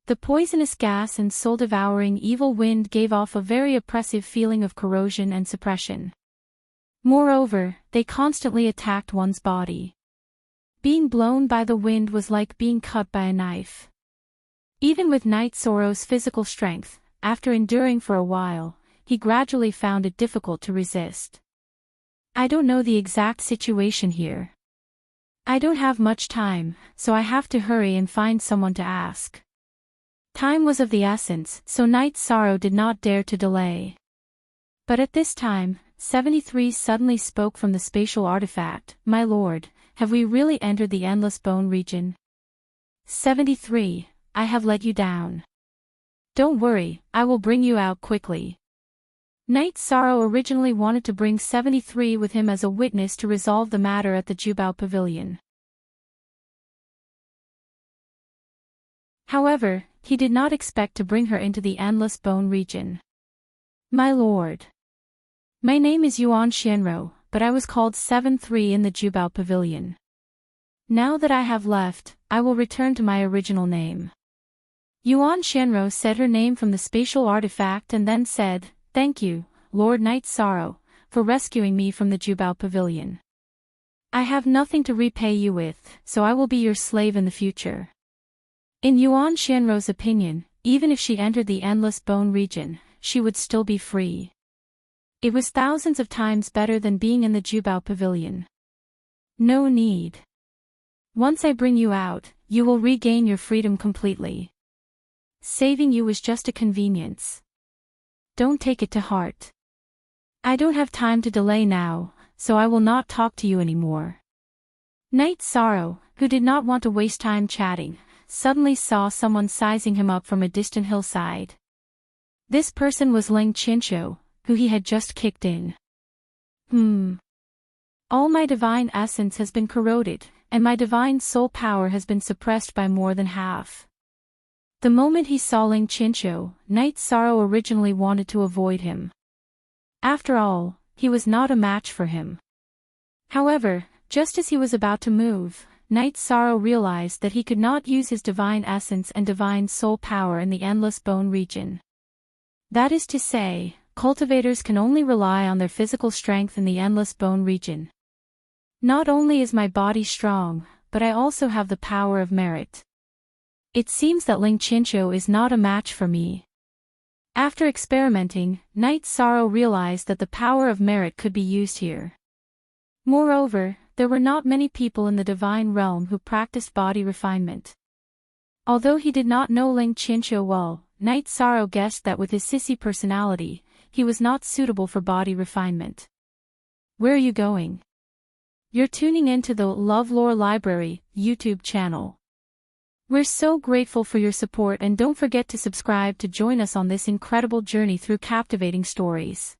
The poisonous gas and soul-devouring evil wind gave off a very oppressive feeling of corrosion and suppression. Moreover, they constantly attacked one's body. Being blown by the wind was like being cut by a knife. Even with Night Sorrow's physical strength, after enduring for a while, he gradually found it difficult to resist. I don't know the exact situation here. I don't have much time, so I have to hurry and find someone to ask. Time was of the essence, so Night Sorrow did not dare to delay. But at this time, 73 suddenly spoke from the spatial artifact, "My lord, have we really entered the Endless Bone region?" 73, I have let you down. Don't worry, I will bring you out quickly. Night Sorrow originally wanted to bring 73 with him as a witness to resolve the matter at the Jubao Pavilion. However, he did not expect to bring her into the Endless Bone region. My lord. My name is Yuan Xianro, but I was called 73 in the Jubao Pavilion. Now that I have left, I will return to my original name. Yuan Xianro said her name from the spatial artifact and then said, "Thank you, Lord Night Sorrow, for rescuing me from the Jubao Pavilion. I have nothing to repay you with, so I will be your slave in the future." In Yuan Xianro's opinion, even if she entered the Endless Bone region, she would still be free. It was thousands of times better than being in the Jubao Pavilion. No need. Once I bring you out, you will regain your freedom completely. Saving you is just a convenience. Don't take it to heart. I don't have time to delay now, so I will not talk to you anymore. Night Sorrow, who did not want to waste time chatting, suddenly saw someone sizing him up from a distant hillside. This person was Ling Qinshu, who he had just kicked in. All my divine essence has been corroded, and my divine soul power has been suppressed by more than half. The moment he saw Ling Qinshu, Night Sorrow originally wanted to avoid him. After all, he was not a match for him. However, just as he was about to move, Night Sorrow realized that he could not use his divine essence and divine soul power in the Endless Bone region. That is to say, cultivators can only rely on their physical strength in the Endless Bone region. Not only is my body strong, but I also have the power of merit. It seems that Ling Qinshu is not a match for me. After experimenting, Night Sorrow realized that the power of merit could be used here. Moreover, there were not many people in the divine realm who practiced body refinement. Although he did not know Ling Qianqiu well, Night Sorrow guessed that with his sissy personality, he was not suitable for body refinement. Where are you going? You're tuning into the LoveLore Library YouTube channel. We're so grateful for your support, and don't forget to subscribe to join us on this incredible journey through captivating stories.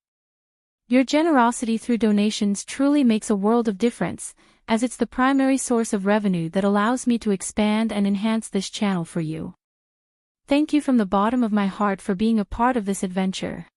Your generosity through donations truly makes a world of difference, as it's the primary source of revenue that allows me to expand and enhance this channel for you. Thank you from the bottom of my heart for being a part of this adventure.